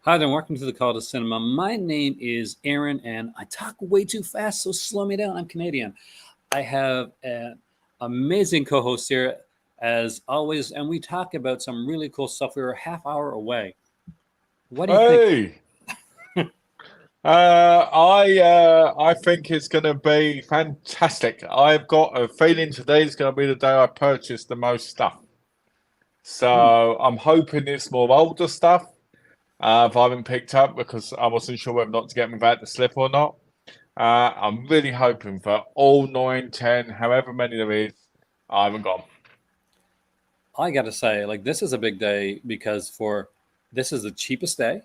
Hi there, welcome to the Call to Cinema. My name is Aaron, and I talk way too fast, so slow me down. I'm Canadian. I have an amazing co-host here, as always, and we talk about some really cool stuff. We were a half hour away. What do you think? Hey, I think it's going to be fantastic. I've got a feeling today's going to be the day I purchase the most stuff. So I'm hoping it's more older stuff. I haven't picked up because I wasn't sure whether or not to get me back to slip or not. I'm really hoping for all 9, 10, however many there is. I haven't got 'em. I got to say, like, this is a big day because this is the cheapest day.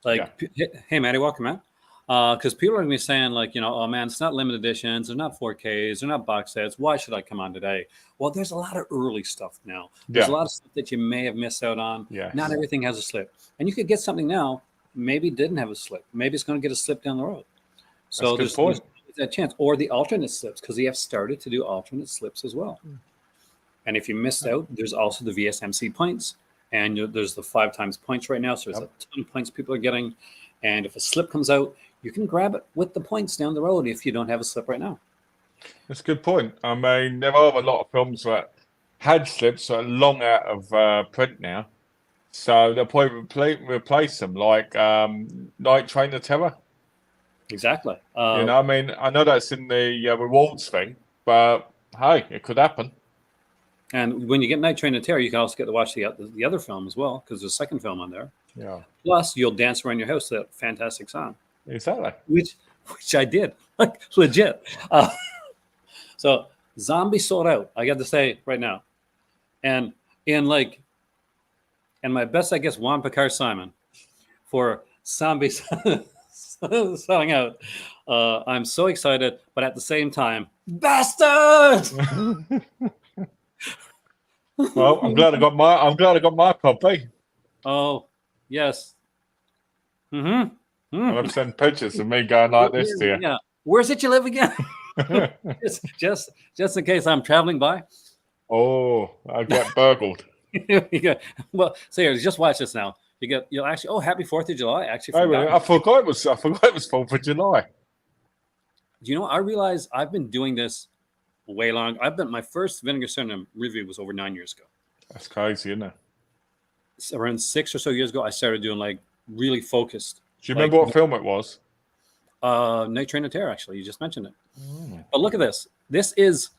Like, hey, Maddie, welcome, man. Because people are going to be saying, like, oh, man, it's not limited editions. They're not 4Ks. They're not box sets. Why should I come on today? Well, there's a lot of early stuff now. There's a lot of stuff that you may have missed out on. Yes. Not everything has a slip. And you could get something now, maybe didn't have a slip. Maybe it's going to get a slip down the road. So there's that chance. Or the alternate slips, because they have started to do alternate slips as well. And if you missed out, there's also the VSMC points. And there's the 5 times points right now. So there's a ton of points people are getting. And if a slip comes out, you can grab it with the points down the road if you don't have a slip right now. That's a good point. I mean, there are a lot of films that had slips that are long out of print now. So they'll probably replace them, like Night Train to Terror. Exactly. I mean, I know that's in the rewards thing, but hey, it could happen. And when you get Night Train to Terror, you can also get to watch the other film as well, because there's a second film on there. Yeah. Plus, you'll dance around your house to that fantastic song. Exactly. Which I did, like, legit. So Zombie sold out, I got to say right now. And my best, I guess, Juan Picar Simon for Zombie selling out. I'm so excited, but at the same time, bastard! Well, I'm glad I got my copy. Oh, yes. Mm-hmm. I've sent pictures of me going like this to you. Yeah. Where's it you live again? just in case I'm traveling by. Oh, I get burgled. Well, so here, just watch this now. You'll actually. Oh, happy 4th of July! Actually, I forgot it was 4th of July. Do you know? I realize I've been doing this way long. My first Vinegar Syndrome review was over 9 years ago. That's crazy, isn't it? So around 6 or so years ago, I started doing like really focused. Do you remember what film it was? Night Train to Terror, actually. You just mentioned it. But look at this. This is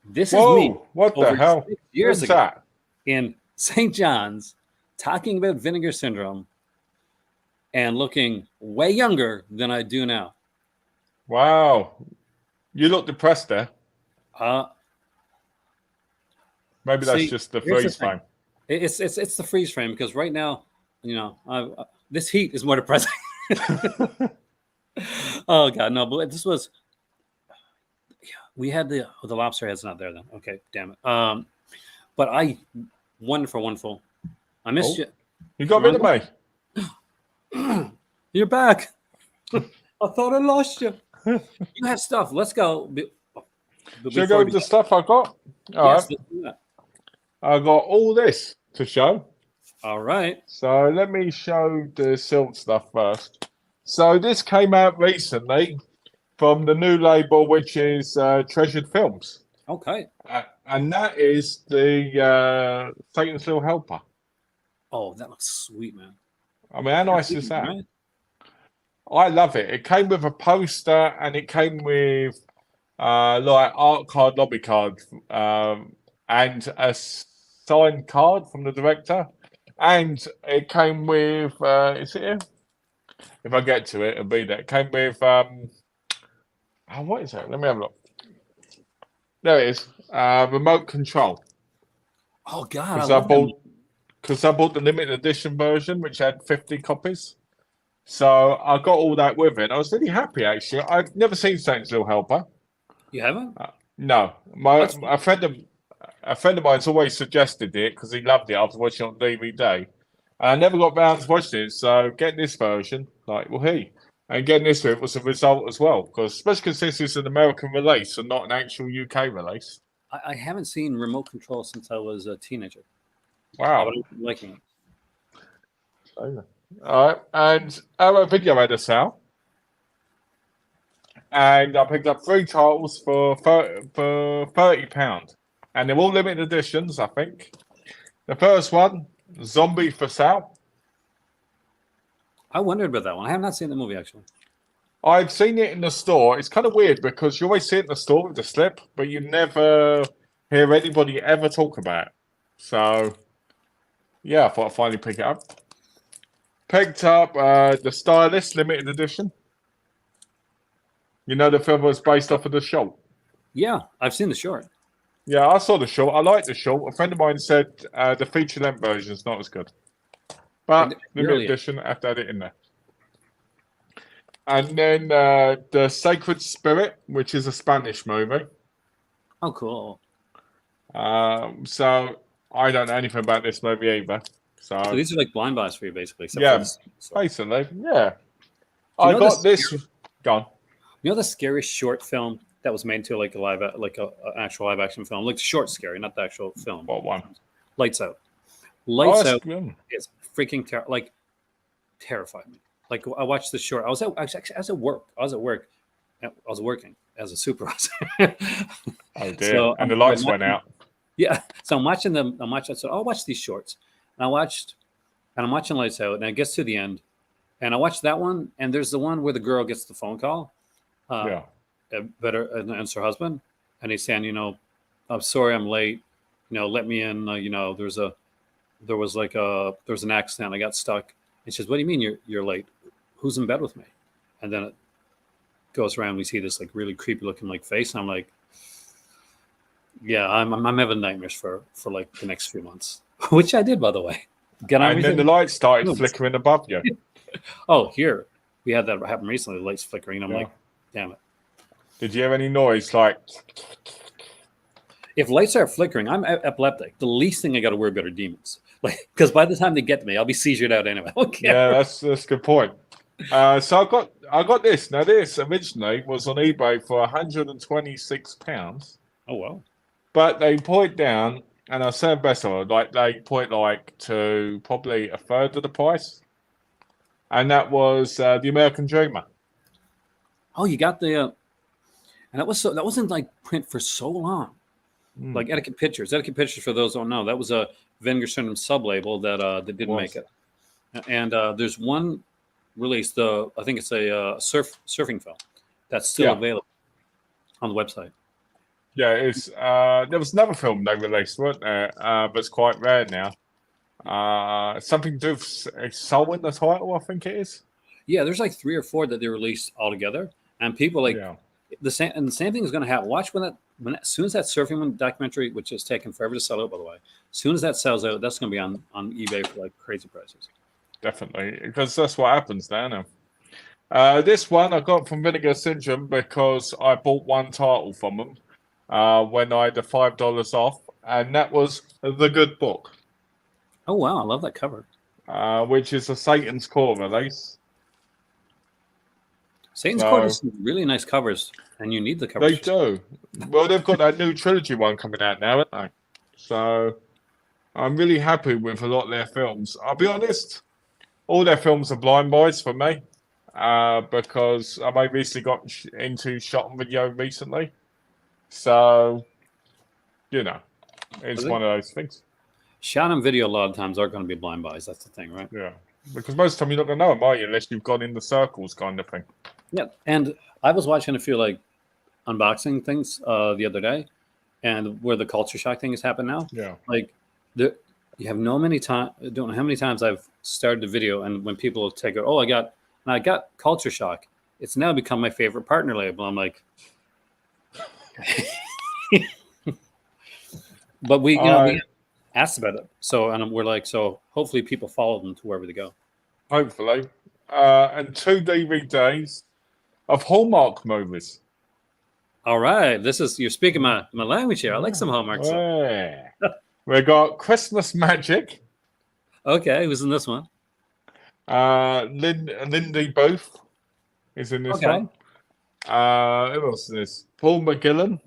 me. What the hell? 6 years ago in St. John's talking about Vinegar Syndrome and looking way younger than I do now. Wow. You look depressed there. Maybe that's just the freeze frame. It's the freeze frame, because right now, this heat is more depressing. Oh God, no! But this was. We had the lobster head's not there then. Okay, damn it. But wonderful. I missed you. You got rid of me. You're back. I thought I lost you. You have stuff. Let's go. Should I go with the stuff I got? All right. I got all this to show. All right. So let me show the silk stuff first. So this came out recently from the new label, which is Treasured Films. Okay. And that is the Satan's Little Helper. Oh, that looks sweet, man. I mean, how nice is that? Right? I love it. It came with a poster, and it came with like art card, lobby card, and a signed card from the director. And it came with, is it here? If I get to it, it'll be there. It came with, what is that? Let me have a look. There it is. Remote control. Oh, God. Because I bought the limited edition version, which had 50 copies. So I got all that with it. I was really happy, actually. I've never seen Satan's Little Helper. You haven't? No. A friend of mine's always suggested it because he loved it after watching it on DVD. I never got round to watching it, so getting this version, and getting this with it was a result as well, because especially because this is an American release and not an actual UK release. I haven't seen Remote Control since I was a teenager. Wow. I'm liking it. All right, and Arrow Video had a sale, and I picked up 3 titles for £30, and they're all limited editions, I think. The first one, Zombie for Sale. I wondered about that one. I have not seen the movie actually. I've seen it in the store. It's kind of weird because you always see it in the store with the slip, but you never hear anybody ever talk about it. So, yeah, I thought I'd finally pick it up. Picked up The Stylist limited edition. You know, the film was based off of the short. Yeah, I've seen the short. Yeah, I saw the short. I liked the short. A friend of mine said the feature-length version is not as good. But limited edition, I have to add it in there. And then The Sacred Spirit, which is a Spanish movie. Oh, cool. So I don't know anything about this movie either. So these are like blind buys for you, basically. Yeah, basically, yeah. I got this. Gone. You know the scary short film that was made into like a actual live action film, like the short scary, not the actual film. What one? Lights Out. Lights Out good. is freaking terrified me. Like I watched the short. I was at work. I was working as a supervisor. Oh dear! So, and the lights went out. Yeah. So I'm watching them. So I'll watch these shorts. And I'm watching Lights Out, and it gets to the end, and I watched that one. And there's the one where the girl gets the phone call. And it's her husband, and he's saying, I'm sorry, I'm late. Let me in. There was an accident. I got stuck. And she says, what do you mean you're late? Who's in bed with me? And then it goes around. We see this like really creepy looking like face, and I'm like, yeah, I'm having nightmares for like the next few months, which I did, by the way. And then the lights started flickering above you. Oh, here we had that happen recently. The lights flickering. I'm like, damn it. Did you have any noise like? If lights are flickering, I'm epileptic. The least thing I got to worry about are demons. Like, because by the time they get to me, I'll be seizured out anyway. Okay. Yeah, that's a good point. So I got this. Now this originally was on eBay for £126. Oh wow! But they put it down, and I said better. Like they put it to probably a third of the price, and that was The American Dreamer. Oh, you got the, and that wasn't like print for so long. Like Etiquette Pictures. Etiquette Pictures, for those who don't know, that was a Vinegar Syndrome sub-label that didn't make it. And there's one release, I think it's a surfing film that's still available on the website. Yeah, it's there was another film they released, weren't there? But it's quite rare now. Something to do with soul in the title, I think it is. Yeah, there's like 3 or 4 that they released all together, and people the same thing is going to happen. Watch when as soon as that surfing documentary, which has taken forever to sell out, by the way, as soon as that sells out, that's going to be on eBay for like crazy prices. Definitely, because that's what happens now. This one I got from Vinegar Syndrome because I bought one title from them when I had the $5 off, and that was The Good Book. Oh wow, I love that cover. Which is a Satan's Core release. Satan's Core has some really nice covers, and you need the covers. They do. Well, they've got that new trilogy one coming out now, haven't they? So I'm really happy with a lot of their films. I'll be honest, all their films are blind buys for me because I recently got into shot and video recently. So, it's one of those things. Shot and video a lot of times are going to be blind buys. That's the thing, right? Yeah. Because most of the time you're not going to know them, are you? Unless you've gone in the circles kind of thing. Yeah. And I was watching a few like unboxing things the other day, and where the culture shock thing has happened now. Yeah. Like you have don't know how many times I've started a video, and when people take it, I got culture shock. It's now become my favorite partner label. I'm like, but we asked about it. So we're like, so hopefully people follow them to wherever they go. Hopefully. And 2 DVDs of Hallmark movies. All right. You're speaking my language here. I like some Hallmark stuff. Yeah. We got Christmas Magic. Okay. Who's in this one? Lindy Booth is in this one. Who else is this? Paul McGillen.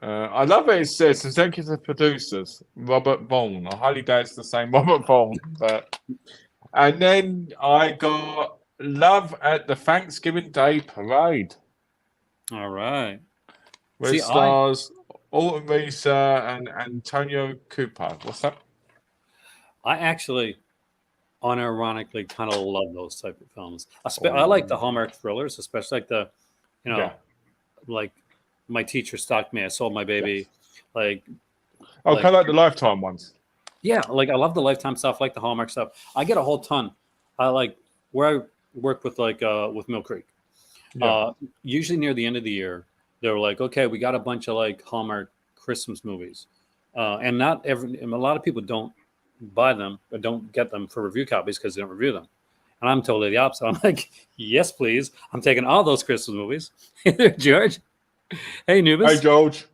I love it. It says executive producers Robert Vaughn. I highly doubt it's the same Robert Vaughn, but and then I got Love at the Thanksgiving Day Parade, All right. which See, stars Alton Risa and Antonio Cooper. What's that? I actually unironically kind of love those type of films. I Oh, like the Hallmark thrillers, especially like the, you know, yeah. like My Teacher Stalked Me, I Sold My Baby, Yes. like Oh, kind of like the Lifetime ones. yeah, like I love the Lifetime stuff, like the Hallmark stuff. I get a whole ton. I like where I work with Mill Creek. Yeah. Usually near the end of the year, they're like, okay, we got a bunch of like Hallmark Christmas movies, and not every. And a lot of people don't buy them or don't get them for review copies because they don't review them. And I'm totally the opposite. I'm like, yes, please. I'm taking all those Christmas movies. Hey there, George. Hey, Hey, Nubis. George.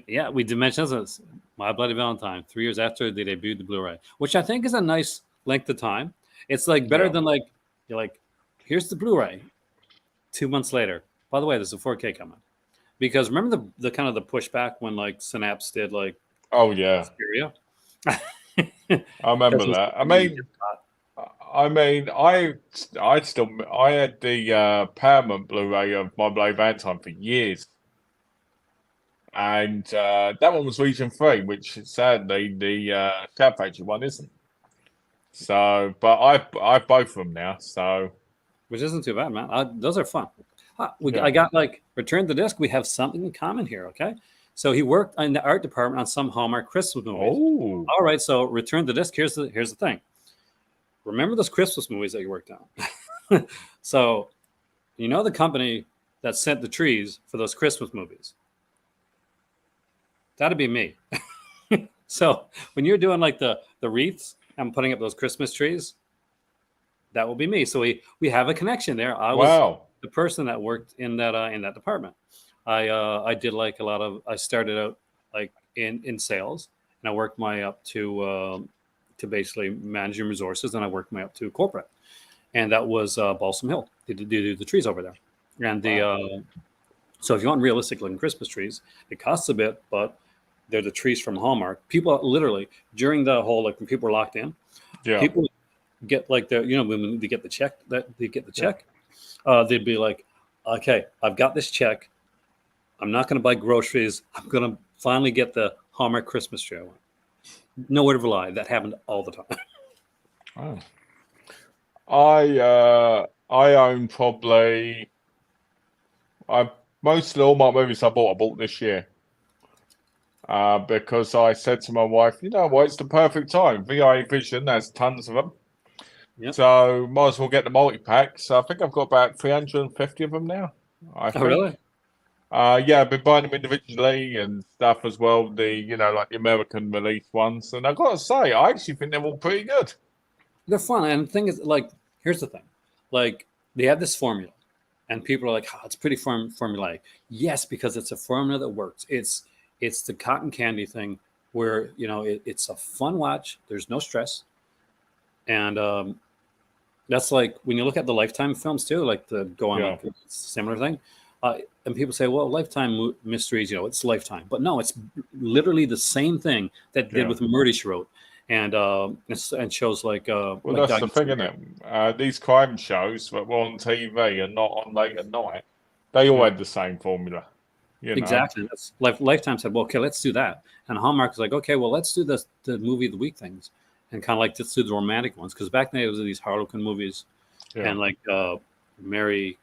Yeah, we did mention this. My Bloody Valentine, 3 years after they debuted the Blu-ray, which I think is a nice length of time. It's like better than like you're like, here's the Blu-ray. 2 months later, by the way, there's a 4K coming. Because remember the kind of the pushback when like Synapse did like Oh yeah, Syria? I remember that. I had the Paramount Blu-ray of My Bloody Valentine for years, and that one was Region 3, which sadly the Shout Factory one isn't. So, but I both of them now. So, which isn't too bad, man. Those are fun. yeah. I got like Return the Disc. We have something in common here. Okay, so he worked in the art department on some Hallmark Christmas movies. Oh, All right, so Return the Disc. Here's the thing. Remember those Christmas movies that you worked on? So, you know the company that sent the trees for those Christmas movies. That'd be me. So when you're doing like the wreaths and putting up those Christmas trees, that will be me. So we have a connection there. I was wow. the person that worked in that department. I did like a lot of. I started out like in sales, and I worked my up to basically managing resources, and I worked my up to corporate, and that was Balsam Hill. They do the trees over there, and the so if you want realistic looking Christmas trees, it costs a bit, but they're the trees from Hallmark. People literally during the whole like when people were locked in, Yeah. people get like when they get the check they'd be like, okay, I've got this check. I'm not going to buy groceries. I'm going to finally get the Hallmark Christmas tree I want. No word of a lie. That happened all the time. Oh. I own probably most of the Hallmark movies I bought this year. Because I said to my wife, you know what, it's the perfect time. VI Vision has tons of them. Yep. So might as well get the multi-pack. So I think I've got about 350 of them now. I think. Oh, really? Yeah, I've been buying them individually and stuff as well. Like the American release ones. And I've got to say, I actually think they're all pretty good. They're fun. And the thing is, like, here's the thing. Like, they have this formula. And people are like, oh, it's pretty formulaic. Yes, because it's a formula that works. It's the cotton candy thing where, it's a fun watch. There's no stress. And that's like when you look at the Lifetime films too, like the go on like similar thing. And people say, well, Lifetime mysteries, it's Lifetime. But no, it's literally the same thing that did with Murder, She Wrote. And shows like well, like that's the thing, isn't it? These crime shows that were on TV and not on late at night, they all had the same formula. Exactly. That's Lifetime said, well, okay, let's do that. And Hallmark was like, okay, well, let's do the movie of the week things, and kind of like let's do the romantic ones, because back then it was these Harlequin movies, and like Mary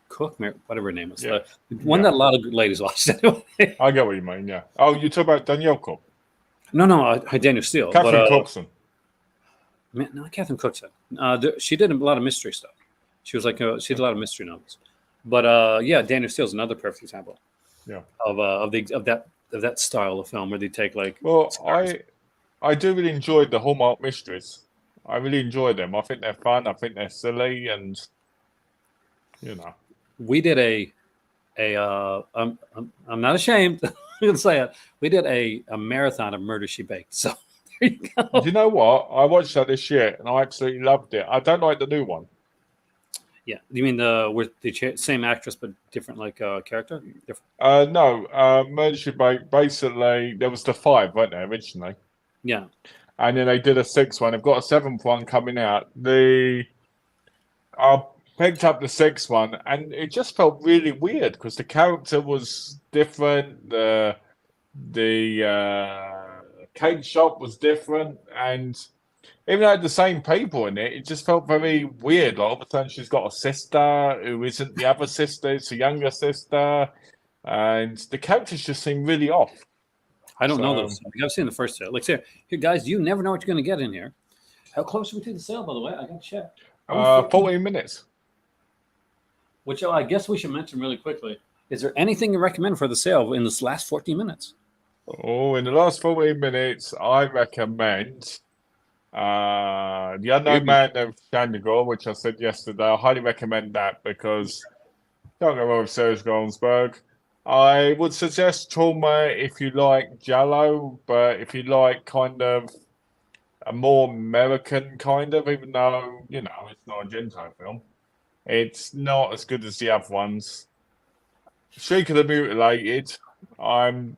Cook, whatever her name was, the one that a lot of ladies watched. I get what you mean. Yeah. Oh, you talk about Danielle Cook. No, Daniel Steele. Catherine Cookson. No, Catherine Cookson. She did a lot of mystery stuff. She was like she did a lot of mystery novels. But Daniel Steele is another perfect example. Yeah. Of that style of film where they take like. Well, I do really enjoy the Hallmark mysteries. I really enjoy them. I think they're fun. I think they're silly, and We did I'm not ashamed to say it. We did a marathon of Murder, She Baked. So there you go. Do you know what? I watched that this year and I absolutely loved it. I don't like the new one. Yeah, you mean with the same actress but different character? Different. No, Murder basically there was the 5, weren't there, originally? Yeah. And then they did a 6th one. They've got a 7th one coming out. I picked up the 6th one, and it just felt really weird because the character was different. The cake shop was different, and even though it had the same people in it, it just felt very weird. Like all of a sudden, she's got a sister who isn't the other sister; it's a younger sister, and the characters just seem really off. I don't know those. I've seen the first sale. Like, here, guys, you never know what you're going to get in here. How close are we to the sale, by the way? I got to check. 14 minutes. Which I guess we should mention really quickly. Is there anything you recommend for the sale in this last 14 minutes? Oh, in the last 14 minutes, I recommend The Unknown Man of Shandigor, which I said yesterday. I highly recommend that because don't go wrong with Serge Goldsberg. I would suggest Trauma if you like Giallo, but if you like kind of a more American kind of, even though, it's not a Gentile film, it's not as good as the other ones. Shriek of the Mutilated, I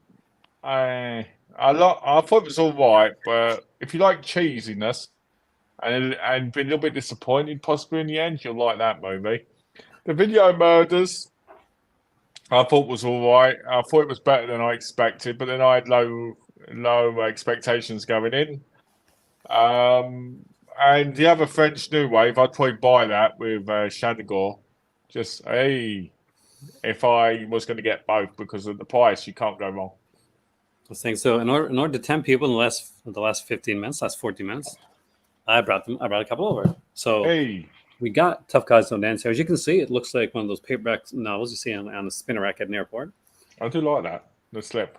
thought it was all right, but if you like cheesiness and be a little bit disappointed possibly in the end, you'll like that movie. The Video Murders, I thought was all right. I thought it was better than I expected, but then I had low expectations going in. And the other French New Wave, I'd probably buy that with Shandigor. Just, if I was going to get both because of the price, you can't go wrong. I think so. In order to tempt people in the last 15 minutes, last 14 minutes, I brought a couple over. So we got Tough Guys Don't Dance here. As you can see, it looks like one of those paperback novels you see on the spinner rack at an airport. I do like that. The slip.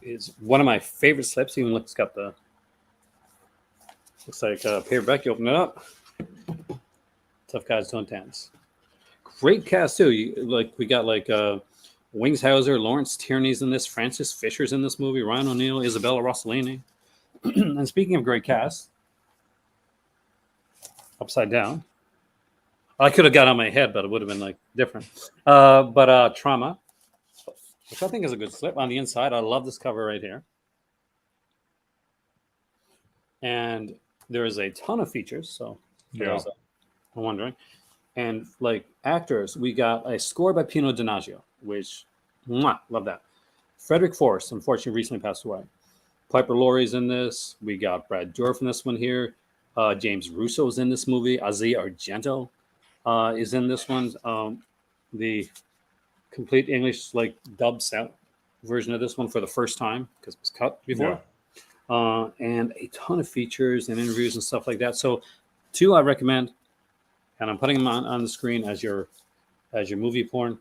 It's one of my favorite slips. Even looks like a paperback. You open it up. Tough Guys Don't Dance. Great cast too. We got Wings Hauser, Lawrence Tierney's in this, Francis Fisher's in this movie, Ryan O'Neal, Isabella Rossellini. And speaking of great cast, upside down. I could have got on my head, but it would have been different. But Trauma, which I think is a good slip on the inside. I love this cover right here. And there is a ton of features. So I'm wondering. And actors, we got a score by Pino Donaggio, which, love that. Frederick Forrest, unfortunately, recently passed away. Piper Laurie's in this. We got Brad Dourif in this one here. James Russo's in this movie. Asia Argento is in this one. The complete English dub sound version of this one for the first time because it was cut before. Yeah. And a ton of features and interviews and stuff like that. So 2 I recommend. And I'm putting them on the screen as your movie porn.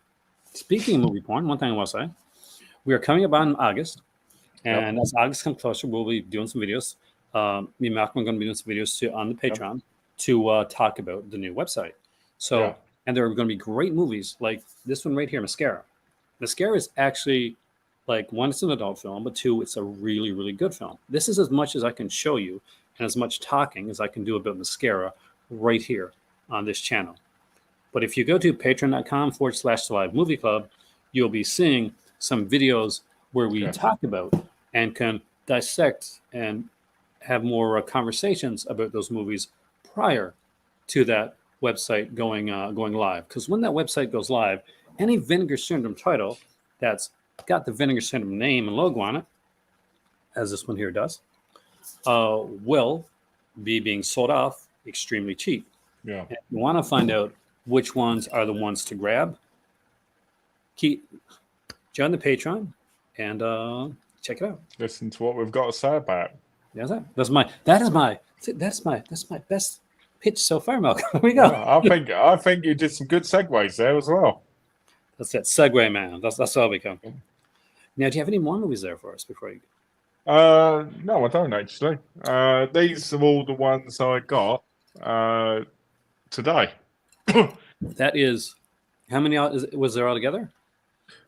Speaking of movie porn, one thing I want to say, we are coming up on August, and as August comes closer, we'll be doing some videos. Me and Malcolm are going to be doing some videos on the Patreon to talk about the new website. So, and there are going to be great movies like this one right here, Mascara. Mascara is actually 1, it's an adult film, but 2, it's a really, really good film. This is as much as I can show you and as much talking as I can do about Mascara right here on this channel. But if you go to patreon.com/Survive Movie Club, you'll be seeing some videos where we talk about and can dissect and have more conversations about those movies prior to that website going live. Because when that website goes live, any Vinegar Syndrome title that's got the Vinegar Syndrome name and logo on it, as this one here does, will be being sold off extremely cheap. Yeah. If you want to find out which ones are the ones to grab, join the Patreon and check it out. Listen to what we've got to say about it. Yeah, that's my best pitch so far, Malcolm. Here we go. Yeah, I think you did some good segues there as well. That's it, segue man. That's all we come. Now, do you have any more movies there for us before you go? No, I don't actually. These are all the ones I got today. That is, how many was there altogether?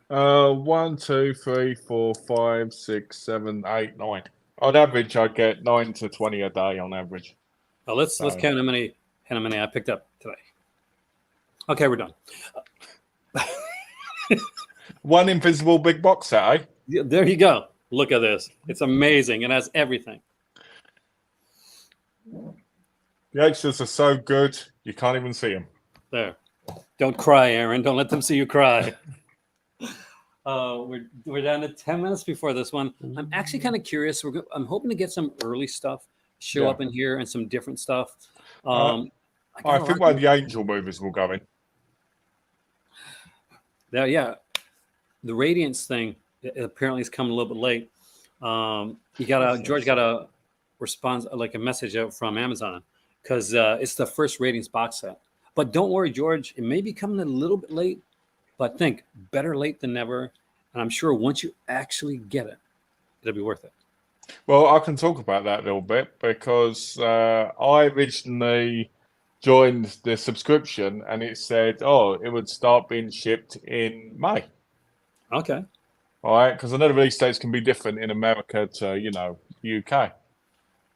1, 2, 3, 4, 5, 6, 7, 8, 9. On average, I get 9 to 20 a day on average. Let's count how many I picked up today. Okay, we're done. One invisible big box set, eh? Yeah, there you go. Look at this. It's amazing. It has everything. The extras are so good, you can't even see them. There. Don't cry, Aaron. Don't let them see you cry. We're down to 10 minutes before this one. I'm actually kind of curious. I'm hoping to get some early stuff show up in here and some different stuff. I think one of the Angel movies will go in. Yeah. The Radiance thing apparently is coming a little bit late. George got a response, like a message out from Amazon, because it's the first Radiance box set. But don't worry, George, it may be coming a little bit late, but think better late than never. And I'm sure once you actually get it, it'll be worth it. Well, I can talk about that a little bit because I originally joined the subscription and it said, it would start being shipped in May. Okay. All right, because I know the release dates can be different in America to, UK.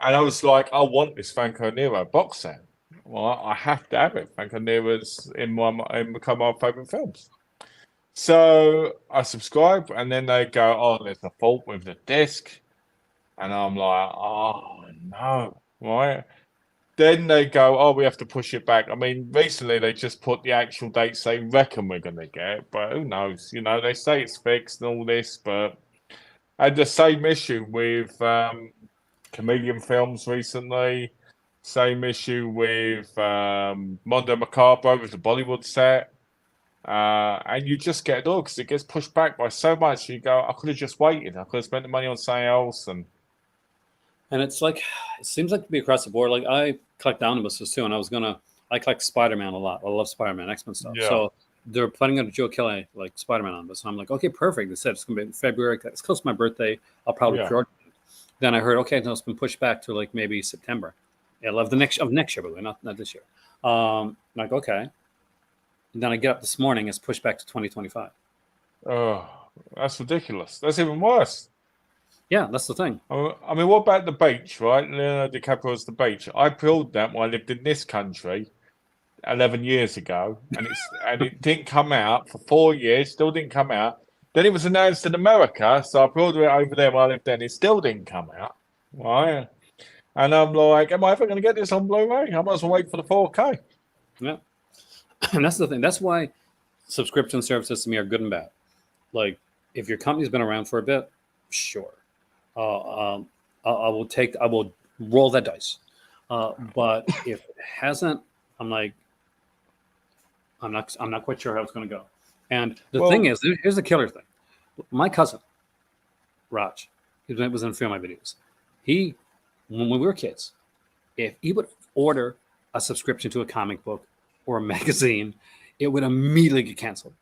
And I was like, I want this Franco Nero box set. Well, I have to have it. Franco Nero's become my favourite films. So I subscribe, and then they go, there's a fault with the disc. And I'm like, oh, no, right? Then they go, we have to push it back. I mean, recently they just put the actual dates they reckon we're going to get, but who knows? They say it's fixed and all this, but I had the same issue with Chameleon Films recently. Same issue with Mondo Macabro with the Bollywood set. And you just get it all because it gets pushed back by so much. You go, I could have just waited. I could have spent the money on something else. And it's like, it seems like to be across the board. Like I collect omnibuses too, and I collect Spider-Man a lot. I love Spider-Man, X-Men stuff. Yeah. So they're planning on a Joe Kelly like Spider-Man omnibus. And I'm like, okay, perfect. They said it's going to be in February. It's close to my birthday. I'll probably pre-order it. Then I heard, okay, no, it's been pushed back to like maybe September. Of next year, by the way, not this year. I'm like, okay. And then I get up this morning, it's pushed back to 2025. Oh, that's ridiculous. That's even worse. Yeah, that's the thing. I mean, what about The Beach, right? Leonardo DiCaprio's The Beach. I pre-ordered that when I lived in this country 11 years ago, and it didn't come out for 4 years, still didn't come out. Then it was announced in America, so I pre-ordered it over there when I lived there, and it still didn't come out, right? And I'm like, am I ever going to get this on Blu-ray? I might as well wait for the 4K. Yeah. And that's the thing. That's why subscription services to me are good and bad. Like, if your company's been around for a bit, sure. I will roll that dice. But if it hasn't, I'm not quite sure how it's going to go. And the thing is, here's the killer thing. My cousin, Raj, he was in a few of my videos. When we were kids, if he would order a subscription to a comic book or a magazine, it would immediately get canceled.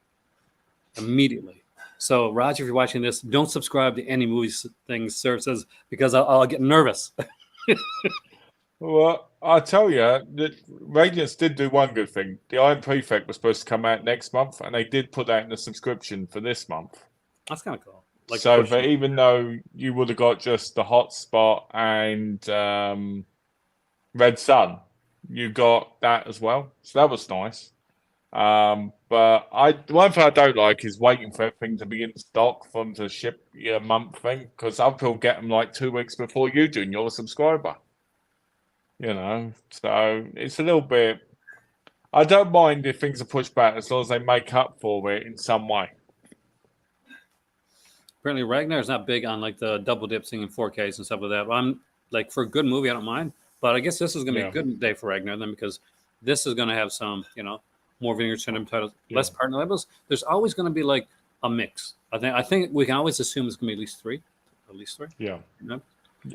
Immediately. So, Raj, if you're watching this, don't subscribe to any movies things services because I'll get nervous. Well, I'll tell you, that Radiance did do one good thing. The Iron Prefect was supposed to come out next month, and they did put that in the subscription for this month. That's kind of cool. But even though you would have got just the Hotspot and Red Sun, you got that as well. So that was nice. But one thing I don't like is waiting for everything to be in stock for them to ship your month thing, because other people get them like 2 weeks before you do, and you're a subscriber. So it's a little bit. I don't mind if things are pushed back as long as they make up for it in some way. Apparently, Ragnar is not big on like the double dipsing and 4Ks and stuff like that. But I'm like, for a good movie, I don't mind. But I guess this is going to be a good day for Ragnar then, because this is going to have some, more Vinegar Syndrome titles, less partner labels. There's always going to be like a mix. I think we can always assume it's going to be at least three. Yeah.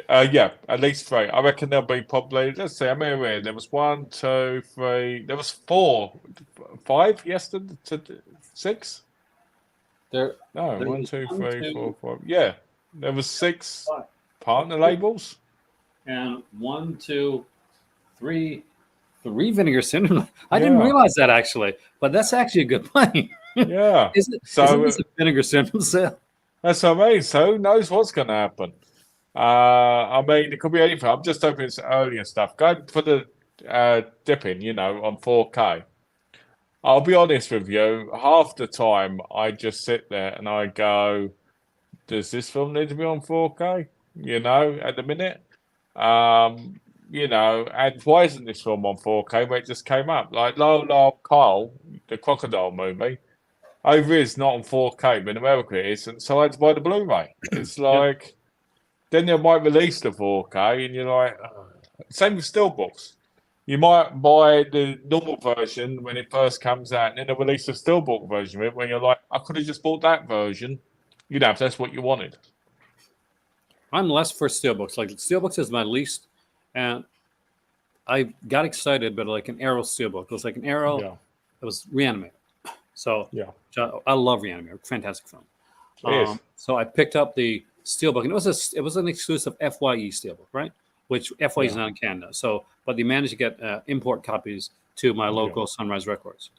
At least 3. I reckon there'll be probably, let's see, I'm here. There was 1, 2, 3. There was 4, 5 yesterday to 6. There 1, 2, 3, 4, 5. Yeah, there was 6 partner labels. And 1, 2, 3 Vinegar Syndrome. I didn't realize that actually, but that's actually a good point. Yeah. Isn't this a Vinegar Syndrome sale? That's what I mean. So who knows what's going to happen? I mean, it could be anything. I'm just hoping it's earlier stuff. Going for the dipping, on 4K. I'll be honest with you. Half the time, I just sit there and I go, "Does this film need to be on 4K?" You know, at the minute, you know, and why isn't this film on 4K? Where it just came up, like Lola Kyle, the crocodile movie. Over here, it's not on 4K, but in America it is, and so I had to buy the Blu-ray. It's like, then they might release the 4K, and you're like, same with Steelbooks. You might buy the normal version when it first comes out, and then they'll release the Steelbook version of it when you're like, I could have just bought that version, you know, if that's what you wanted. I'm less for Steelbooks. Like Steelbooks is my least, and I got excited, but like an Arrow Steelbook. It was like an Arrow. Yeah. It was Reanimator. So Yeah. I love Reanimator. Fantastic film. It is. So I picked up the Steelbook, and it was an exclusive FYE Steelbook, right? Which FYE is not in Canada. So, but they managed to get import copies to my local Sunrise Records.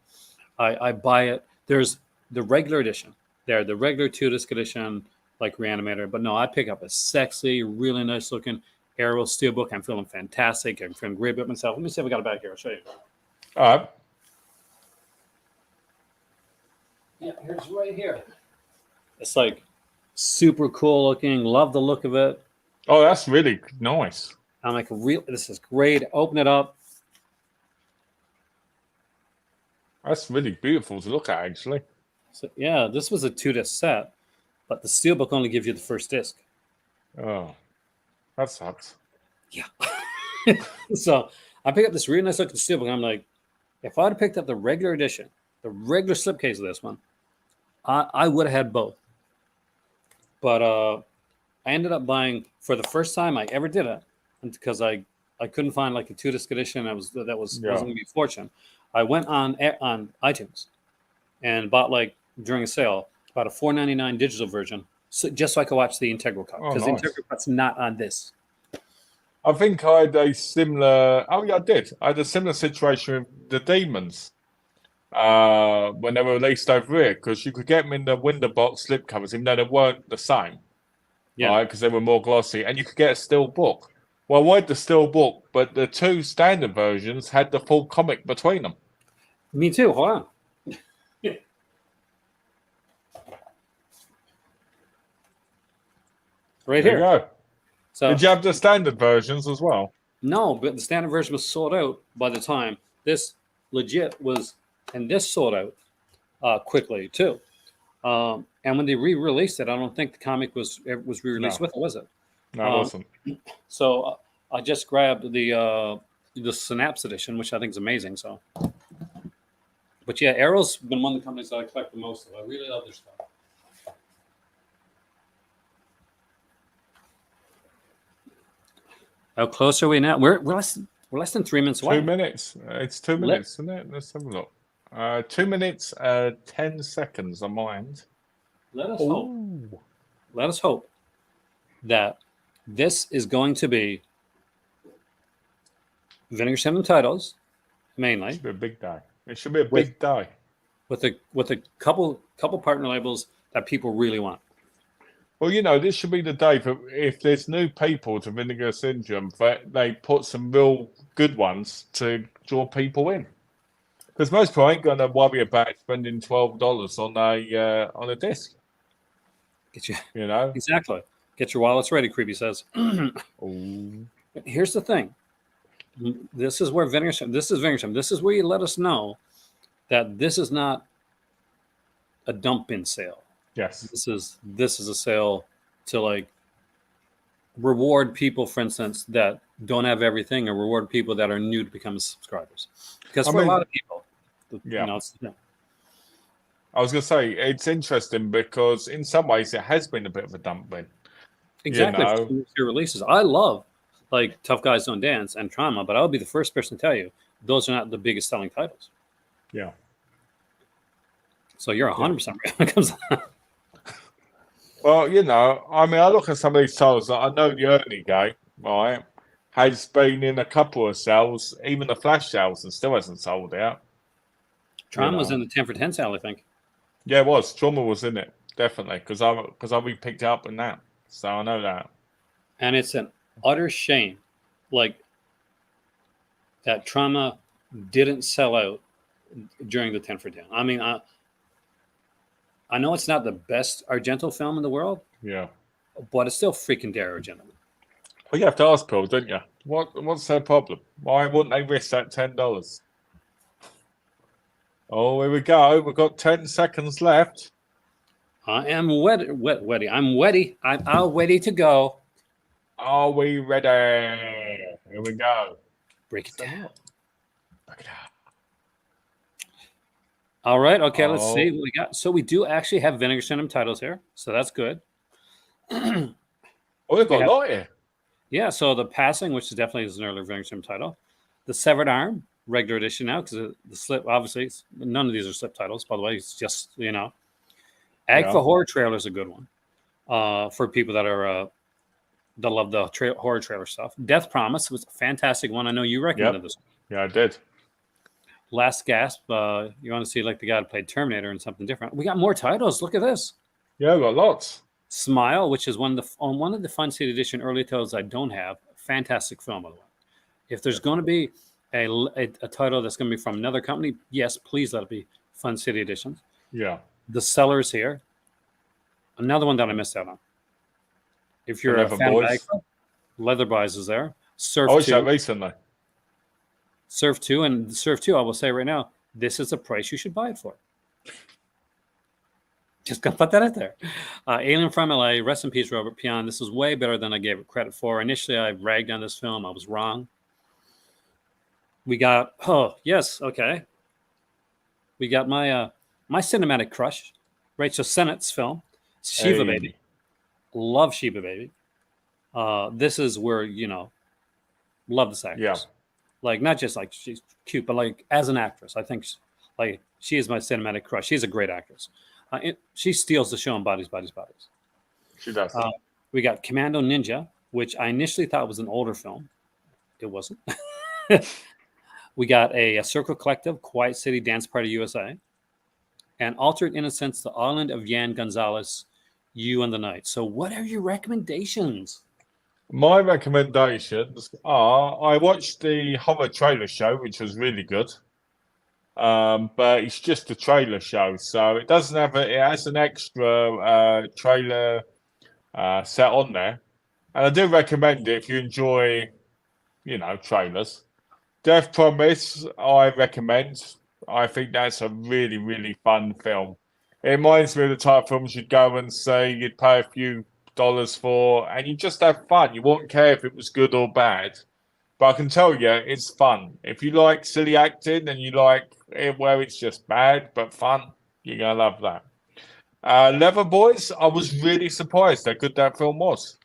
I buy it. There's the regular edition. The regular 2-disc edition, like Reanimator. But no, I pick up a sexy, really nice looking Arrow Steelbook. I'm feeling fantastic. I'm feeling great about myself. Let me see if I got it back here. I'll show you. All right. Yeah, here's right here. It's like super cool looking. Love the look of it. Oh, that's really nice. I'm like, this is great. Open it up. That's really beautiful to look at, actually. So yeah, this was a 2-disc set, but the Steelbook only gives you the first disc. Oh, that sucks. Yeah. So I picked up this really nice looking Steelbook, and I'm like, if I'd have picked up the regular edition, the regular slipcase of this one, I would have had both. But I ended up buying, for the first time I ever did it, because I couldn't find like a 2-disc edition. Wasn't going to be a fortune. I went on iTunes and bought, like, during a sale, about a $4.99 digital version, just so I could watch the integral cut, because the integral cut's not on this. I think I had a similar. Oh yeah, I did. I had a similar situation with the Demons when they were released over here, because you could get them in the window box slipcovers, even though they weren't the same. Yeah, right, because they were more glossy, and you could get a steel book. Well, I wanted the steel book, but the 2 standard versions had the full comic between them. Me too. Hold on. Right there here. You go. So, did you have the standard versions as well? No, but the standard version was sold out by the time this legit was, and this sold out quickly too. And when they re-released it, I don't think the comic was re-released with it, was it? No, it wasn't. So I just grabbed the Synapse edition, which I think is amazing. So, but yeah, Arrow's been one of the companies that I collect the most of. I really love their stuff. How close are we now? We're less than 3 minutes away. 2 minutes. It's 2 minutes, isn't it? Let's have a look. 2 minutes, 10 seconds on my end. Let us hope that this is going to be Vinegar 7 titles, mainly. It should be a big day. It should be a big day. With a couple partner labels that people really want. Well, you know, this should be the day for, if there's new people to Vinegar Syndrome, that they put some real good ones to draw people in. Because most people ain't going to worry about spending $12 on a disc. You know? Exactly. Get your wallets ready, Creepy says. Here's the thing. This is where Vinegar Syndrome. This is where you let us know that this is not a dump bin sale. Yes. This is a sale to, like, reward people, for instance, that don't have everything, or reward people that are new to becoming subscribers. Because for a lot of people, you know, I was going to say, it's interesting because in some ways it has been a bit of a dump bin. Exactly. You know? Your releases. I love, like, Tough Guys Don't Dance and Trauma, but I'll be the first person to tell you those are not the biggest selling titles. Yeah. So you're 100% right when it comes to that. Well, you know, I mean, I look at some of these titles. I know the early game, right, has been in a couple of sales, even the flash sales, and still hasn't sold out. Trauma was in the 10 for 10 sale, I think. Yeah, it was. Trauma was in it, definitely, because I picked it up in that, so I know that. And it's an utter shame, like, that Trauma didn't sell out during the 10 for 10. I mean, I know it's not the best Argento film in the world. Yeah. But it's still freaking dare Argento. Well, you have to ask people, don't you? What's their problem? Why wouldn't they risk that $10? Oh, here we go. We've got 10 seconds left. I am ready. I'm ready. I'm all ready to go. Are we ready? Here we go. Break it down. Break it down. All right. Okay. Let's see what we got. So we do actually have Vinegar Syndrome titles here. So that's good. Oh, we've got a lot here. Yeah. So The Passing, which is definitely an earlier Vinegar Syndrome title. The Severed Arm, regular edition now, because the slip, obviously, none of these are slip titles, by the way. It's just, Agfa Horror Trailer is a good one for people that are that love the horror trailer stuff. Death Promise was a fantastic one. I know you recommended this one. Yeah, I did. Last Gasp, you want to see like the guy who played Terminator and something different. We got more titles. Look at this. Yeah, we've got lots. Smile, which is one of the Fun City Edition early titles I don't have. Fantastic film, by the way. If there's going to be a title that's going to be from another company, yes, please let it be Fun City Editions. Yeah. The Cellar's here. Another one that I missed out on. If you're a fan of Agfa, Leather Boys is there. Surf 2. That recently. Surf 2, and Surf 2, I will say right now, this is the price you should buy it for. Just gonna put that out there. Alien from LA, rest in peace, Robert Pion. This is way better than I gave it credit for. Initially, I ragged on this film. I was wrong. We got, we got my my cinematic crush, Rachel Sennett's film, Shiva Baby. Love Shiva Baby. This is where, love this actress. Yeah. Like, not just like she's cute, but like as an actress, I think she is my cinematic crush. She's a great actress. She steals the show in Bodies. She does. We got Commando Ninja, which I initially thought was an older film. It wasn't. We got a Circle Collective, Quiet City Dance Party USA, and Altered Innocence, The Island of Yan Gonzalez, You and the Night. So what are your recommendations? My recommendations are, I watched the horror trailer show, which was really good. But it's just a trailer show, so it doesn't have it has an extra trailer set on there. And I do recommend it if you enjoy, trailers. Death Promise, I recommend. I think that's a really, really fun film. It reminds me of the type of films you'd go and say you'd pay a few dollars for, and you just have fun. You won't care if it was good or bad. But I can tell you, it's fun. If you like silly acting and you like it where it's just bad but fun, you're going to love that. Leather Boys, I was really surprised how good that film was.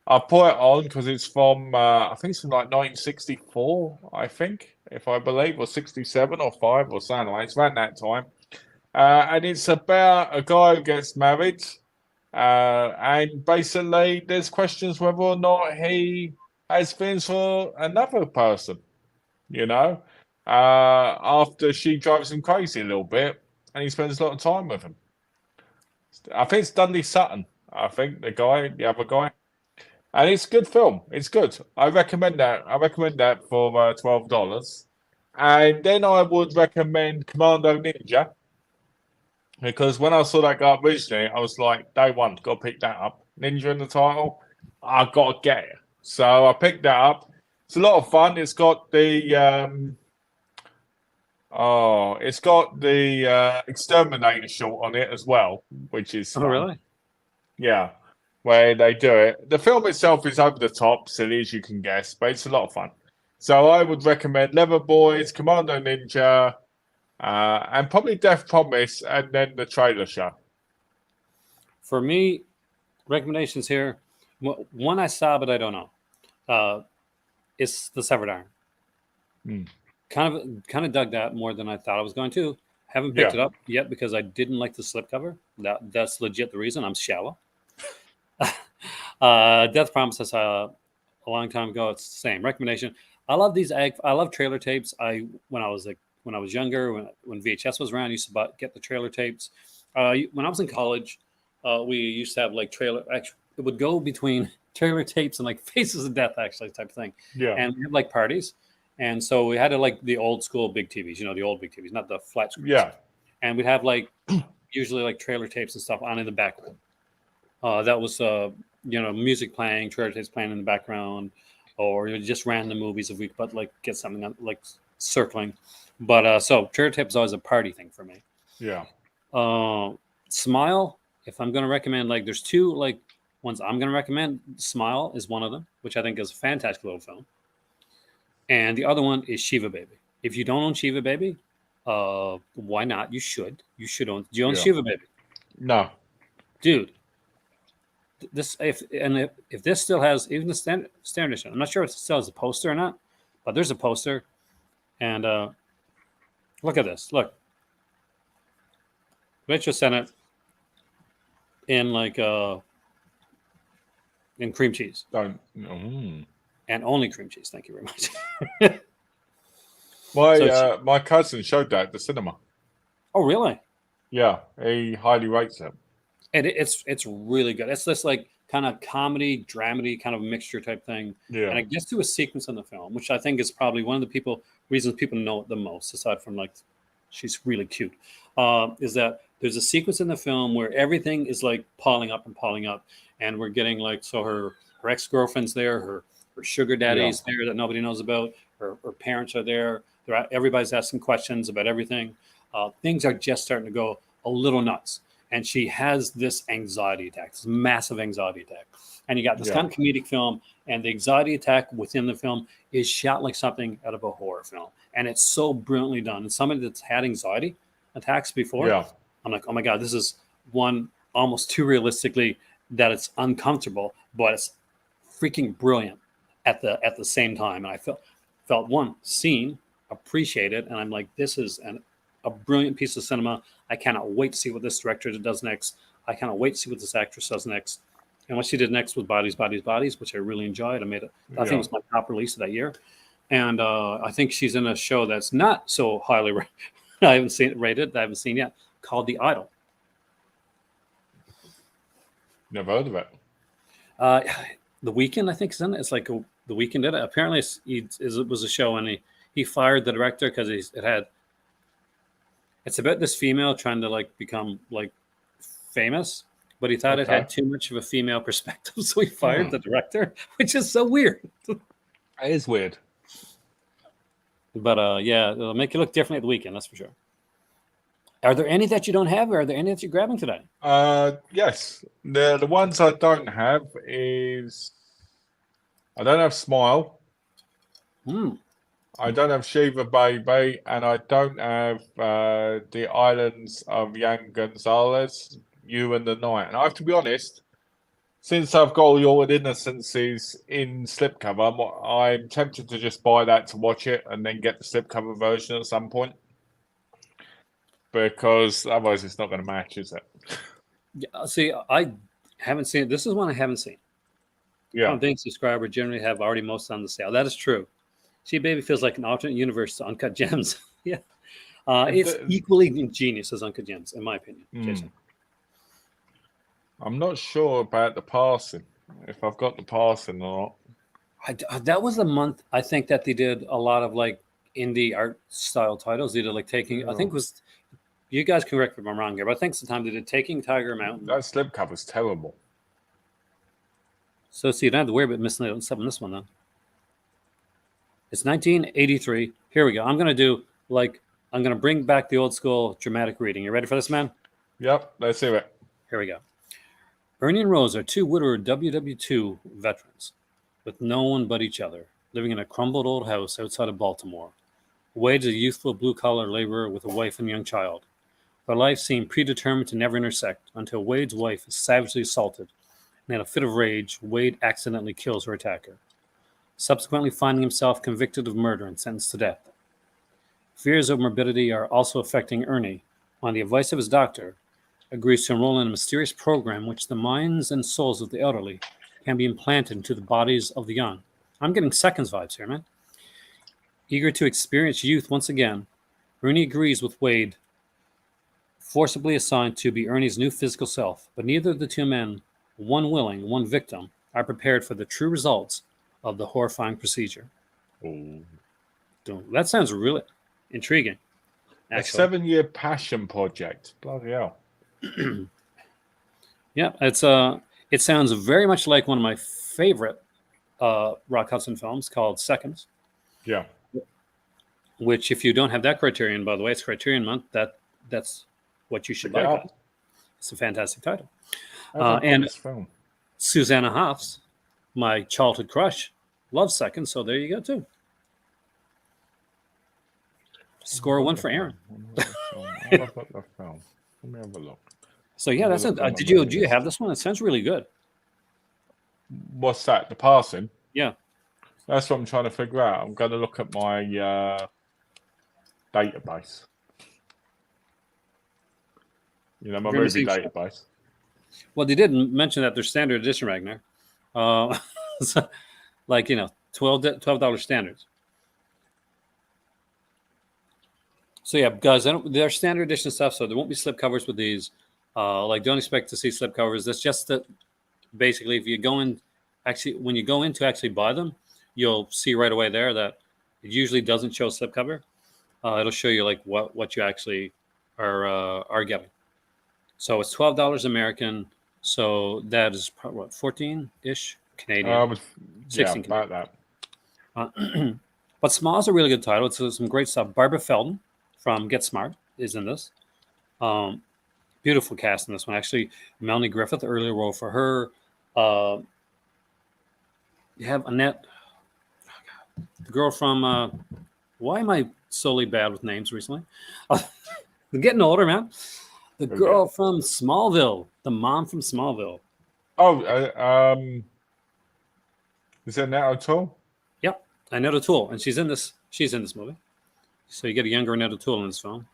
I put it on because it's from, I think it's from like 1964, I think, if I believe, or 67 or 5 or something like that. It's around that time. And it's about a guy who gets married. And basically, there's questions whether or not he has feelings for another person, after she drives him crazy a little bit and he spends a lot of time with him. I think it's Dudley Sutton, the other guy. And it's a good film. It's good. I recommend that. For $12. And then I would recommend Commando Ninja. Because when I saw that guy originally, I was like, day one, got to pick that up. Ninja in the title, I got to get it. So I picked that up. It's a lot of fun. It's got the Exterminator short on it as well, which is fun. Oh, really? Yeah, where they do it. The film itself is over the top, silly as you can guess, but it's a lot of fun. So I would recommend Leather Boys, Commando Ninja, and probably Death Promise, and then the trailer show. For me, recommendations here. One I saw, but I don't know. It's The Severed Arm. Kind of dug that more than I thought I was going to. Haven't picked it up yet because I didn't like the slipcover. That's legit the reason. I'm shallow. Death Promise I saw a long time ago. It's the same recommendation. I love these. I love trailer tapes. When I was younger, when VHS was around, I used to get the trailer tapes. When I was in college, we used to have like trailer. Actually, it would go between trailer tapes and like Faces of Death, actually, type of thing. Yeah. And we had like parties, And so we had like the old school big TVs, the old big TVs, not the flat screens. Yeah. And we'd have like usually like trailer tapes and stuff on in the background. That was music playing, trailer tapes playing in the background, or just random movies if we could like get something on, like circling. But so trailer tape is always a party thing for me. Yeah. Smile. If I'm going to recommend, like, there's two like ones I'm going to recommend. Smile is one of them, which I think is a fantastic little film. And the other one is Shiva Baby. If you don't own Shiva Baby, why not? You should. You should own. Do you own Shiva Baby? No, dude. This if this still has even the standard edition. I'm not sure if it still has a poster or not, but there's a poster. And look at this. Look, Rachel sent it in like in cream cheese. Don't. And only cream cheese. Thank you very much. My cousin showed that at the cinema. Oh, really? Yeah, he highly rates it. And it's really good. It's this like kind of comedy, dramedy kind of mixture type thing. Yeah. And it gets to a sequence in the film, which I think is probably one of the reasons people know it the most, aside from like she's really cute, is that there's a sequence in the film where everything is like piling up, and we're getting like her ex-girlfriend's there, her sugar daddy's there that nobody knows about, her parents are there. Everybody's asking questions about everything. Things are just starting to go a little nuts. And she has this anxiety attack, this massive anxiety attack. And you got this kind of comedic film, and the anxiety attack within the film is shot like something out of a horror film. And it's so brilliantly done. And somebody that's had anxiety attacks before, I'm like, oh my God, this is one almost too realistically that it's uncomfortable, but it's freaking brilliant at the same time. And I felt one, seen, appreciated, and I'm like, this is a brilliant piece of cinema. I cannot wait to see what this director does next. I cannot wait to see what this actress does next. And what she did next was Bodies, which I really enjoyed. I think it was my top release of that year. And I think she's in a show that's not so highly rated. I haven't seen it rated. I haven't seen yet, called The Idol. Never heard of it. The Weeknd, I think, is in it. It's like The Weeknd did it. Apparently, it was a show, and he fired the director because it's about this female trying to like become like famous, but he thought it had too much of a female perspective, so he fired the director, which is so weird. It is weird. But it'll make you look differently at the weekend, that's for sure. Are there any that you don't have, or are there any that you're grabbing today? Yes. The ones I don't have is I don't have Smile. I don't have Shiva Baby, and I don't have The Islands of Young Gonzalez, You and the Night. And I have to be honest, since I've got all Your Innocencies in slipcover, I'm tempted to just buy that to watch it and then get the slipcover version at some point. Because otherwise it's not going to match, is it? Yeah, see, I haven't seen it. This is one I haven't seen. Yeah. I don't think subscribers generally have already most on the sale. That is true. She Baby feels like an alternate universe to Uncut Gems. Yeah. It's equally ingenious as Uncut Gems, in my opinion, Jason. I'm not sure about the passing, if I've got the passing or not. That was the month, I think, that they did a lot of like indie art style titles. They did like Taking, I think it was, you guys can correct me if I'm wrong here, but I think sometimes they did Taking Tiger Mountain. That slipcover's terrible. So see, you don't have to worry about missing out on something this one then. It's 1983. Here we go. I'm going to bring back the old school dramatic reading. You ready for this, man? Yep, let's hear it. Here we go. Ernie and Rose are two widowed WW2 veterans with no one but each other, living in a crumbled old house outside of Baltimore. Wade is a youthful blue-collar laborer with a wife and young child. Their lives seem predetermined to never intersect until Wade's wife is savagely assaulted, and in a fit of rage, Wade accidentally kills her attacker, subsequently finding himself convicted of murder and sentenced to death. Fears of morbidity are also affecting Ernie, on the advice of his doctor, agrees to enroll in a mysterious program in which the minds and souls of the elderly can be implanted into the bodies of the young. I'm getting Seconds vibes here, man. Eager to experience youth once again, Ernie agrees with Wade, forcibly assigned to be Ernie's new physical self, but neither of the two men, one willing, one victim, are prepared for the true results of the horrifying procedure. That sounds really intriguing. Actually. A 7-year passion project. Bloody hell. Yeah, it sounds very much like one of my favorite Rock Hudson films called Seconds. Yeah. Which, if you don't have that criterion, by the way, it's Criterion Month. That's what you should Pick it buy. up. It's a fantastic title. And this film. Susanna Hoffs, my childhood crush, loves Seconds. So there you go too. Score one for Aaron. Let me have a look. So yeah, that's it. Did you have this one? It sounds really good. What's that? The Passing? Yeah. That's what I'm trying to figure out. I'm going to look at my database. You know, my movie database. Well, they did mention that their standard edition, Ragnar. So, like, you know, $12 standards. So yeah, guys, they're standard edition stuff, so there won't be slip covers with these. Like, don't expect to see slip covers. That's just that. Basically, if you go in, actually, when you go in to actually buy them, you'll see right away there that it usually doesn't show slipcover. It'll show you like what you actually are getting. So it's $12 American. So that is what, 14-ish Canadian. 16 about that. But Small's a really good title. It's some great stuff. Barbara Feldon from Get Smart is in this. Beautiful cast in this one. Actually, Melanie Griffith, earlier role for her. You have Annette, the girl from. Why am I solely bad with names recently? I'm getting older, man. The girl from Smallville, the mom from Smallville. Oh, is that Annette O'Toole? Yep, Annette O'Toole, and she's in this movie. So you get a younger Annette O'Toole in this film.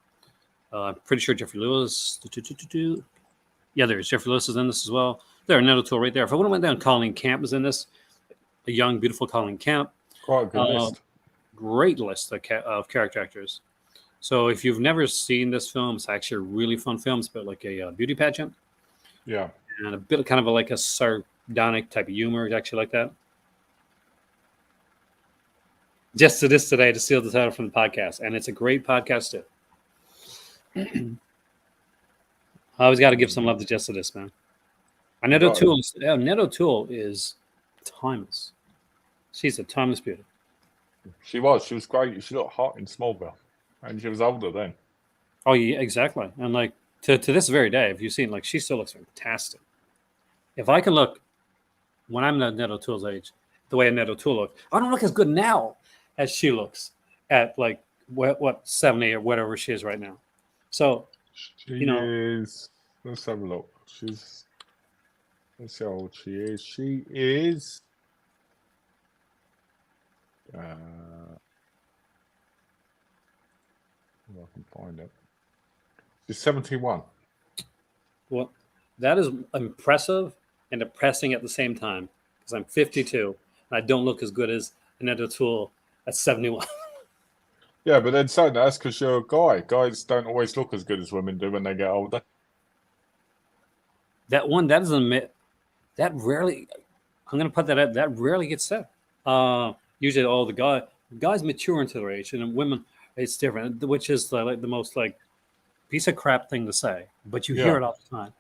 I'm pretty sure Jeffrey Lewis. Yeah, there's Jeffrey Lewis is in this as well. There, Annette O'Toole right there. If I would have went down, Colleen Camp is in this. A young, beautiful Colleen Camp. Quite a good list. Great list of character actors. So if you've never seen this film, it's actually a really fun film. It's about like a beauty pageant. Yeah. And a bit of kind of like a sardonic type of humor. It's actually like that. Just to this today to steal the title from the podcast. And it's a great podcast too. I always got to give some love to Just to This, man. Annette O'Toole is timeless. She's a timeless beauty. She was great. She looked hot in Smallville. And she was older then. Oh, yeah, exactly. And like to this very day, if you've seen, like, she still looks fantastic. If I can look when I'm Annette O'Toole's age, the way Annette O'Toole looked, I don't look as good now as she looks at like what 70 or whatever she is right now. So she is. Let's have a look. Let's see how old she is. She is. I can find it. She's 71. Well, that is impressive and depressing at the same time because I'm 52 and I don't look as good as Annette O'Toole at 71. Yeah, but then saying that's because you're a guy. Guys don't always look as good as women do when they get older. That is a myth. That rarely. I'm going to put that out. That rarely gets said. Usually, the guys mature into their age, and women, it's different. Which is like the most like piece of crap thing to say, but you hear it all the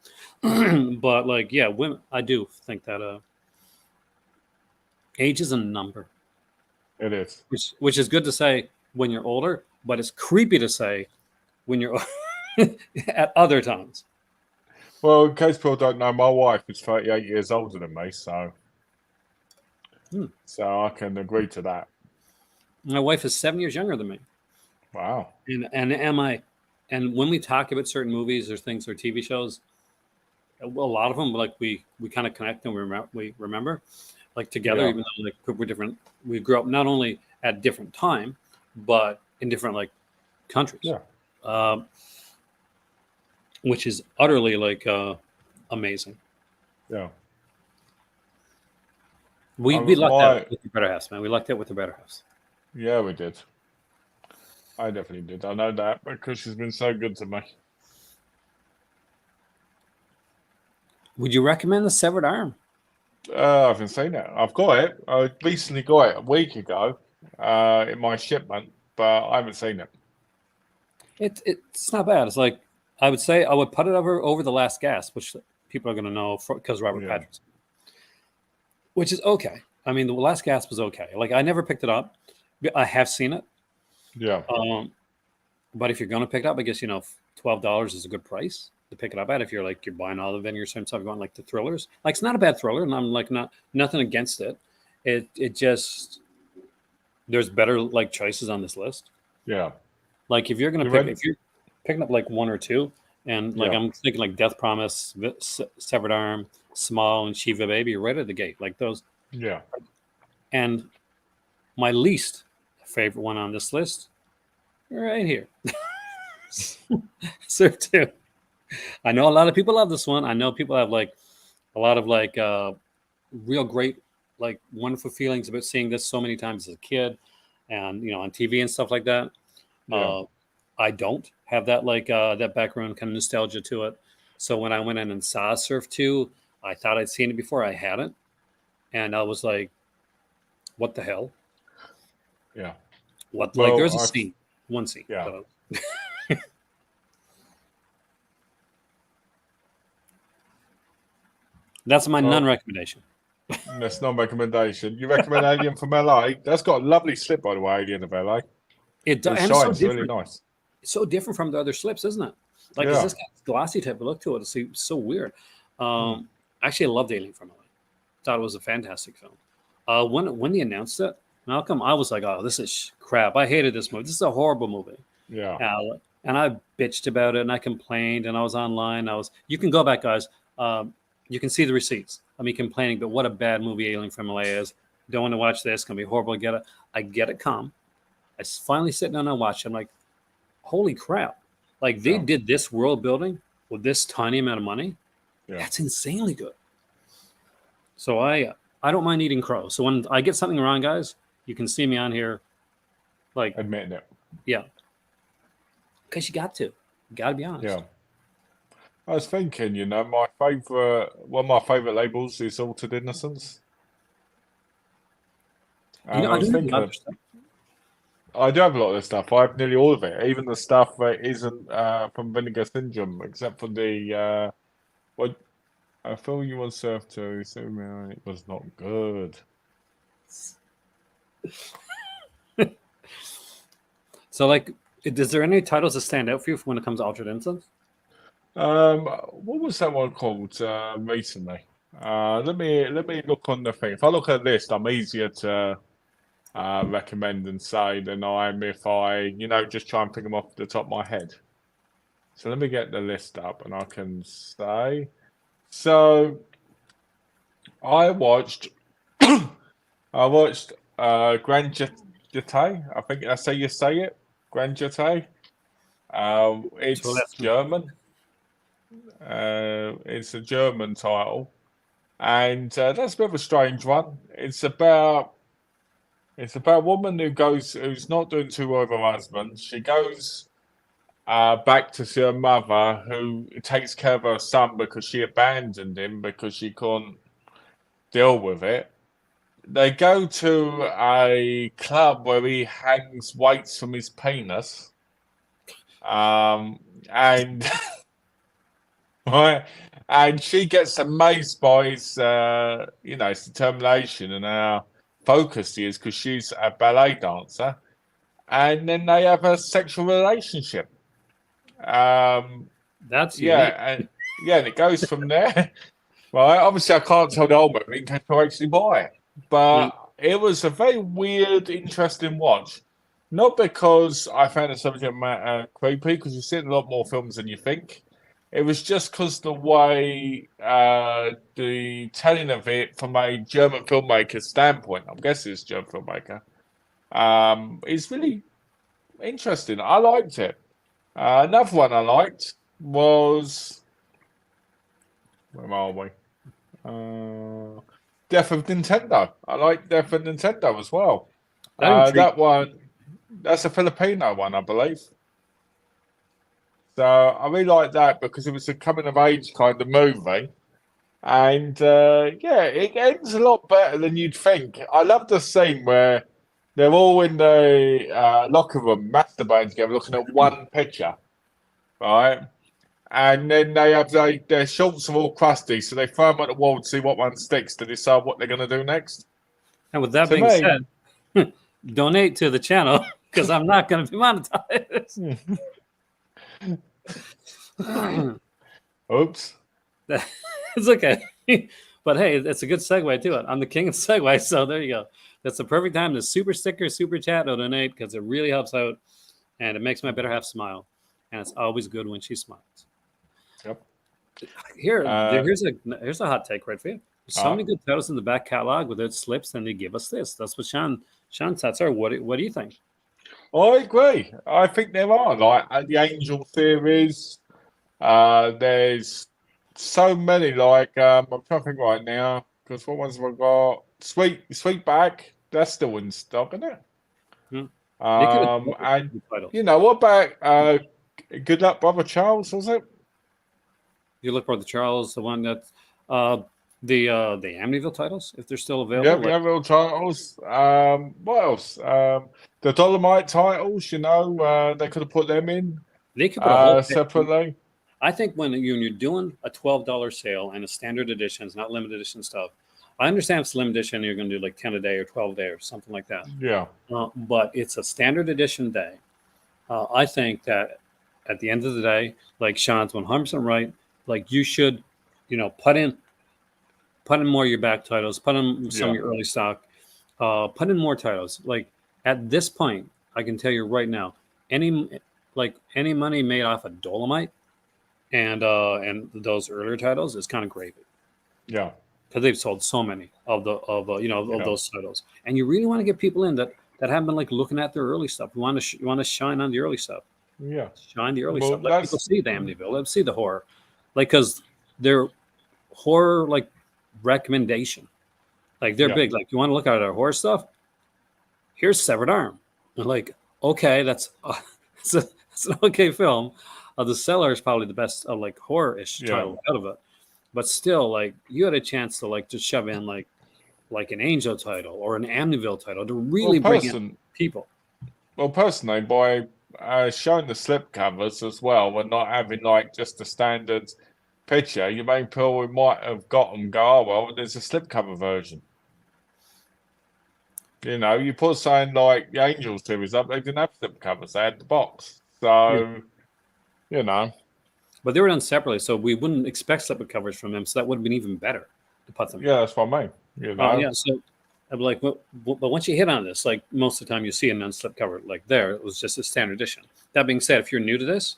time. But like, yeah, women. I do think that age is a number. It is. Which is good to say when you're older, but it's creepy to say when you're at other times. Well, in case people don't know, my wife is 38 years older than me, so I can agree to that. My wife is 7 years younger than me. Wow. And when we talk about certain movies or things or TV shows, a lot of them like we kind of connect and we remember like together, even though like we're different. We grew up not only at different time, but in different like countries. Yeah. Which is utterly like amazing. Yeah. We lucked that with the better house, man. We lucked that with the better house. Yeah, we did. I definitely did. I know that because she's been so good to me. Would you recommend The Severed Arm? I haven't seen it. I've got it. I recently got it a week ago in my shipment. but I haven't seen it. It's not bad. It's like I would say I would put it over The Last Gasp, which people are going to know because Robert Patrick's, which is okay. I mean, The Last Gasp was okay. Like I never picked it up. I have seen it. Yeah. But if you're going to pick it up, I guess $12 is a good price to pick it up at. If you're buying all the Vinegar and stuff, you want like the thrillers. Like it's not a bad thriller, and I'm like nothing against it. It just there's better like choices on this list. Yeah. Like if you're picking up like one or two, and like I'm thinking like Death Promise, Severed Arm, Small, and Shiva Baby right at the gate, like those. Yeah. And my least favorite one on this list, right here, Surf 2. I know a lot of people love this one. I know people have like a lot of like real great, like wonderful feelings about seeing this so many times as a kid, and on TV and stuff like that. Yeah. I don't have that like that background kind of nostalgia to it. So when I went in and saw Surf 2, I thought I'd seen it before. I hadn't, and I was like, "What the hell?" Yeah. What? Well, like there's a scene, one scene. Yeah. That's my non-recommendation. That's not a recommendation. You recommend Alien from LA? That's got a lovely slip, by the way, Alien of LA. It does. It shines really nice. It's so different from the other slips, isn't it? Like, it's this glossy type of look to it. It's so weird. Actually, I loved Alien from LA. Thought it was a fantastic film. When they announced it, Malcolm, I was like, oh, this is crap. I hated this movie. This is a horrible movie. Yeah. And I bitched about it, and I complained, and I was online. You can go back, guys. You can see the receipts of me complaining, but what a bad movie Alien from LA is. Don't want to watch this. It's going to be horrible. I get it calm. I finally sit down and watch it. I'm like, holy crap. Like, they did this world building with this tiny amount of money. Yeah. That's insanely good. So I don't mind eating crow. So when I get something wrong, guys, you can see me on here, like admitting it. Yeah, because you got to be honest. Yeah. I was thinking, one of my favorite labels is Altered Innocence. I do have a lot of this stuff. I have nearly all of it, even the stuff that isn't from Vinegar Syndrome, except for the I feel you on Surf 2, so it was not good. So, like, is there any titles that stand out for you when it comes to Altered Innocence? What was that one called recently? Let me look on the thing. If I look at the list, I'm easier to recommend and say than I am if I, just try and pick them off the top of my head. So let me get the list up, and I can say. So I watched Grand Jetée. I think that's how you say it. Grand Jetée. It's German. It's a German title, and that's a bit of a strange one. It's about a woman who's not doing too well with her husband. She goes back to see her mother, who takes care of her son because she abandoned him because she couldn't deal with it. They go to a club where he hangs weights from his penis, and right, and she gets amazed by his, his determination and how focused he is because she's a ballet dancer, and then they have a sexual relationship. That's and it goes from there. Right, obviously I can't tell the whole movie in case I actually buy it, but it was a very weird, interesting watch. Not because I found the subject matter creepy, because you see it in a lot more films than you think. It was just because the way the telling of it from a German filmmaker's standpoint, I'm guessing it's a German filmmaker, is really interesting. I liked it. Another one I liked was, where are we? Death of Nintendo. I like Death of Nintendo as well. That one, that's a Filipino one, I believe. So I really like that because it was a coming of age kind of movie. And it ends a lot better than you'd think. I love the scene where They're all in the locker room, masturbating together, looking at one picture, right? And then they have their shorts are all crusty, so they throw them at the wall to see what one sticks to decide what they're going to do next. And with that To being me, said, donate to the channel because I'm not going to be monetized. oops. It's okay. But hey, it's a good segue to it. I'm the king of segue, so there you go. That's the perfect time to super sticker, super chat, or donate because it really helps out and it makes my better half smile. And it's always good when she smiles. Yep. Here's a hot take right for you. There's so many Uh, good titles in the back catalog without slips, and they give us this. That's what Sean's thoughts are. What do you think? I agree. I think there are like the Angel series. There's so many. Like I'm trying to think right now because what ones have I got? Sweetback. That's still in stock, isn't it? Hmm. They could have And the titles. you know what about Good Luck Brother Charles? Was it? You look for the Charles, the one that the Amityville titles, if they're still available. Yep, real titles. What else? The Dolomite titles. You know, they could have put them in They could put a whole separately. I think when you're doing a $12 sale and a standard edition, it's not limited edition stuff. I understand if it's limited edition, you're going to do like 10 a day or 12 a day or something like that. Yeah. But it's a standard edition day. I think that at the end of the day, like Sean's 100% right. Like you should, put in more of your back titles, put in some of your early stock, put in more titles. Like at this point, I can tell you right now, any money made off of Dolomite and those earlier titles is kind of gravy. Yeah. Because they've sold so many of those titles, and you really want to get people in that haven't been like looking at their early stuff. You want to shine on the early stuff. Yeah, shine the early stuff. Let people see the Amityville. Let them see the horror, like because they're horror like recommendation. Like they're big. Like you want to look at our horror stuff. Here's Severed Arm. And like okay, that's it's an okay film. The Cellar is probably the best like horror-ish title out of it. But still, like you had a chance to like just shove in like an Angel title or an Amityville title to really bring in people. Well, personally, by showing the slip covers as well, and not having like just a standard picture, you may people who might have got them go, oh, well, there's a slipcover version. You know, you put something like the Angel series up, they didn't have slipcovers, they had the box. So, you know. But they were done separately, so we wouldn't expect slipcovers from them, so that would have been even better to put them. Yeah, that's what I mean. You know? So I'm like, but once you hit on this, like most of the time you see a non-slipcover, like there, it was just a standard edition. That being said, if you're new to this,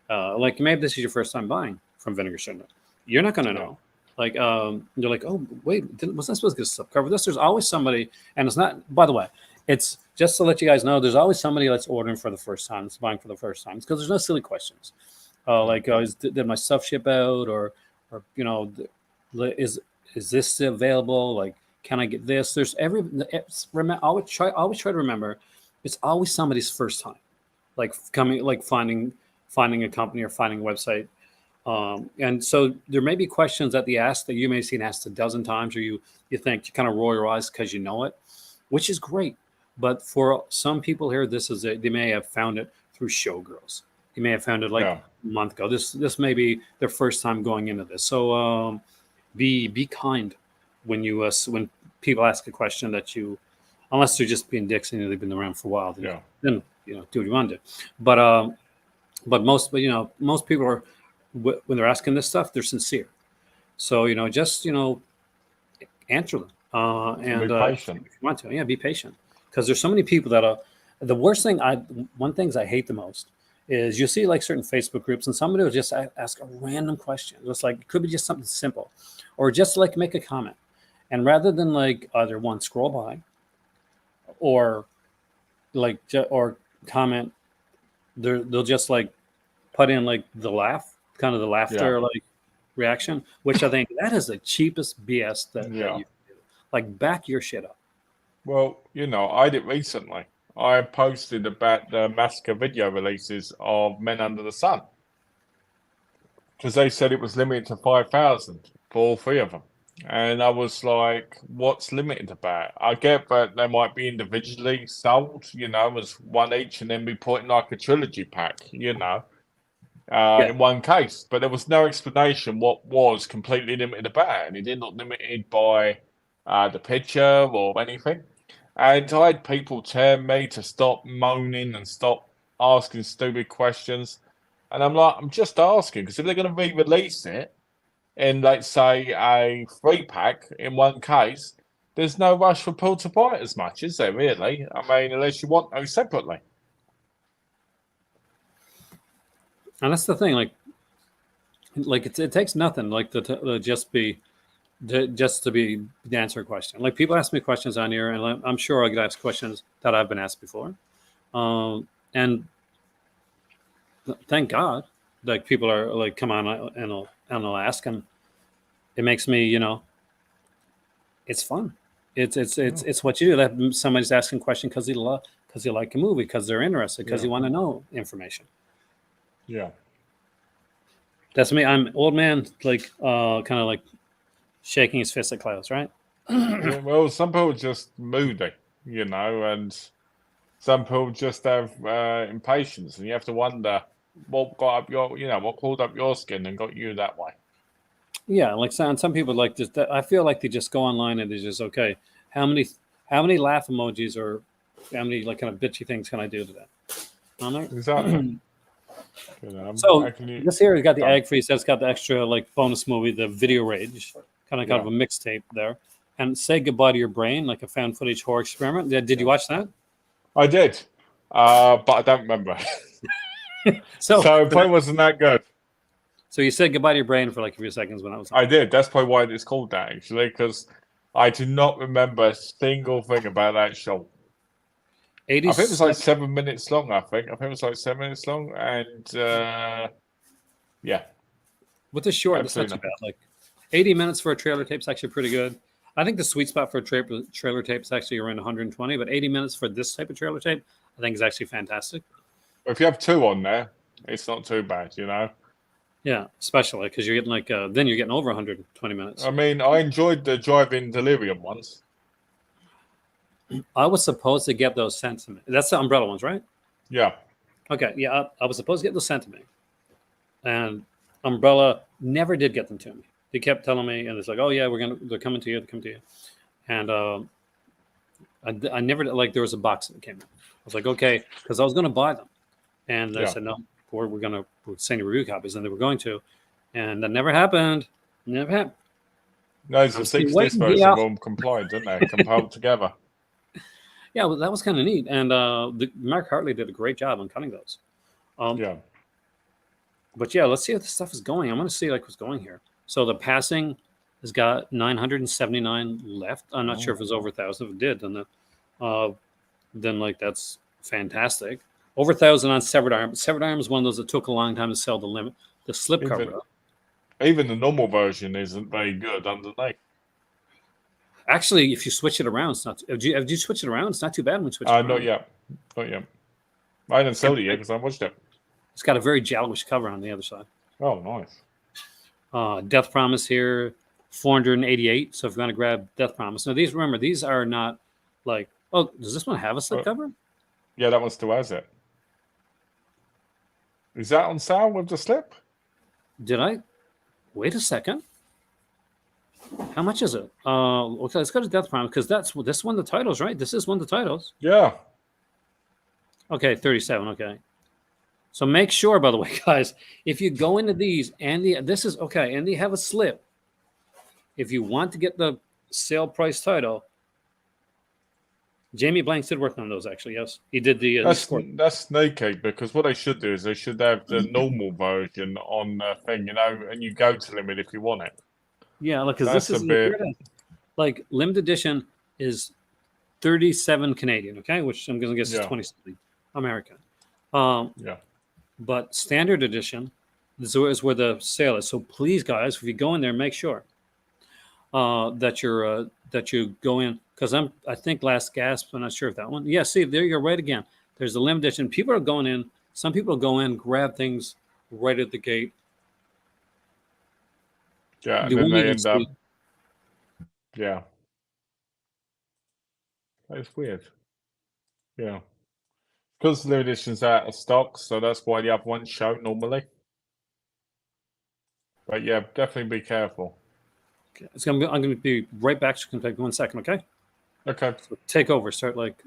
like maybe this is your first time buying from Vinegar Syndrome, you're not going to know. Like, you're like, oh, wait, was I supposed to get a slipcover? There's always somebody, and it's not, by the way, it's just to let you guys know, there's always somebody that's ordering for the first time, that's buying for the first time. It's because there's no silly questions. Did my stuff ship out, or is this available? Like, can I get this? There's always try to remember, it's always somebody's first time, like finding a company or finding a website. And so there may be questions at the ask that you may have seen asked a dozen times, or you think you kind of roll your eyes because you know it, which is great. But for some people here, they may have found it through Showgirls. You may have found it a month ago. This may be their first time going into this. So be kind when when people ask a question that unless they're just being dicks and they've been around for a while. Then do what you want to do. But most people are, when they're asking this stuff, they're sincere. So just answer them and be patient. if you want to, be patient, because there's so many people that are the worst thing. One things I hate the most is you see like certain Facebook groups and somebody will just ask a random question. It's like it could be just something simple, or just like make a comment, and rather than like either one scroll by, or like or comment, they'll just like put in like the kind of the laughter like reaction, which I think that is the cheapest BS that you can do. Like back your shit up. Well, I did recently. I posted about the massacre video releases of Men Under the Sun, because they said it was limited to 5,000 for all three of them. And I was like, what's limited about it? I get that they might be individually sold, as one each, and then be put in like a trilogy pack, Yeah. in one case. But there was no explanation what was completely limited about it. And it did not limited by the picture or anything. And I had people tell me to stop moaning and stop asking stupid questions. And I'm like, I'm just asking, because if they're going to re-release it, in, let's say, a 3-pack in one case, there's no rush for people to buy it as much, is there, really? I mean, unless you want those separately. And that's the thing, like it takes nothing, like to just be to answer a question. Like people ask me questions on here, and I'm sure I get asked questions that I've been asked before, and thank God, like people are like, come on, and I'll ask, and it makes me, it's fun. It's what you do. That somebody's asking a question because they like a movie, because they're interested, because you want to know information. Yeah. That's me. I'm old man, like kind of like shaking his fist at clouds, right? Yeah, well, some people are just moody, and some people just have impatience, and you have to wonder what got up what crawled up your skin and got you that way. Yeah, like some people like just. I feel like they just go online and they just, okay, how many laugh emojis or how many like kind of bitchy things can I do today? I'm like, Exactly. so this here has got the egg freeze. That's got the extra like bonus movie, the Video Rage, kind of a mixtape there, and Say Goodbye to Your Brain, like a found footage horror experiment. Did you watch that? I did, but I don't remember. So it probably wasn't that good. So you said goodbye to your brain for like a few seconds when I was. I did. That's probably why it's called that, actually, because I do not remember a single thing about that show. I think it was like 7 minutes long. I think it was like 7 minutes long, and yeah. With the short, that's not too bad. Like 80 minutes for a trailer tape is actually pretty good. I think the sweet spot for a trailer tape is actually around 120, but 80 minutes for this type of trailer tape, I think, is actually fantastic. If you have 2 on there, it's not too bad, Yeah, especially because you're getting like then you're getting over 120 minutes. I mean, I enjoyed the Drive-In Delirium ones. I was supposed to get those sent to me. That's the Umbrella ones, right? Yeah. Okay, yeah, I was supposed to get those sent to me, and Umbrella never did get them to me. They kept telling me, and it's like, oh yeah, they're coming to you, and I never, like, there was a box that came in. I was like, okay, because I was going to buy them, and they said no, we're send you review copies, and they were going to, and that never happened. Never happened. No, it's a 6 disc version of them complied, didn't they? Compiled together. Yeah, well, that was kind of neat, and Mark Hartley did a great job on cutting those. Yeah. But yeah, let's see how this stuff is going. I want to see like what's going here. So the passing has got 979 left. I'm not sure if it's over 1,000. If it did, then like that's fantastic. Over 1,000 on Severed Arm. Severed Arm is one of those that took a long time to sell the slip cover. Even the normal version isn't very good underneath. Actually, if you switch it around, it's not. If you switch it around, it's not too bad when you switch it around. Not yet. I didn't sell it yet because I watched it. It's got a very jallish cover on the other side. Oh, nice. Death Promise here, 488. So if you want to grab Death Promise. Now, these are not like, oh, does this one have a slip cover? Yeah, that one still has it. Is that on sale with the slip? Did I? Wait a second. How much is it? Okay, let's go to Death Promise because this one of the titles, right? This is one of the titles. Yeah. Okay, 37. Okay. So make sure, by the way, guys, if you go into these and this is okay, and they have a slip. If you want to get the sale price title, Jamie Blanks did work on those actually. Yes, he did the. That's sneaky because what they should do is they should have the normal version on the thing, and you go to limit if you want it. Yeah, because this is like limited edition is 37 Canadian, okay, which I'm going to guess is 20 something American. Yeah. But standard edition is where the sale is. So please, guys, if you go in there, make sure that you go in because I think Last Gasp. I'm not sure if that one. Yeah, see, there you're right again. There's the limited edition. People are going in. Some people go in, grab things right at the gate. Yeah, and then they end up. Yeah. That's weird. Yeah. Because the new edition's out of stock, so that's why the other ones show normally. But yeah, definitely be careful. Okay. I'm gonna be right back. Just gonna take 1 second, okay? Okay. So take over. Start like.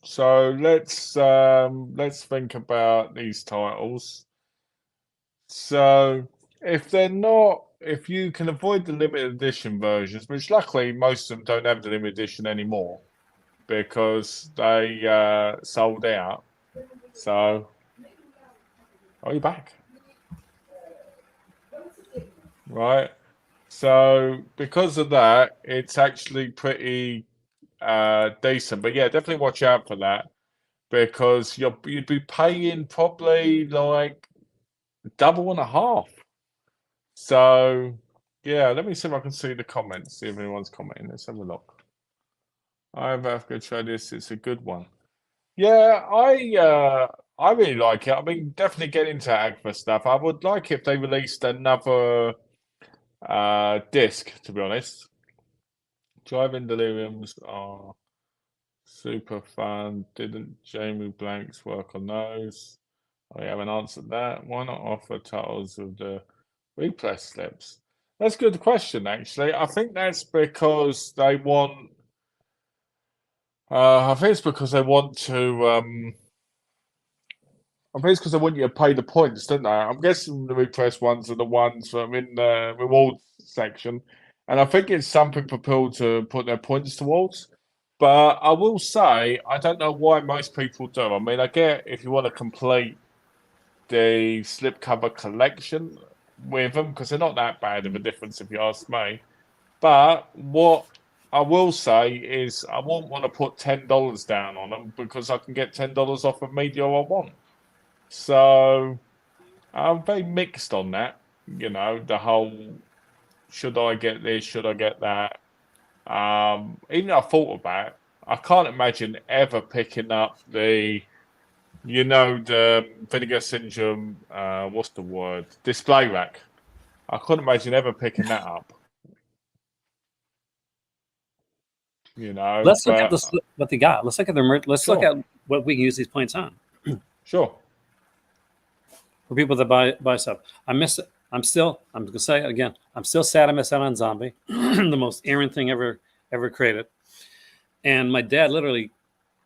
So let's think about these titles. So if you can avoid the limited edition versions, which luckily most of them don't have the limited edition anymore because they sold out. So, are you back? Right. So because of that, it's actually pretty decent. But yeah, definitely watch out for that because you'd be paying probably like double and a half. So yeah, let me see if I can see the comments, see if anyone's commenting. Let's have a look. I've to try this, it's a good one. Yeah, I really like it. I mean, definitely get into Agfa stuff. I would like if they released another disc, to be honest. Driving Deliriums are super fun. Didn't Jamie Blanks work on those? I haven't answered that. Why not offer titles of the replay slips? That's a good question, actually. I think that's because they want. I think it's because they want to. I think it's because they want you to pay the points, don't they? I'm guessing the repress ones are the ones that are in the rewards section, and I think it's something for people to put their points towards. But I will say, I don't know why most people do. I mean, I get if you want to complete the slipcover collection with them because they're not that bad of a difference if you ask me. But what I will say is I won't want to put $10 down on them because I can get $10 off of media I want. So I'm very mixed on that. You know, the whole should I get this, should I get that? Even though I thought about it, I can't imagine ever picking up the Vinegar Syndrome, what's the word? Display rack. I couldn't imagine ever picking that up. You know, Let's look at what they got. Let's look at their. Let's Sure. look at what we can use these points on. Sure. For people that buy stuff, I miss it. I'm gonna say it again. I'm still sad I missed out on Zombie, the most errant thing ever created. And my dad literally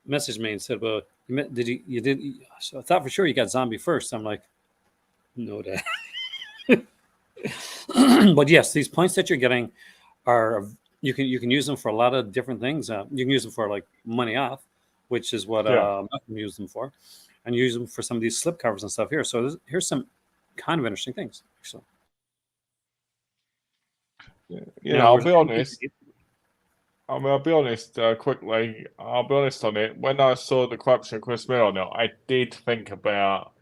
messaged me and said, "Well, you did?" So I thought for sure you got Zombie first. I'm like, no, Dad. But yes, these points that you're getting are you can use them for a lot of different things. You can use them for like money off, which is what I'm use them for, and use them for some of these slip covers and stuff here. So here's some kind of interesting things. So, I'll be honest. I mean, I'll be honest quickly. I'll be honest on it. When I saw the corruption of Chris Miller on it, I did think about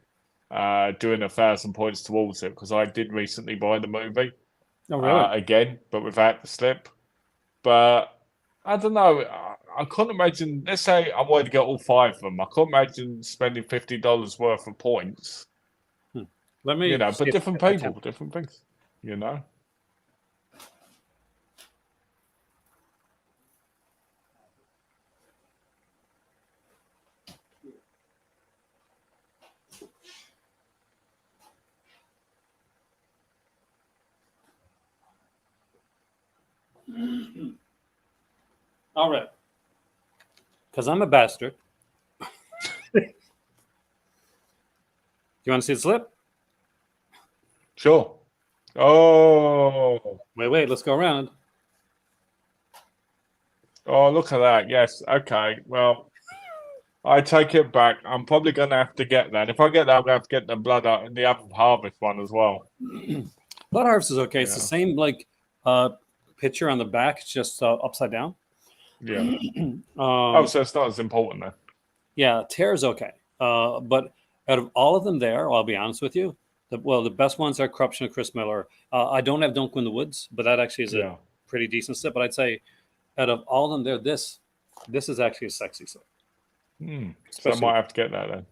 doing 1,000 points towards it because I did recently buy the movie. Oh, really? Again, but without the slip. But I don't know. I couldn't imagine. Let's say I wanted to get all 5 of them. I couldn't imagine spending $50 worth of points. Let me. But different people, different things. All right. Because I'm a bastard. You want to see the slip? Sure. Oh. Wait. Let's go around. Oh, look at that. Yes. Okay. Well, I take it back. I'm probably going to have to get that. If I get that, I'm going to have to get the the Apple Harvest one as well. Blood Harvest is okay. It's the same picture on the back. It's just upside down. Yeah. So it's not as important then. Yeah, Tear is okay. But out of all of them there, I'll be honest with you, the best ones are Corruption of Chris Miller. I don't have Don't Go in the Woods, but that actually is a pretty decent slip. But I'd say out of all of them there, this is actually a sexy slip. So I might have to get that then.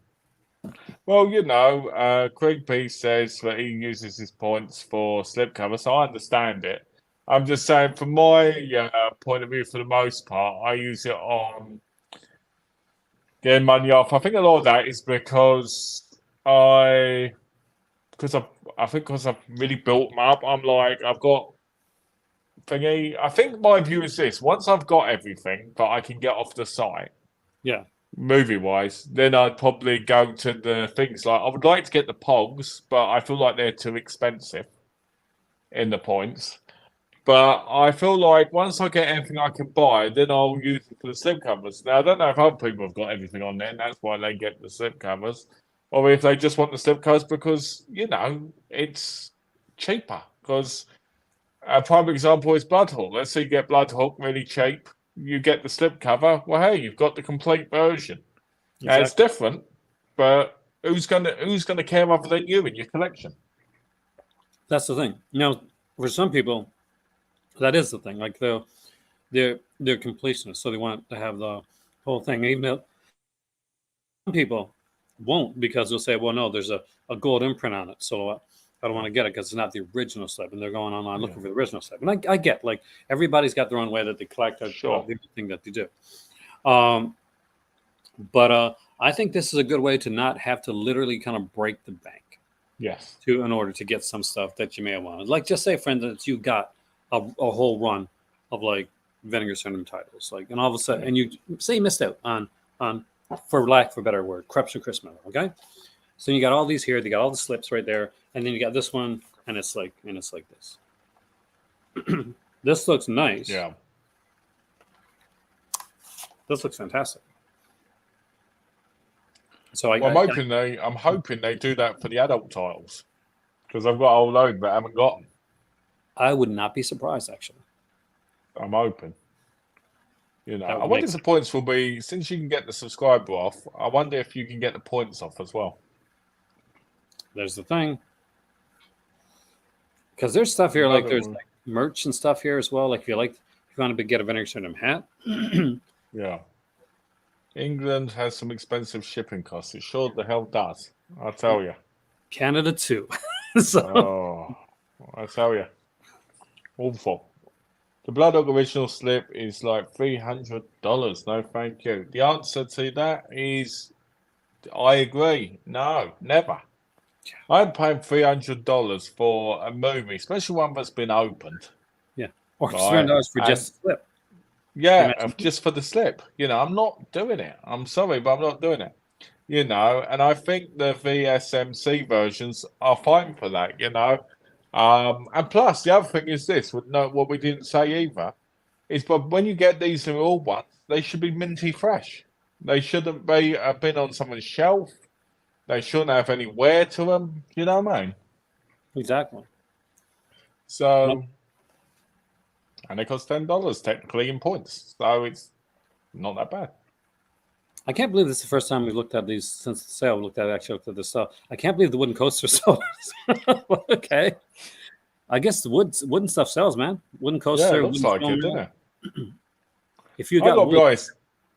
Well, Craig P says that he uses his points for slipcover, so I understand it. I'm just saying, from my point of view, for the most part, I use it on getting money off. I think a lot of that is because I've really built them up. I'm like, I've got thingy. I think my view is this: once I've got everything that I can get off the site, Yeah. movie wise, then I'd probably go to the things like I would like to get the Pogs, but I feel like they're too expensive in the points. But I feel like once I get everything I can buy, then I'll use it for the slip covers. Now, I don't know if other people have got everything on there, and that's why they get the slip covers, or if they just want the slip covers because, it's cheaper. Because a prime example is Bloodhawk. Let's say you get Bloodhawk really cheap, you get the slip cover. Well, hey, you've got the complete version. Now, it's different, but who's gonna care other than you in your collection? That's the thing. Now, for some people, that is the thing. Like they're completionists, so they want to have the whole thing. Even though some people won't, because they'll say, "Well, no, there's a gold imprint on it, so I don't want to get it because it's not the original slip," and they're going online looking for the original slip. And I get, like, everybody's got their own way that they collect the thing that they do. But I think this is a good way to not have to literally kind of break the bank. Yes. In order to get some stuff that you may have wanted. Like, just say, for instance, you got a whole run of like Vinegar Syndrome titles, like, and all of a sudden, and you say you missed out on, for lack of a better word, Corruption Chris Miller. Okay, so you got all these here, they got all the slips right there, and then you got this one, and it's like this. This looks nice. Yeah. This looks fantastic. So I'm hoping they do that for the adult titles, because I've got a whole load but haven't got them. I would not be surprised, actually. I'm hoping. I wonder if the points will be, since you can get the subscriber off, I wonder if you can get the points off as well. There's the thing. Because there's stuff here, like there's like merch and stuff here as well. Like if you want to get a Vinegar Syndrome hat. Yeah. England has some expensive shipping costs. It sure the hell does. I'll tell you. Canada too. I tell you. Awful. The Blood Dog original slip is like $300. No, thank you. The answer to that is, I agree. No, never. I'm paying $300 for a movie, especially one that's been opened. Yeah, or $300 for just a slip. Yeah, just for the slip. I'm not doing it. I'm sorry, but I'm not doing it. And I think the VSMC versions are fine for that. And plus, the other thing is this: what we didn't say either is, but when you get these all ones, they should be minty fresh. They shouldn't be been on someone's shelf. They shouldn't have any wear to them. You know what I mean? Exactly. So, and it costs $10 technically in points, so it's not that bad. I can't believe this is the first time we've looked at these since the sale. We looked at this stuff. I can't believe the wooden coaster sold. Okay. I guess the wooden stuff sells, man. Wooden coaster. Yeah, it looks like it, doesn't it? If you got, I've got to be honest.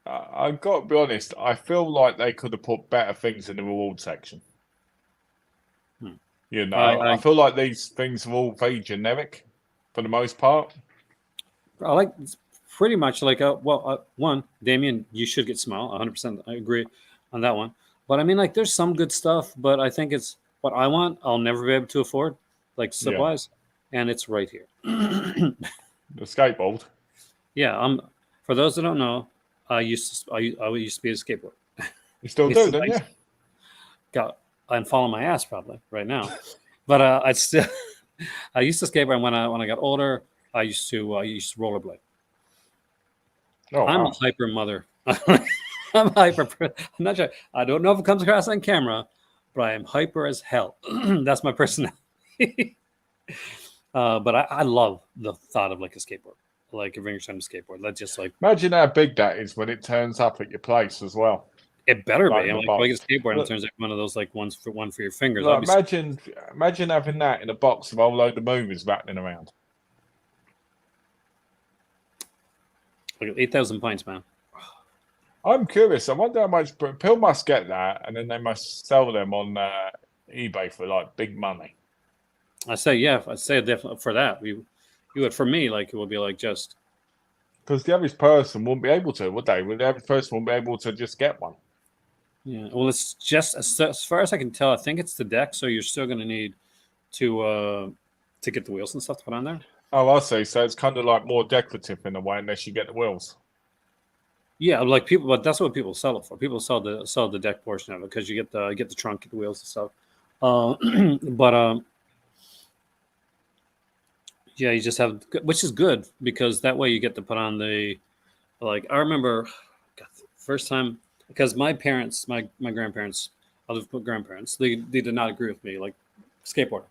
I've got to be honest. I feel like they could have put better things in the reward section. I feel like these things are all very generic for the most part. I like pretty much like one, Damien, you should get Smile. 100%. I agree on that one. But I mean, like, there's some good stuff, but I think it's what I want. I'll never be able to afford, like slip-wise, and it's right here. The skateboard. Yeah, for those that don't know, I used to be a skateboarder. You still do, don't you? I'm falling my ass probably right now, but I used to skateboard. When I got older, I used to rollerblade. Oh, I'm a hyper mother. I'm hyper. I'm not sure. I don't know if it comes across on camera, but I am hyper as hell. That's my personality. But I love the thought of like a skateboard, like a Vinegar Syndrome skateboard. That's just like, imagine how big that is when it turns up at your place as well. It better be. I'm like a skateboard, and it turns out one of those like one for your fingers. Look, imagine having that in a box of a whole load of movies rattling around. Look at 8,000 pints, man. I'm curious. I wonder how much Pill must get that, and then they must sell them on eBay for like big money. I say definitely for that. You would, for me, like it would be like just Because the average person wouldn't be able to, would they? The average person wouldn't be able to just get one. yeah. Well, it's just as far as I can tell, I think it's the deck, so you're still going to need to get the wheels and stuff to put on there. Oh, I see. So it's kind of like more decorative in a way, unless you get the wheels. Yeah, like people, but that's what people sell it for. People sell the deck portion of it because you get the trunk, get the wheels and stuff. But yeah, you just have, which is good because that way you get to put on the, like I remember, God, the first time, because my parents, my grandparents, other grandparents, they did not agree with me, like skateboarding.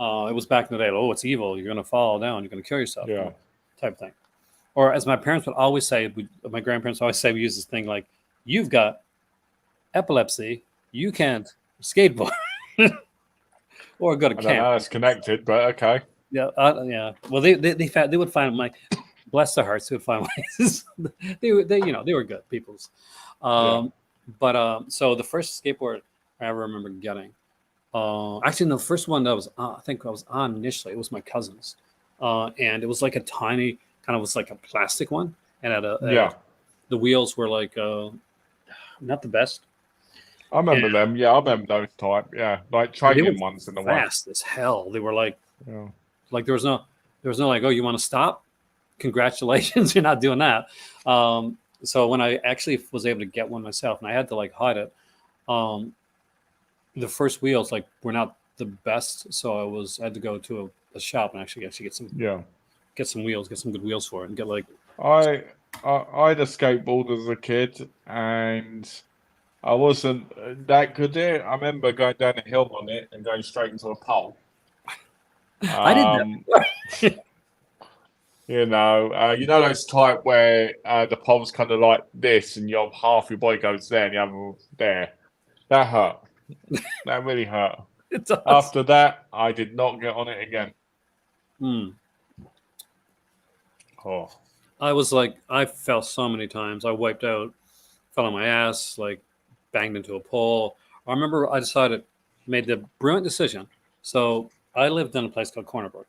It was back in the day. Oh, it's evil. You're gonna fall down. You're gonna kill yourself. Yeah. Type of thing. Or as my parents would always say, my grandparents always say, we use this thing like, "You've got epilepsy. You can't skateboard or go to I don't know camp." how it's connected, but okay. Yeah, yeah. Well, they would find like, bless their hearts, they would find ways. they were good peoples. But so the first skateboard I ever remember getting, actually the first one that was I think I was on initially, it was my cousin's, and it was like a tiny kind of was like a plastic one, and the wheels were like not the best. I remember them. Yeah, I remember those type. Yeah, like training ones in the way. Fast as hell. They were like, like there was no like, oh, you want to stop? Congratulations, you're not doing that. So when I actually was able to get one myself, and I had to like hide it, the first wheels like were not the best, so I had to go to a shop and actually get some wheels, get some good wheels for it, and get like. I had a skateboard as a kid, and I wasn't that good at it. I remember going down a hill on it and going straight into a pole. I did that. You know those type where the pole's kind of like this, and half your body goes there, and the other there. That hurt. That really hurt. It does. After that, I did not get on it again. Oh. I was like, I fell so many times. I wiped out, fell on my ass, like banged into a pole. I remember I made the brilliant decision. So I lived in a place called Cornerbrook,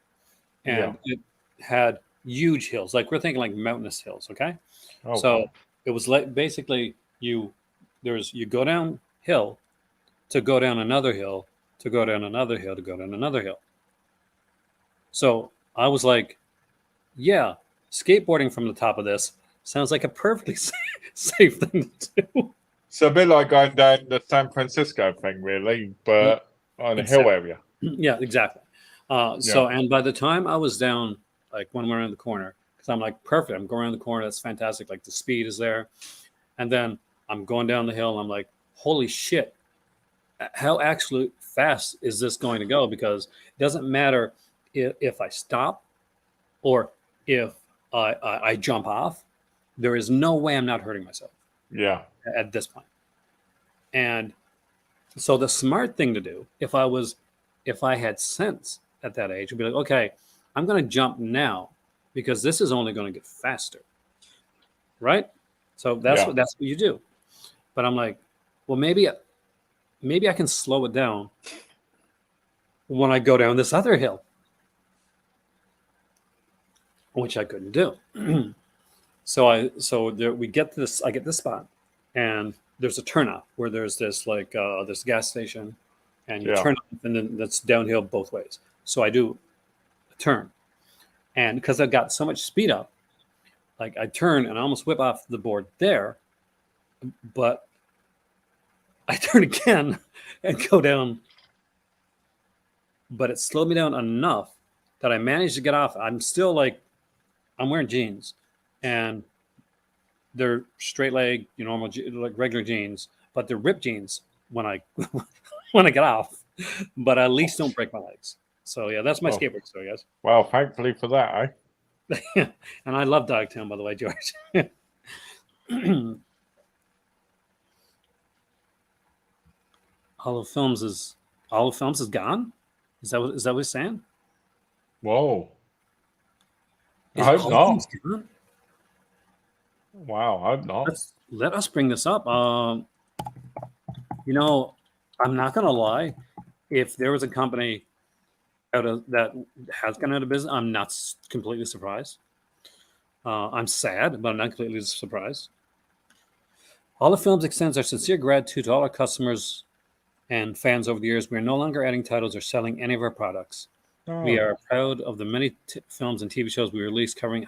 and it had huge hills. Like we're thinking like mountainous hills. Okay. Oh, so it was like basically you go down hill to go down another hill to go down another hill to go down another hill. So I was like, yeah, skateboarding from the top of this sounds like a perfectly safe thing to do. So a bit like going down the San Francisco thing, really, but on a hill area. Yeah, exactly. So, and by the time I was down, like when we're around the corner, because I'm like, perfect, I'm going around the corner, that's fantastic. Like the speed is there. And then I'm going down the hill and I'm like, holy shit, how actually fast is this going to go? Because it doesn't matter if I stop or if I jump off, there is no way I'm not hurting myself. Yeah. At this point. And so the smart thing to do, if I had sense at that age, would be like, okay, I'm going to jump now because this is only going to get faster. Right? So that's what you do. But I'm like, well, maybe I can slow it down when I go down this other hill, which I couldn't do. We get to this. I get this spot, and there's a turnoff where there's this like this gas station, and you turn off, and then that's downhill both ways. So I do a turn, and because I've got so much speed up, like I turn and I almost whip off the board there, but I turn again and go down, but it slowed me down enough that I managed to get off. I'm still like, I'm wearing jeans, and they're straight leg, normal, like regular jeans, but they're ripped jeans when I when I get off. But I at least don't break my legs. So yeah, that's my skateboard story, guys. Well, thankfully for that, And I love Dogtown, by the way, George. All of Films is gone. Is that what he's saying? Whoa! I hope not. Wow, I hope not. Let us bring this up. I'm not gonna lie. If there was a company that has gone out of business. I'm not completely surprised. I'm sad, but I'm not completely surprised. All the films extends our sincere gratitude to all our customers and fans over the years. We are no longer adding titles or selling any of our products. We are proud of the many films and TV shows we release covering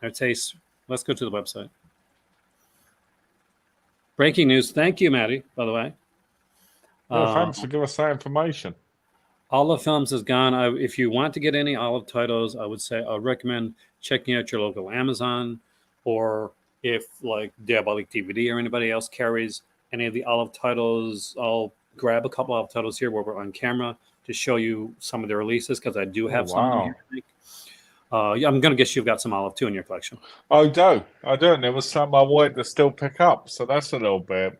our taste. Let's go to the website. Breaking news. Thank you, Maddie, by the way. Thanks for giving us that information. Olive Films is gone. If you want to get any Olive titles, I would say I recommend checking out your local Amazon, or if like Diabolic DVD or anybody else carries any of the Olive titles, I'll grab a couple of titles here where we're on camera to show you some of the releases, because I do have some here. I'm going to guess you've got some Olive too in your collection. I do. And there was some I wanted to still pick up, so that's a little bit.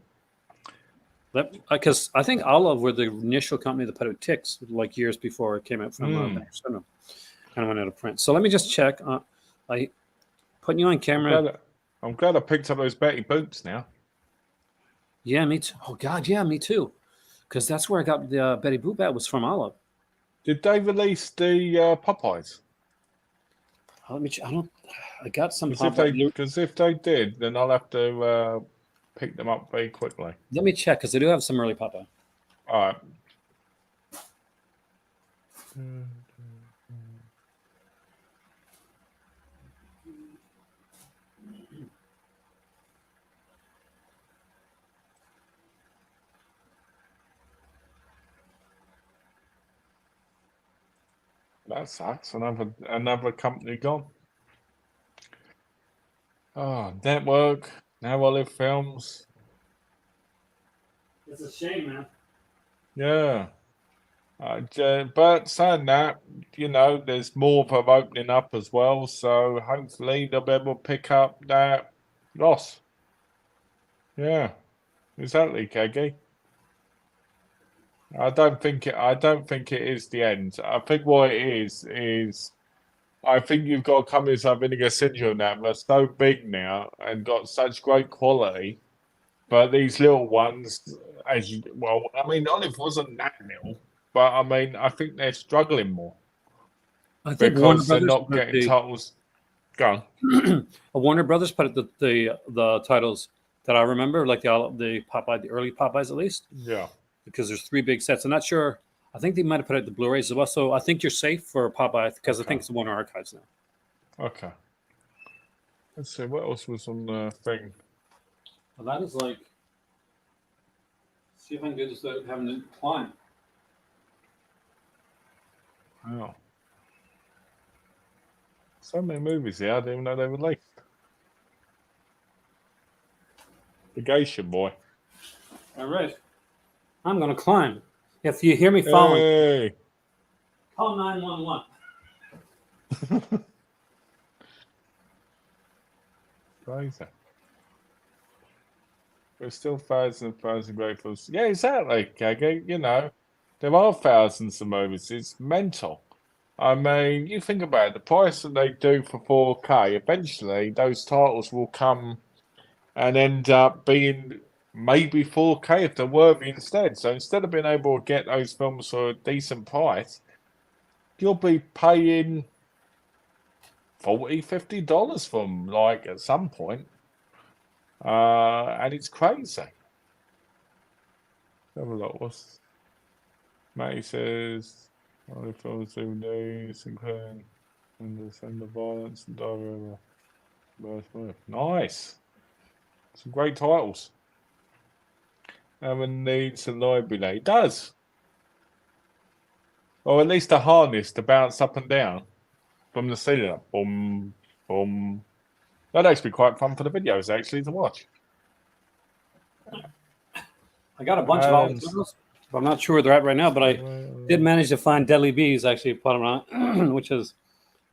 Because I think Olive were the initial company that put out Ticks, like years before it came out from and went out of print. So let me just check. I putting you on camera. I'm glad I picked up those Betty Boops now. Yeah, me too. Oh God, yeah, me too. Because that's where I got the Betty Boop at, was from Olive. Did they release the Popeyes? Let me. I got some. Because if they did, then I'll have to pick them up very quickly. Let me check, because they do have some early Popeye. All right. That sucks. Another company gone. Oh, network. Now Olive Films. It's a shame, man. Yeah. But saying that, there's more of opening up as well. So hopefully they'll be able to pick up that loss. Yeah. Exactly, Keggy. I don't think it is the end. I think what it is I think you've got companies like Vinegar Syndrome now that are so big now and got such great quality, but these little ones, Olive wasn't that little, but I think they're struggling more. I think because they're not getting titles. Go on. Warner Brothers put it the titles that I remember, like the Popeye, the early Popeyes at least. Yeah. Because there's 3 big sets. I'm not sure. I think they might have put out the Blu-rays as well. So I think you're safe for Popeye, because I think it's Warner Archives now. Okay. Let's see, what else was on the thing? Well, that is like, see if I can do this without having to climb. Wow. So many movies here, I didn't even know they were released. The Geisha Boy. All right. I'm going to climb. If you hear me falling, hey. Call 911. Crazy. There's still thousands and thousands of gratefuls. Yeah, exactly, Kage. There are thousands of movies. It's mental. You think about it, the price that they do for 4K, eventually those titles will come and end up being maybe 4K if they're worthy instead. So instead of being able to get those films for a decent price, you'll be paying $40, $50 for them, like, at some point. And it's crazy. Have a look. Matty says, only films DVDs, including Understand the Violence and Diary. Nice. Some great titles. Evan needs a library. It does. Or at least a harness to bounce up and down from the ceiling. Boom, boom. That'd actually be quite fun for the videos, actually, to watch. I got a bunch of olive titles, but I'm not sure where they're at right now. But I did manage to find Deadly Bees, actually, bottom around, which is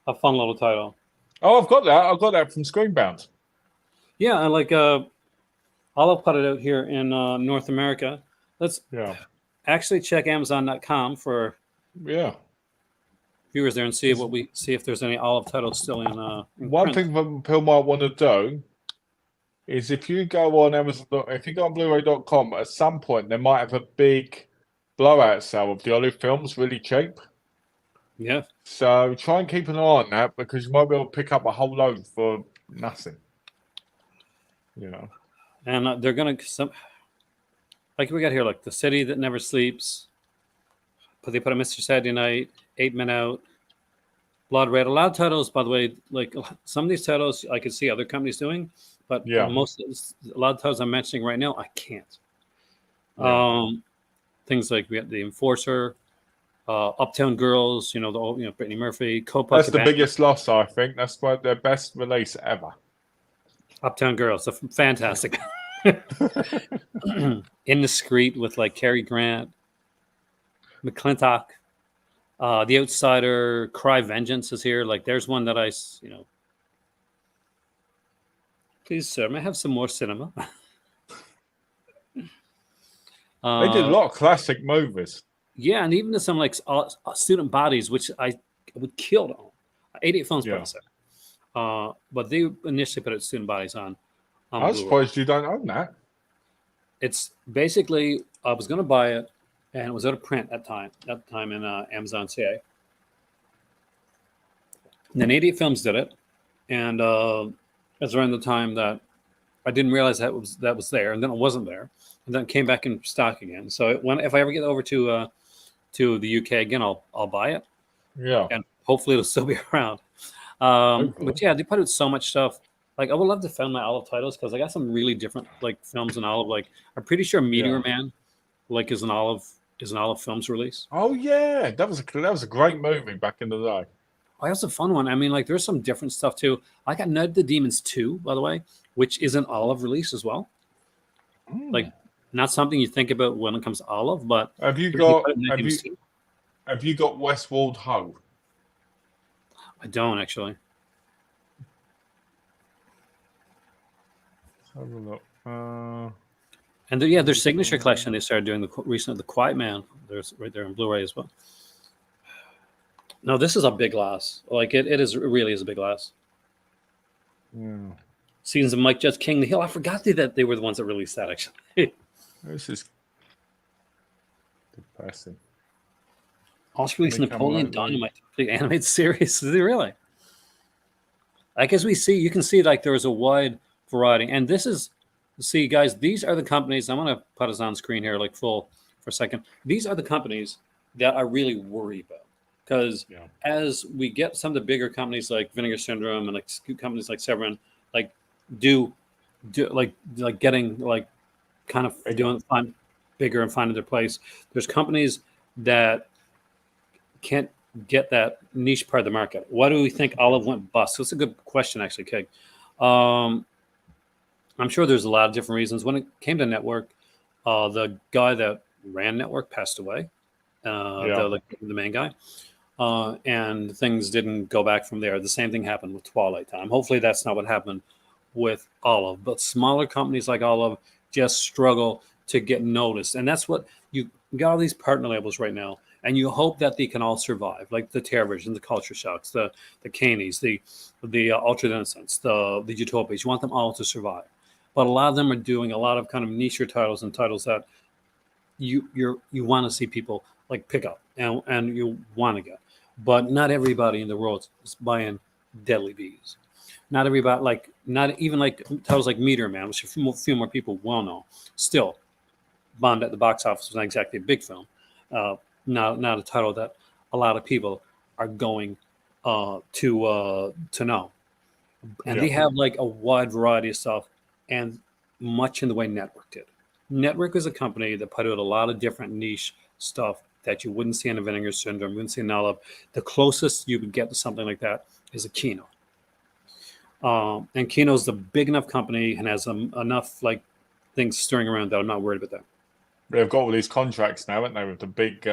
a fun little title. Oh, I've got that. I've got that from Screenbound. Yeah, and like Olive put it out here in North America. Let's actually check Amazon.com for viewers there and see if there's any Olive titles still in One print. thing people might want to do is if you go on Amazon, if you go on Blu-ray.com, at some point they might have a big blowout sale of the Olive films really cheap. Yeah. So try and keep an eye on that because you might be able to pick up a whole load for nothing. You know. And they're gonna like we got here, like The City That Never Sleeps. But they put a Mr. Saturday Night, 8 Men Out, Blood Red. A lot of titles, by the way, like some of these titles I could see other companies doing, but Yeah. a lot of titles I'm mentioning right now, I can't. Yeah. Things like we got The Enforcer, Uptown Girls, Brittany Murphy, That's the Copacabana. biggest loss, I think. That's what their best release ever. Uptown Girls, fantastic. Indiscreet with like Cary Grant, McClintock. The Outsider, Cry Vengeance is here. Like, there's one that please, sir, may I have some more cinema? They did a lot of classic movies. Yeah, and even to some like Student Bodies, which I would kill to own. 88 Films put us there. But they initially put Student Bodies on I'm surprised you don't own that. It's basically, I was going to buy it, and it was out of print at the time in Amazon CA. And then 88 Films did it, and it was around the time that I didn't realize that was there, and then it wasn't there, and then it came back in stock again. So if I ever get over to the UK again, I'll buy it. Yeah, and hopefully it'll still be around. But yeah, they put out so much stuff. Like, I would love to find my Olive titles because I got some really different like films in Olive. Like, I'm pretty sure Meteor Man, like, is an Olive Films release. Oh yeah, that was a great movie back in the day. Oh, that's a fun one. I mean, like, there's some different stuff too. I got Night of the Demons 2, by the way, which is an Olive release as well. Like, not something you think about when it comes to Olive, but have you got Westworld Ho? I don't actually. Let's have a look. And their signature collection they started doing recently. The Quiet Man, there's right there on Blu-ray as well. No, this is a big glass. Like, it really is a big glass. Yeah. Seasons of Mike Judge, King of the Hill. I forgot that they were the ones that released that, actually. This is depressing. Also released Napoleon Dynamite, the animated series. Is it really? I guess you can see like there was a wide variety. And this is, see, guys, these are the companies. I'm going to put us on screen here, like full for a second. These are the companies that I really worry about. Because as we get some of the bigger companies like Vinegar Syndrome and like companies like Severin, like do like getting like kind of doing bigger and finding their place. There's companies that can't get that niche part of the market. Why do we think Olive went bust? So it's a good question, actually, Keg. I'm sure there's a lot of different reasons. When it came to network, the guy that ran network passed away. The main guy. And things didn't go back from there. The same thing happened with Twilight Time. Hopefully that's not what happened with Olive. But smaller companies like Olive just struggle to get noticed. And that's what you got all these partner labels right now. And you hope that they can all survive, like the TerraVision, the Culture Shocks, the Caneys, the Ultra Innocents, the Utopias. You want them all to survive. But a lot of them are doing a lot of kind of niche titles and titles that you want to see people like pick up and you want to get. But not everybody in the world is buying Deadly Bees. Not everybody, not even like titles like Meteor Man, which a few more people will know. Still, bombed at the box office, was not exactly a big film. Not a title that a lot of people are going to know. And they have like a wide variety of stuff, and much in the way Network did. Network is a company that put out a lot of different niche stuff that you wouldn't see in a Vinegar Syndrome, wouldn't see in Olive. The closest you would get to something like that is a Kino. And Kino's the big enough company and has enough like things stirring around that I'm not worried about that. They've got all these contracts now, haven't they, with the big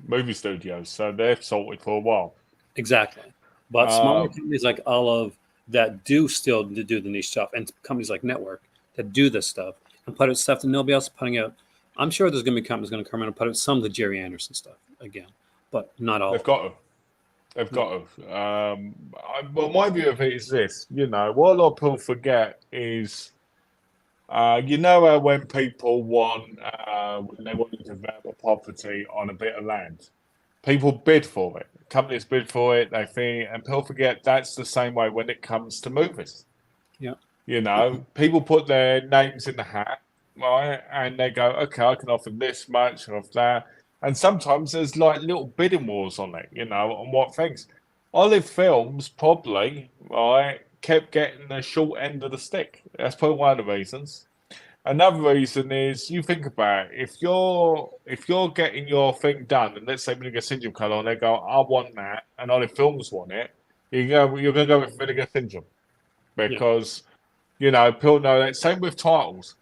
movie studios, so they're sorted for a while. Exactly. But smaller companies like Olive that do still do the niche stuff, and companies like Network that do this stuff and put out stuff that nobody else is putting out. I'm sure there's going to be companies going to come in and put out some of the Jerry Anderson stuff again, but not all. They've got to. Well, my view of it is this. What a lot of people forget is You know when people when they want to develop a property on a bit of land, people bid for it. Companies bid for it. They think, and people forget that's the same way when it comes to movies. Yeah. You know, people put their names in the hat, right? And they go, okay, I can offer this much of that. And sometimes there's like little bidding wars on it, you know, on what things. Olive Films probably, right, kept getting the short end of the stick. That's probably one of the reasons. Another reason is you think about it, if you're getting your thing done, and let's say Vinegar Syndrome colour, and they go, I want that, and Olive Films want it, you're gonna go with Vinegar Syndrome Yeah. because you know, people know that. Same with titles.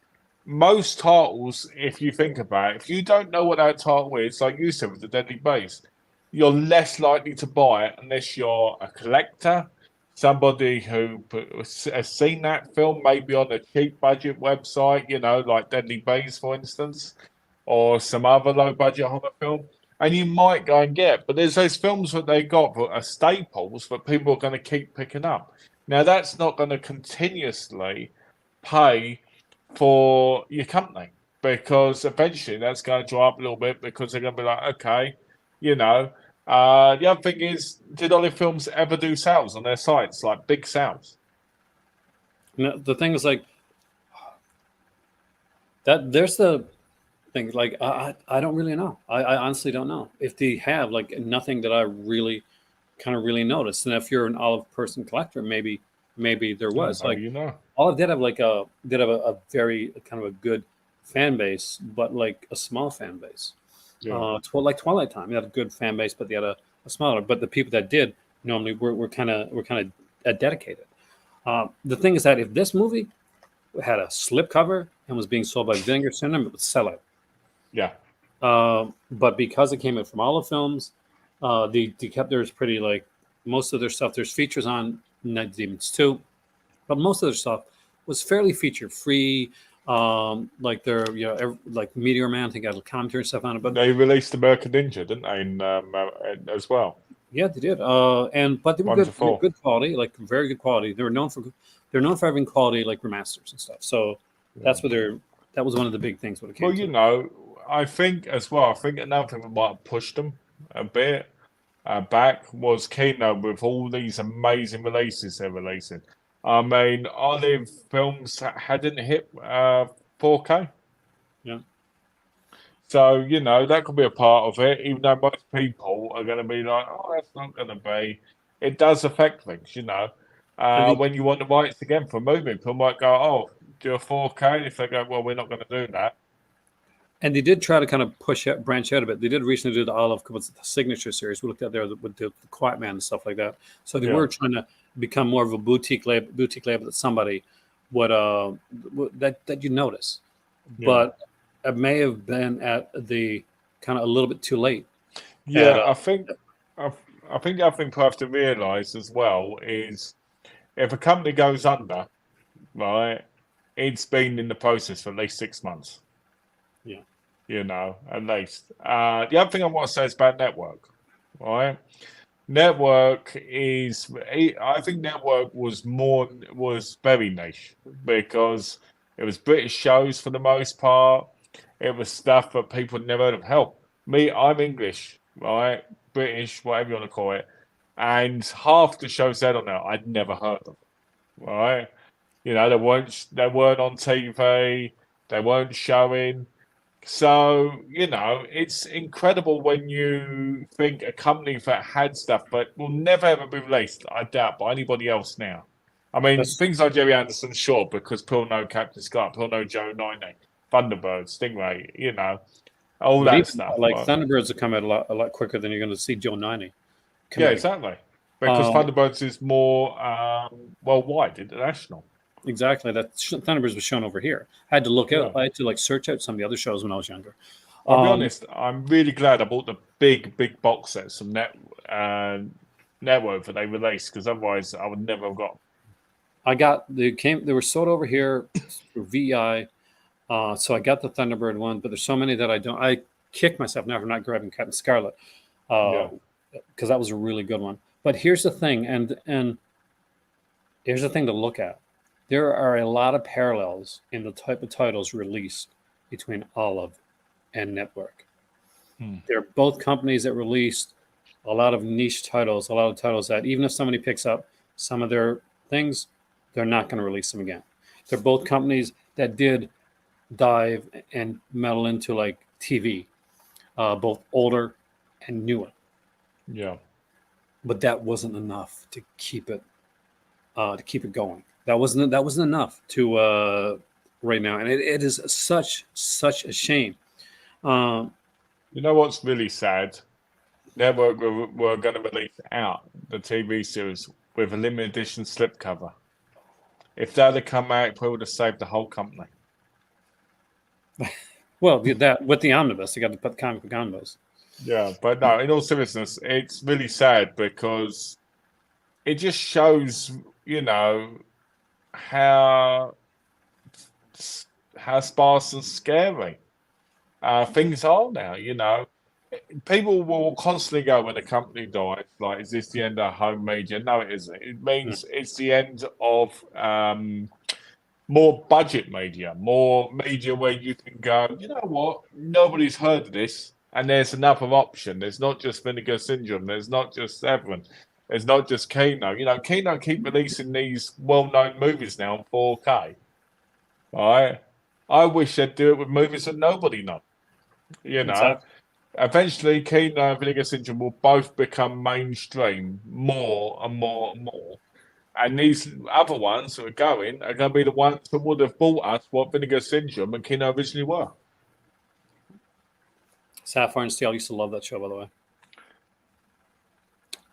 Most titles, if you think about it, if you don't know what that title is, like you said with the Deadly Base, you're less likely to buy it unless you're a collector, somebody who has seen that film maybe on a cheap budget website, you know, like Deadly Base, for instance, or some other low budget horror film. And you might go and get it. But there's those films that they got that are staples that people are going to keep picking up. Now, that's not going to continuously pay for your company because eventually that's going to dry up a little bit because they're going to be like, okay, you know. The other thing is, did Olive Films ever do sales on their sites, like big sales? No, the thing is like that. There's the thing. Like I don't really know. I honestly don't know if they have like nothing that I really kind of really noticed. And if you're an olive person collector, maybe there was Maybe like you know. Olive did have like a very kind of a good fan base, but like a small fan base. Yeah. Like Twilight Time, they had a good fan base, but they had a smaller. But the people that did normally were kind of dedicated. The thing is that if this movie had a slip cover and was being sold by Vinegar Syndrome, it would sell out. Yeah. But because it came in from Olive Films, they kept theirs pretty like most of their stuff. There's features on Night Demons 2, but most of their stuff was fairly feature free. Like their like Meteor Man, I think had a commentary and stuff on it. But They released American Ninja, didn't they, as well? yeah, they did. But they were good. They were Wonderful. good quality, like very good quality. They're known for having quality like remasters and stuff. So that's what that was one of the big things when it came Well, to you it. know, I think as well, I think another thing that might have pushed them a bit back was Kino with all these amazing releases they're releasing. I mean, Olive Films hadn't hit 4K. Yeah. So, you know, that could be a part of it, even though most people are going to be like, oh, that's not going to be. It does affect things, you know. And they When you want the rights again for a movie, people might go, oh, do a 4K. If they go, well, we're not going to do that. And they did try to kind of branch out a bit. They did recently do the Olive, what's the Signature series. We looked at there with the Quiet Man and stuff like that. So they Yeah. were trying to become more of a boutique label that somebody would that you notice. Yeah. But it may have been at the kind of a little bit too late. Yeah, At, I think the other thing people have to realise as well is if a company goes under, right, it's been in the process for at least 6 months. Yeah. You know, at least. The other thing I want to say is about Network, right? Network is, I think Network was very niche because it was British shows for the most part. It was stuff that people had never heard of. Hell, me, I'm English, right? British, whatever you want to call it. And half the shows they don't know, I'd never heard of, right? You know, they weren't on TV, they weren't showing. So, you know, it's incredible when you think a company that had stuff but will never ever be released, I doubt, by anybody else now. I mean, that's things like Jerry Anderson, sure, because people know Captain Scott, people know Joe 90, Thunderbird, Stingray, you know, all but that even stuff. like Right? Thunderbirds will come out a lot quicker than you're going to see Joe 90 come Yeah, out. exactly. Because Um, Thunderbirds is more worldwide, international. exactly. That Thunderbirds was shown over here. I had to look Yeah. out. I had to like search out some of the other shows when I was younger. I'll be Um, honest, I'm really glad I bought the big box sets from Network that they released because otherwise I would never have got. they were sold over here through VI. So I got the Thunderbird one, but there's so many that I don't. I kick myself now for not grabbing Captain Scarlet Yeah. because that was a really good one. But here's the thing, and here's the thing to look at. there are a lot of parallels in the type of titles released between Olive and Network. They're both companies that released a lot of niche titles, a lot of titles that even if somebody picks up some of their things, they're not going to release them again. They're both companies that did dive and meddle into like TV, both older and newer. Yeah. But that wasn't enough to keep it going. That wasn't enough to right now, and it is such a shame. You know what's really sad? Network were going to release out the TV series with a limited edition slipcover. If that had come out, it probably would have saved the whole company. Well, that with the omnibus, they got to put the comic book omnibus. Yeah, but no, in all seriousness, it's really sad because it just shows, you know, how sparse and scary things are now. You know, people will constantly go when a company dies, like, is this the end of home media? No, it isn't. It means it's the end of more budget media, more media where you can go, you know what, nobody's heard of this, and there's another option. There's not just Vinegar Syndrome. There's not just Severin. There's not just Kino. You know, Kino keep releasing these well-known movies now on 4K. Right? I wish they'd do it with movies that nobody knows. You know, Exactly. Eventually, Kino and Vinegar Syndrome will both become mainstream more and more and more. And these other ones that are going to be the ones that would have bought us what Vinegar Syndrome and Kino originally were. Sapphire and Steel, I used to love that show, by the way.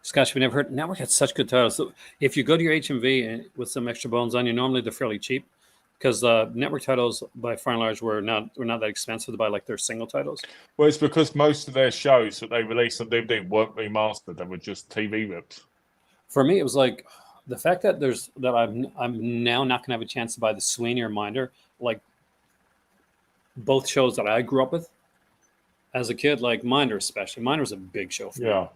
Scotch, we never heard. Network had such good titles. So if you go to your HMV with some extra bones on you, normally they're fairly cheap because network titles, by far and large, were not that expensive to buy like their single titles. Well, it's because most of their shows that they released on DVD weren't remastered; they were just TV rips. For me, it was like the fact that I'm now not going to have a chance to buy the Sweeney or Minder, like both shows that I grew up with as a kid, like Minder especially. Minder was a big show for me.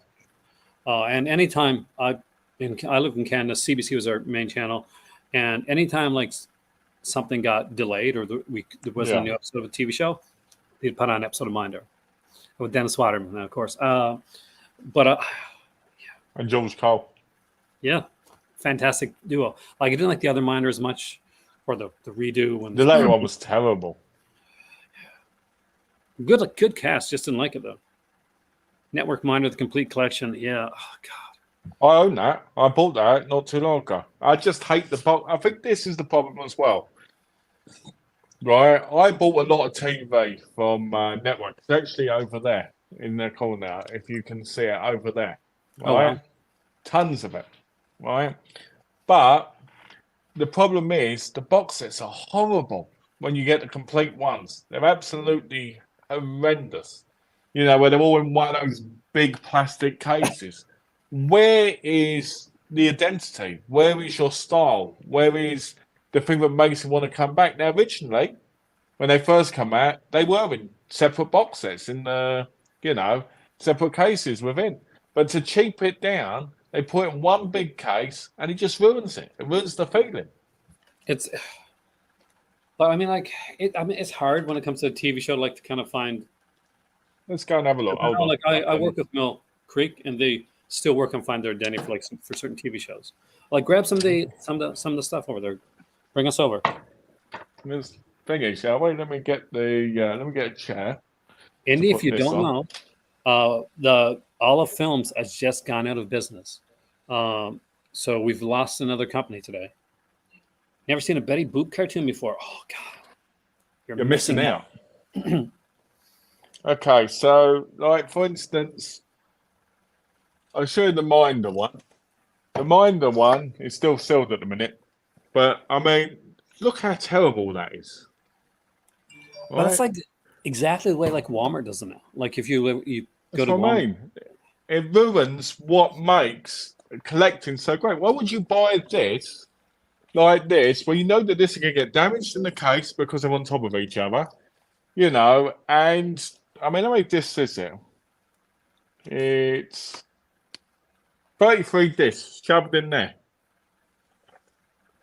And anytime I lived in Canada, CBC was our main channel, and anytime like something got delayed or there wasn't a new episode of a TV show, they'd put on an episode of Minder with Dennis Waterman, of course. And George Cole. Yeah, fantastic duo. Like I didn't like the other Minder as much, or the redo. The later one was terrible. Good cast, just didn't like it though. Network Minder, the complete collection. Yeah. Oh God. I own that. I bought that not too long ago. I just hate the box. I think this is the problem as well. Right. I bought a lot of TV from Network. It's actually over there in the corner, if you can see it over there. Right. Oh, wow. Tons of it. Right. But the problem is the box sets are horrible when you get the complete ones. They're absolutely horrendous. You know, where they're all in one of those big plastic cases. Where is the identity? Where is your style? Where is the thing that makes you want to come back? Now, originally, when they first come out, they were in separate box sets, in separate cases within. But to cheap it down, they put it in one big case, and it just ruins it. It ruins the feeling. But I mean, it's hard when it comes to a TV show, like to kind of find. Let's go and have a look. Hold on. Like I work with Mill Creek, and they still work on find their identity for certain TV shows. Like grab some of the stuff over there. Bring us over. This thingy, shall we? Let me get a chair. Indy, if you don't know, the Olive Films has just gone out of business. So we've lost another company today. Never seen a Betty Boop cartoon before. Oh God, you're missing out. Okay, so like for instance, I'll show you the Minder one. The Minder one is still sealed at the minute, but I mean, look how terrible that is. Right? But that's like exactly the way like Walmart does it now. Like if you go to Walmart, I mean. It ruins what makes collecting so great. Why would you buy this like this when you know that this is going to get damaged in the case because they're on top of each other? You know, and I mean, how many discs is it? It's 33 discs shoved in there.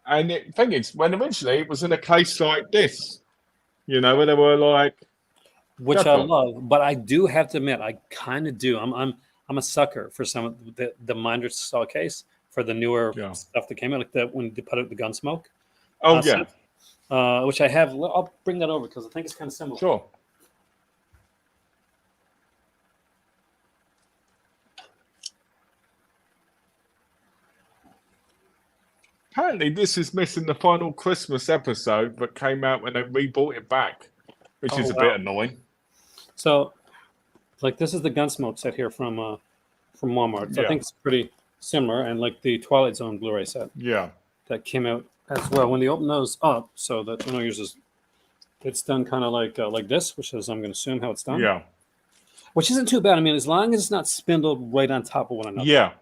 And the thing is, when originally it was in a case like this, you know, where they were like, which I love, but I do have to admit, I kind of do. I'm a sucker for some of the Minder style case for the newer stuff that came out, like that when they put out the Gunsmoke. Oh yeah, set, which I have. I'll bring that over because I think it's kind of similar. Sure. Apparently, this is missing the final Christmas episode that came out when they rebought it back, which is a bit annoying. So, like, this is the Gunsmoke set here from Walmart. So I think it's pretty similar, and like the Twilight Zone Blu-ray set. Yeah. That came out as well. When they open those up, so that yours is, it's done kind of like this, which is I'm going to assume how it's done. Yeah. Which isn't too bad. I mean, as long as it's not spindled right on top of one another. Yeah.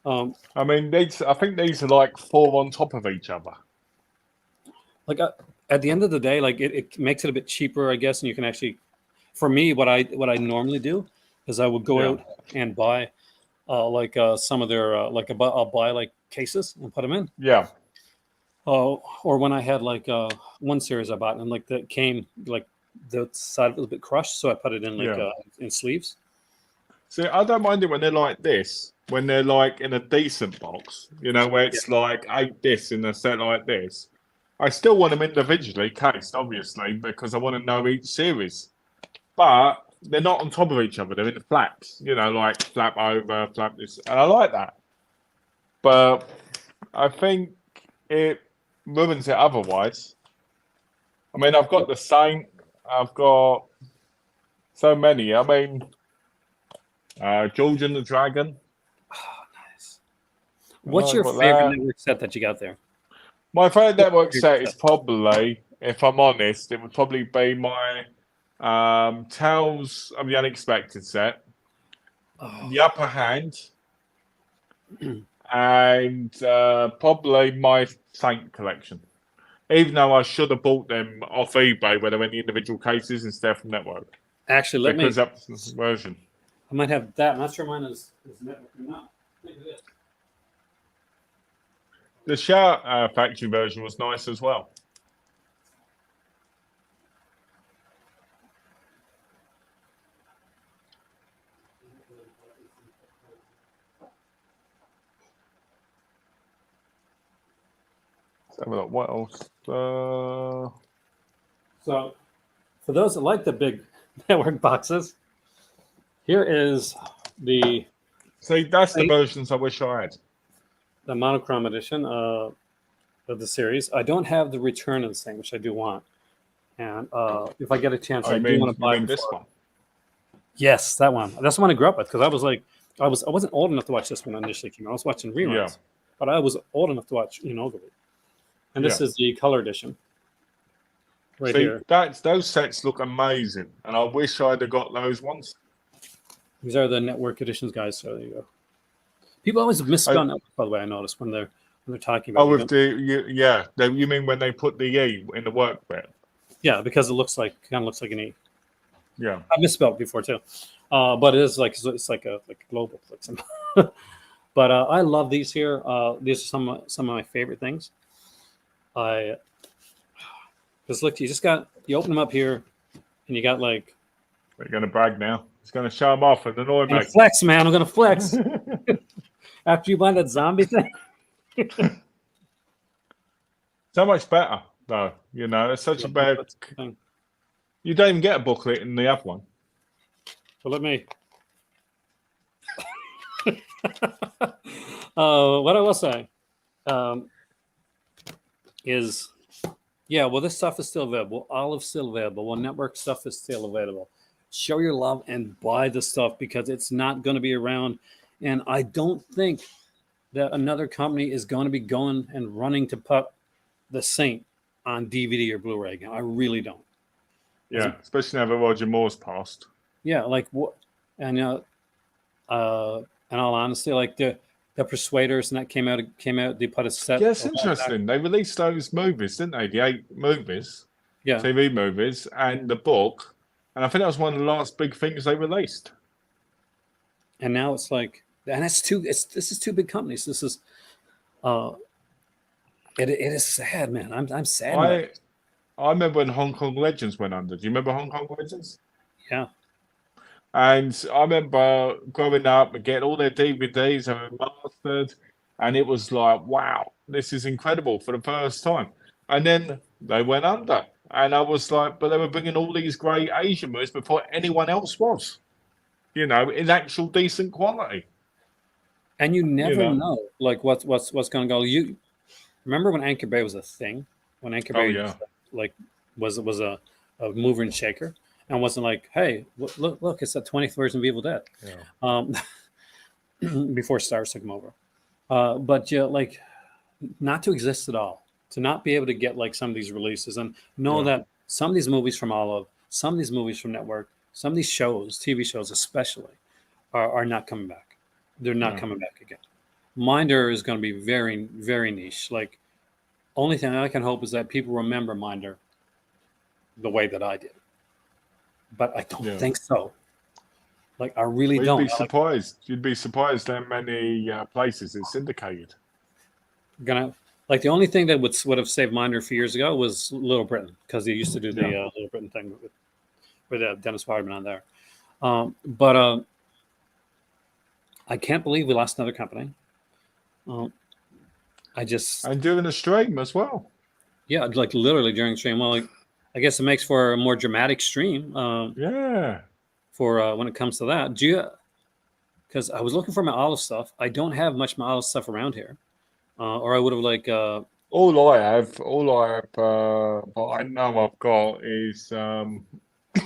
I mean, I think these are like 4 on top of each other. Like at the end of the day, like it makes it a bit cheaper, I guess, and you can actually, for me, what I normally do is I would go out and buy some of their I'll buy like cases and put them in. Yeah. Or when I had like one series I bought and like that came like the side was a bit crushed, so I put it in in sleeves. See, I don't mind it when they're like this, when they're like in a decent box, you know, where it's like 8 discs in a set like this. I still want them individually cased, obviously, because I want to know each series. But they're not on top of each other. They're in the flaps, you know, like flap over, flap this. And I like that. But I think it ruins it otherwise. I mean, I've got the Saint. I've got so many. I mean, George and the Dragon. Oh, nice. What's your favorite network set that you got there? My favorite network set is probably, if I'm honest, it would probably be my Tales of the Unexpected set, The Upper Hand, and probably my Saint collection. Even though I should have bought them off eBay where they're in the individual cases instead from network. Actually, because that's the version. I might have that. I'm not sure mine is network or not. Look at this. The Shout factory version was nice as well. Let's have a look. What else? So, for those that like the big network boxes, here is the. See, that's the versions I wish I had. The monochrome edition of the series. I don't have the Return of the Saint, which I do want. And if I get a chance, I do want to buy this one. Yes, that one. That's the one I grew up with because I was like, I wasn't old enough to watch this when it initially came out. I was watching reruns, but I was old enough to watch Overly. And this is the color edition. Right here. Those sets look amazing, and I wish I'd have got those ones. These are the network editions, guys. So there you go. People always misspell network, by the way. I noticed when they're talking about. Oh, with you mean when they put the E in the work bit? Yeah, because it kind of looks like an E. Yeah, I misspelled before too, but it is it's like a global symbol. But I love these here. These are some of my favorite things. Because look, you open them up here, and you got like. You're gonna brag now. He's gonna show them off and annoy me. Flex, man! I'm gonna flex. After you buy that zombie thing. So much better, though. You know, it's such a bad thing. You don't even get a booklet in the other one. So let me. What I will say is, this stuff is still available. Olive's still available. Well, network stuff is still available. Show your love and buy the stuff because it's not going to be around. And I don't think that another company is going to be going and running to put the Saint on DVD or Blu-ray again. I really don't. Yeah, especially now that Roger Moore's passed. Yeah, like what? And in all honesty, like the Persuaders, and that came out. They put a set. Yeah, it's interesting. They released those movies, didn't they? The 8 movies, TV movies, and the book. And I think that was one of the last big things they released. And now it's like, and this is two big companies. This is, It is sad, man. I'm sad by I it. I remember when Hong Kong Legends went under. Do you remember Hong Kong Legends? Yeah. And I remember growing up and getting all their DVDs and remastered, and it was like, wow, this is incredible for the first time. And then they went under, and I was like, but they were bringing all these great Asian movies before anyone else was, in actual decent quality. And you You never know? know, like what's going to go. You remember when Anchor Bay was a thing? When Anchor Oh Bay yeah, like was a mover and shaker, and wasn't like, hey, look, it's the 20th version of Evil Dead. yeah, Um, before Stars took them over. But yeah, like not to exist at all, to not be able to get like some of these releases and know yeah, that some of these movies from Olive, some of these movies from Network, some of these shows, TV shows especially, are not coming back. They're not yeah. coming back again. Minder is going to be very, very niche. Like, only thing I can hope is that people remember Minder the way that I did. But I don't Yeah. think so. Like, I really Well, you'd don't. be surprised. You'd be surprised how many places it's syndicated. Gonna like the only thing that would have saved Minder a few years ago was Little Britain, because they used to do the Yeah. Little Britain thing with Dennis Rodman on there. But I can't believe we lost another company. I just And doing a stream as well. Yeah, like literally during the stream. Well, like, I guess it makes for a more dramatic stream. Yeah. For when it comes to that, do you? Because I was looking for my Olive stuff. I don't have much my Olive stuff around here, or I would have like. All I have, what I know I've got is,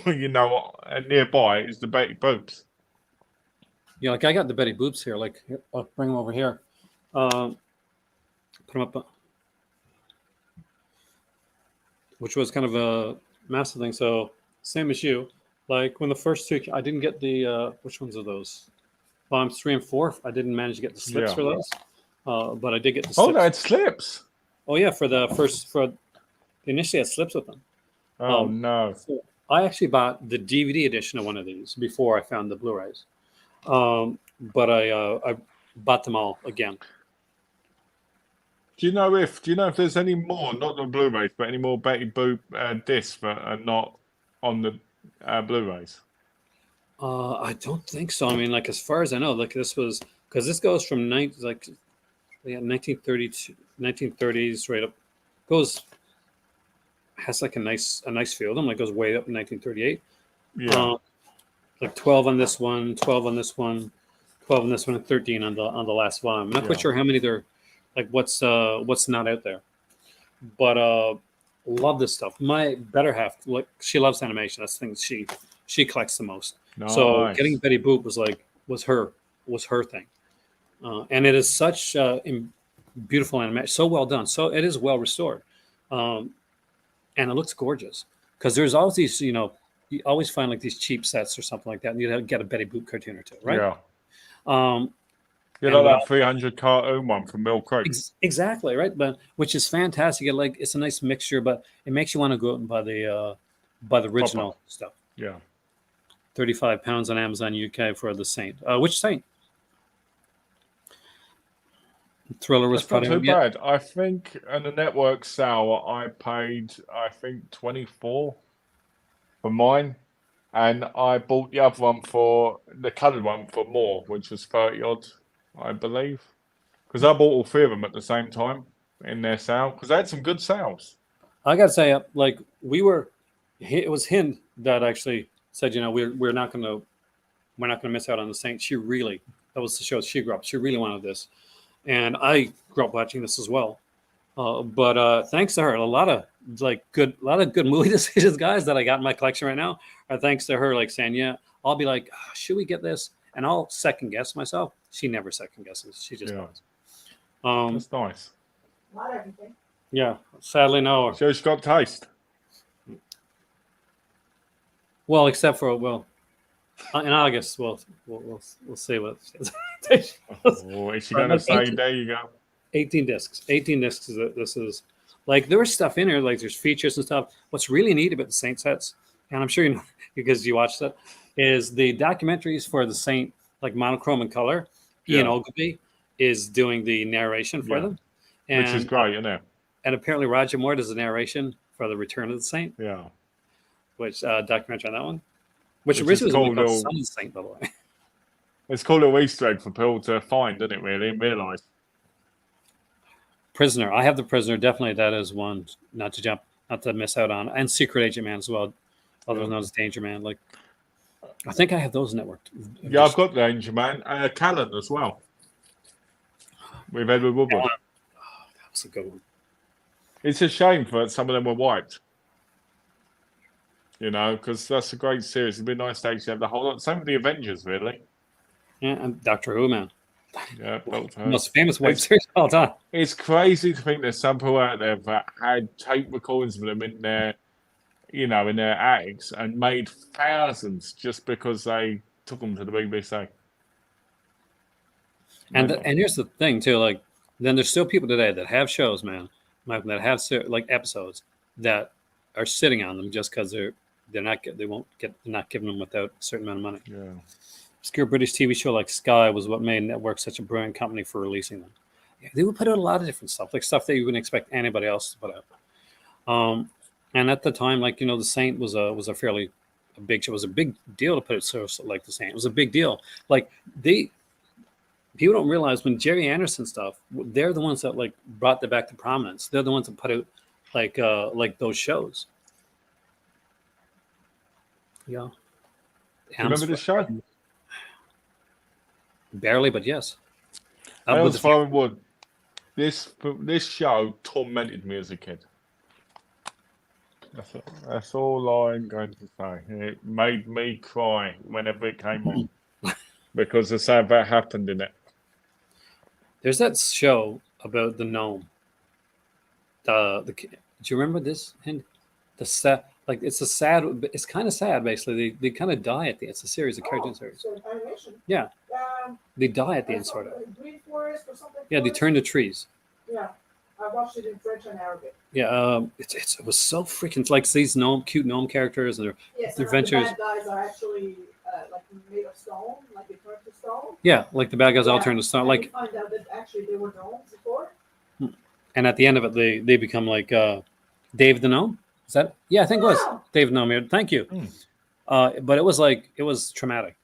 nearby is the Betty Boops. Yeah, like I got the Betty Boops here. Like, here, I'll bring them over here. Put them up, which was kind of a massive thing. So same as you. Like when the first two, I didn't get the which ones are those? Bombs 3 and 4. I didn't manage to get the slips Yeah. for those, but I did get the Oh, slips. they had slips. Oh yeah, for the first initially I had slips with them. Oh no. So I actually bought the DVD edition of one of these before I found the Blu-rays, but I bought them all again. Do you know if there's any more, not the Blu-rays, but any more Betty Boop discs that are not on the Blu-rays? I don't think so. I mean, like as far as I know, like this was because this goes from 1932, 1930s right up, goes has like a nice feel to them. Like goes way up in 1938. Yeah. Like 12 on this one, 12 on this one, 12 on this one, and 13 on the last volume. I'm not quite sure how many there, like what's not out there, but love this stuff. My better half, like she loves animation. That's the thing she collects the most. Nice. So getting Betty Boop was her thing, and it is such beautiful animation, so well done. So it is well restored, and it looks gorgeous. Because there's always these, you always find like these cheap sets or something like that, and you get a Betty Boop cartoon or two, right? Yeah. You know that 300 cartoon one from Mill Creek. Exactly, right? But which is fantastic. It's a nice mixture, but it makes you want to go out and buy the original stuff. Yeah. £35 on Amazon UK for the Saint. Which Saint? Thriller was probably not too bad. I think on the network sale, I paid 24 for mine, and I bought the other one for the coloured one for more, which was 30 odd, I believe, because I bought all three of them at the same time in their sale because they had some good sales. I gotta say, like it was him that actually said, we're not gonna miss out on the Saint. That was the show she grew up. She really wanted this, and I grew up watching this as well. But thanks to her, a lot of good movie decisions, guys, that I got in my collection right now are thanks to her. Like saying, yeah, I'll be like, should we get this? And I'll second guess myself. She never second guesses. She just does. That's nice. Not everything. Yeah, sadly no. She's got taste. Well, except for in August, we'll see what. Is she going to say? There you go. 18 discs. 18 discs. This is like there was stuff in here, like there's features and stuff. What's really neat about the Saint sets, and I'm sure you know because you watched it, is the documentaries for the Saint, like monochrome and color. Ian Ogilvy is doing the narration for them, which is great, isn't it? And apparently Roger Moore does the narration for the Return of the Saint. Yeah. Which documentary on that one? Which Which originally is was a movie called called Son of the Saint, by the way. It's called a Easter egg for people to find, isn't it? Really, and realise. Prisoner. I have The Prisoner. Definitely, that is one not to miss out on. And Secret Agent Man as well, otherwise known as Danger Man. Like, I think I have those networked. Yeah, I've got Danger Man. Callan as well. With Edward Woodward. Oh, that was a good one. It's a shame that some of them were wiped. You know, because that's a great series. It'd be nice to actually have the whole lot. Same with the Avengers, really. Yeah, and Doctor Who, man. Yeah, most famous web series of all time. It's crazy to think there's some people out there that had tape recordings of them in their, in their attics and made thousands just because they took them to the BBC. And here's the thing too, like then there's still people today that have shows, man, that have like episodes that are sitting on them just because they're not giving them without a certain amount of money. Yeah. Obscure British TV show like Sky was what made Network such a brilliant company for releasing them. Yeah, they would put out a lot of different stuff, like stuff that you wouldn't expect anybody else to put out. And at the time, like The Saint was a fairly big show. It was a big deal to put it so like The Saint. It was a big deal. Like people don't realize when Jerry Anderson stuff, they're the ones that like brought that back to prominence. They're the ones that put out like those shows. Yeah. Remember the show? Barely, but yes. Else Fire and Wood. This show tormented me as a kid. That's all I'm going to say. It made me cry whenever it came on because of something that happened in it. There's that show about the gnome. Do you remember this? And the sad, like it's kind of sad. Basically, they kind of die at the. It's a series, a cartoon series. So animation. Yeah, they die at the end, sort of. Green Forest or something. Yeah, they turn to trees. Yeah, I watched it in French and Arabic. Yeah, it was so freaking like these cute gnome characters and their adventures. The bad guys are actually like made of stone, like they turn to stone. Yeah, like the bad guys all turn to stone. Like you find out that actually they were gnomes before. And at the end of it, they become like Dave the Gnome. Is that? Yeah, I think it was Dave the Gnome. Thank you. But it was traumatic.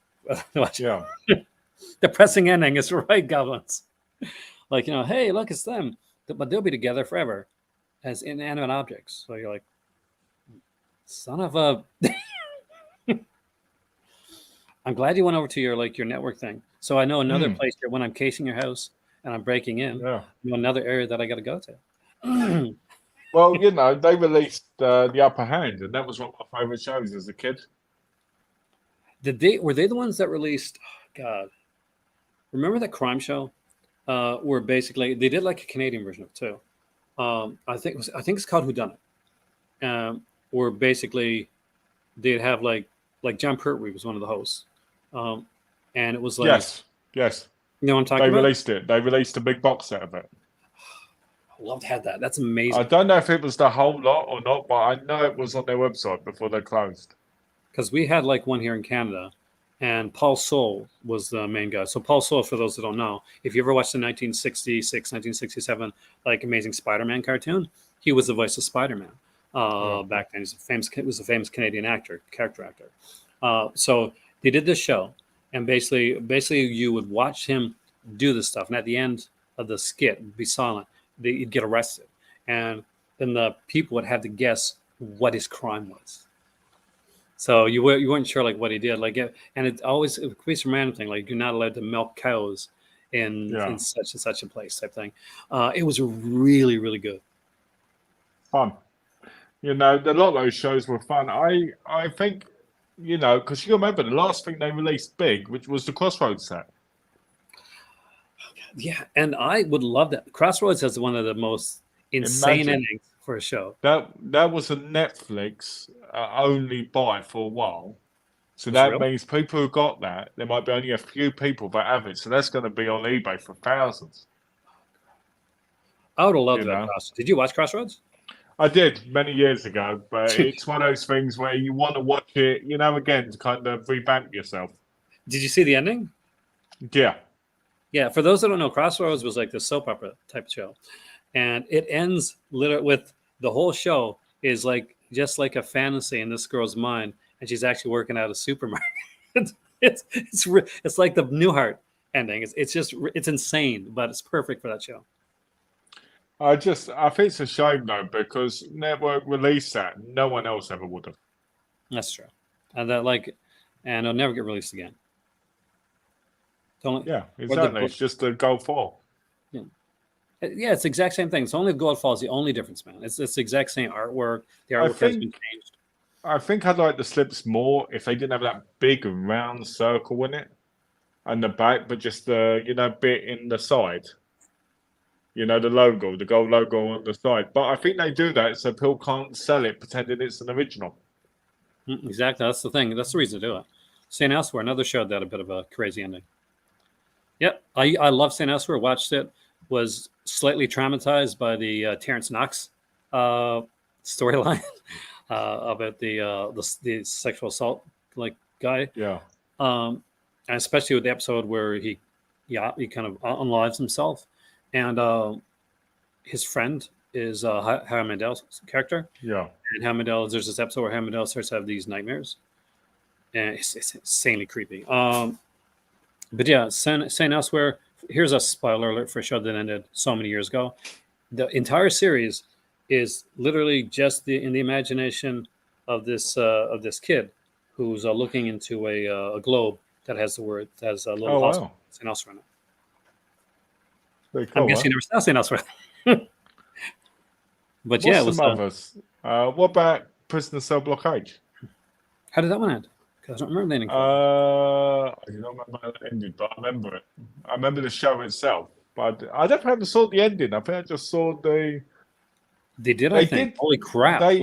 Yeah. Depressing ending is right, goblins. Like, hey, look, it's them. But they'll be together forever as inanimate objects. So you're like, son of a. I'm glad you went over to your network thing. So I know another place that when I'm casing your house and I'm breaking in, another area that I got to go to. Well, they released The Upper Hand, and that was one of my favorite shows as a kid. Were they the ones that released? Oh, God, remember that crime show? Where basically they did like a Canadian version of it too. I think it's called Whodunit. Where basically they'd have like John Pertwee was one of the hosts, and it was like yes. You know what I'm talking about? They released it. They released a big box set of it. I love to have that. That's amazing. I don't know if it was the whole lot or not, but I know it was on their website before they closed. Because we had like one here in Canada, and Paul Soule was the main guy. So Paul Soule, for those that don't know, if you ever watched the 1966, 1967 like Amazing Spider-Man cartoon, he was the voice of Spider-Man back then. He was a famous Canadian character actor. So they did this show, and basically you would watch him do this stuff, and at the end of the skit, it'd be silent. You'd get arrested, and then the people would have to guess what his crime was. So you weren't sure like what he did, and it creates a random thing, like you're not allowed to milk cows in such and such a place type thing. It was really, really good. Fun, a lot of those shows were fun. I think, because you remember the last thing they released big, which was the Crossroads set. Yeah, and I would love that. Crossroads has one of the most insane endings for a show. That was a Netflix only buy for a while. So that means people who got that, there might be only a few people that have it. So that's going to be on eBay for thousands. I would have loved that. Crossroads. Did you watch Crossroads? I did many years ago, but it's one of those things where you want to watch it, again, to kind of revamp yourself. Did you see the ending? Yeah. Yeah, for those that don't know, Crossroads was like the soap opera type show. and it ends literally with the whole show is like just like a fantasy in this girl's mind, and she's actually working at a supermarket. It's like the Newhart ending. It's just it's insane, but it's perfect for that show. I think it's a shame though because network released that, no one else ever would have. That's true, and and it'll never get released again. Yeah, exactly. It's just a gold foil. Yeah. Yeah, it's the exact same thing. It's only the gold foil is the only difference, man. It's the exact same artwork. The artwork has been changed. I think I'd like the slips more if they didn't have that big round circle in it and the back, but just the bit in the side. The logo, the gold logo on the side. But I think they do that so people can't sell it pretending it's an original. Exactly. That's the thing. That's the reason to do it. St. Elsewhere, another show that had a bit of a crazy ending. Yep. I love St. Elsewhere. Watched it. Was slightly traumatized by the Terrence Knox storyline about the sexual assault guy. Yeah. And especially with the episode where he kind of unlives himself, and his friend is Harry Mandel's character. Yeah. And Harry Mandel, there's this episode where Harry Mandel starts to have these nightmares, and it's insanely creepy. But yeah, St. Elsewhere. Here's a spoiler alert for a show that ended so many years ago. The entire series is literally just in the imagination of this kid who's looking into a globe that has a little house St. Elsewhere in it. Very cool, I'm guessing you never saw St. Elsewhere. But yeah, it was. What about Prisoner Cell Block H? How did that one end? Because I don't remember the ending. I don't remember how it ended, but I remember it. I remember the show itself, but I never saw the ending. I think I just saw the. They did. I think. Holy crap! They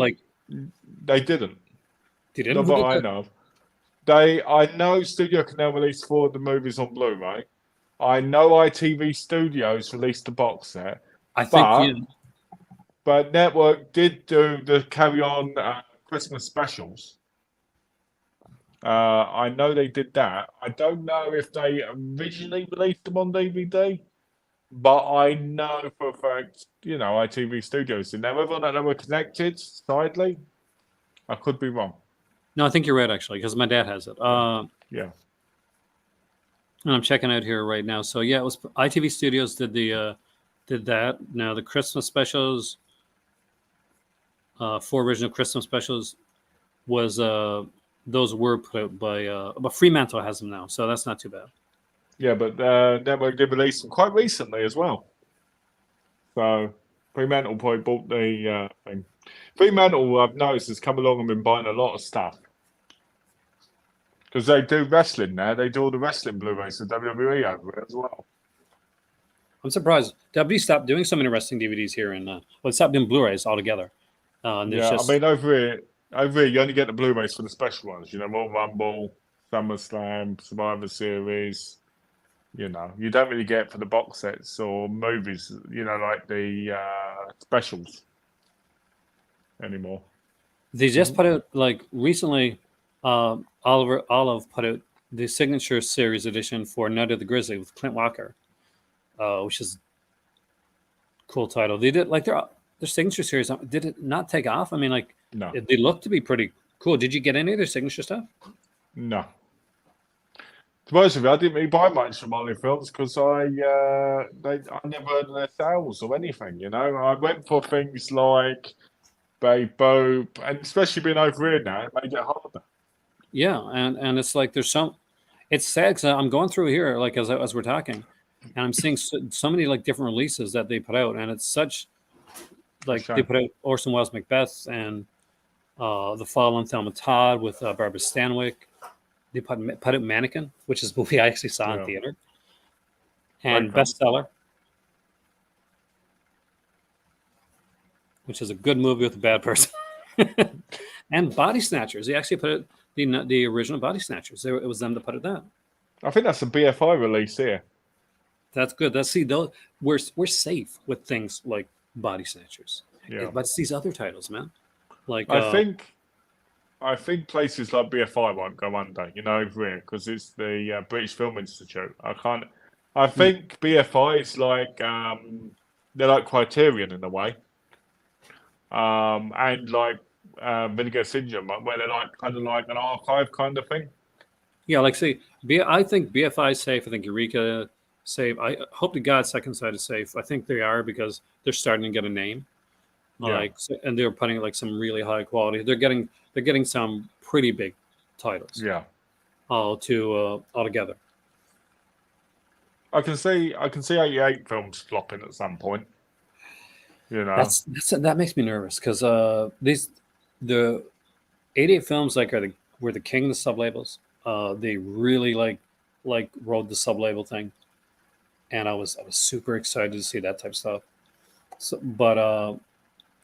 didn't. They didn't. Not what I know of. I know Studio Canal released 4 of the movies on Blu-ray. I know ITV Studios released the box set. I think. But Network did do the Carry On Christmas specials. I know they did that. I don't know if they originally released them on DVD, but I know for a fact, ITV Studios did. Now, whether or not they were connected sidely, I could be wrong. No, I think you're right, actually, because my dad has it. Yeah. And I'm checking out here right now. So, yeah, it was ITV Studios did that. Now, the Christmas specials, 4 original Christmas specials was... those were put out by, but Fremantle has them now, so that's not too bad. Yeah, but Network did release them quite recently as well. So Fremantle probably bought the thing. Fremantle, I've noticed, has come along and been buying a lot of stuff because they do wrestling now. They do all the wrestling Blu-rays for WWE over it as well. I'm surprised WWE stopped doing so many wrestling DVDs here, and it stopped doing Blu-rays altogether. I mean over here, you only get the Blu-rays for the special ones. Royal Rumble, SummerSlam, Survivor Series. You don't really get for the box sets or movies. Like the specials anymore. They just put out recently. Olive put out the signature series edition for Night of the Grizzly with Clint Walker, which is a cool title. They did their signature series. Did it not take off? I mean, no. They look to be pretty cool. Did you get any of their signature stuff? No. To be honest with you, I didn't really buy much from Olive Films because I never heard of their sales or anything. I went for things like Babe Boop, and especially being over here now, it made it harder. Yeah, and it's like there's some. It's sad because I'm going through here as we're talking, and I'm seeing so many different releases that they put out, and it's such they put out Orson Welles' Macbeth and The Fallen Thelma Todd with Barbara Stanwyck. They put out Mannequin, which is a movie I actually saw in theater, and Bestseller, which is a good movie with a bad person, and Body Snatchers. They actually put out the original Body Snatchers. It was them that put it down. I think that's a BFI release here. That's good. We're safe with things like Body Snatchers. Yeah. But it's these other titles, man. I think places like BFI won't go under, over here, because it's the British Film Institute. I think BFI is like they're like Criterion in a way, and like Vinegar Syndrome, where they're like kind of like an archive kind of thing. Yeah, like say, I think BFI is safe. I think Eureka safe. I hope to God Second Sight is safe. I think they are because they're starting to get a name. Yeah. And they're putting like some really high quality. They're getting some pretty big titles. Yeah. All together. I can see 88 films flopping at some point. You know, that makes me nervous because the 88 films were the king of the sublabels. They really rode the sublabel thing, and I was super excited to see that type of stuff. So, but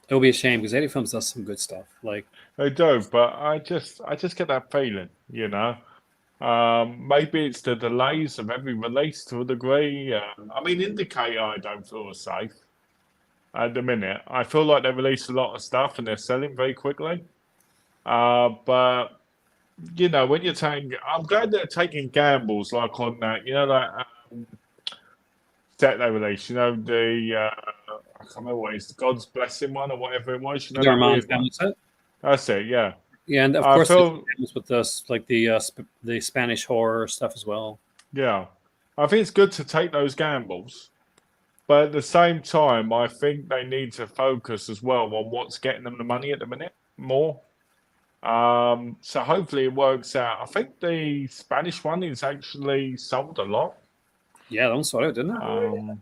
it'll be a shame because 88 films does some good stuff. Like they do, but I just get that feeling. You know, maybe it's the delays of every release to a degree. I mean, Indicator, I don't feel safe at the minute. I feel like they release a lot of stuff and they're selling very quickly. But you know, when you're taking, I'm glad they're taking gambles like on that. You know, that set they released. You know, I can't remember what it's the God's Blessing one or whatever it was. You know, that weird one. Set? That's it. Yeah. Yeah, and of course, with this like the Spanish horror stuff as well. Yeah, I think it's good to take those gambles, but at the same time, I think they need to focus as well on what's getting them the money at the minute more. So hopefully it works out. I think the Spanish one is actually sold a lot. Yeah, that one sold out, didn't it?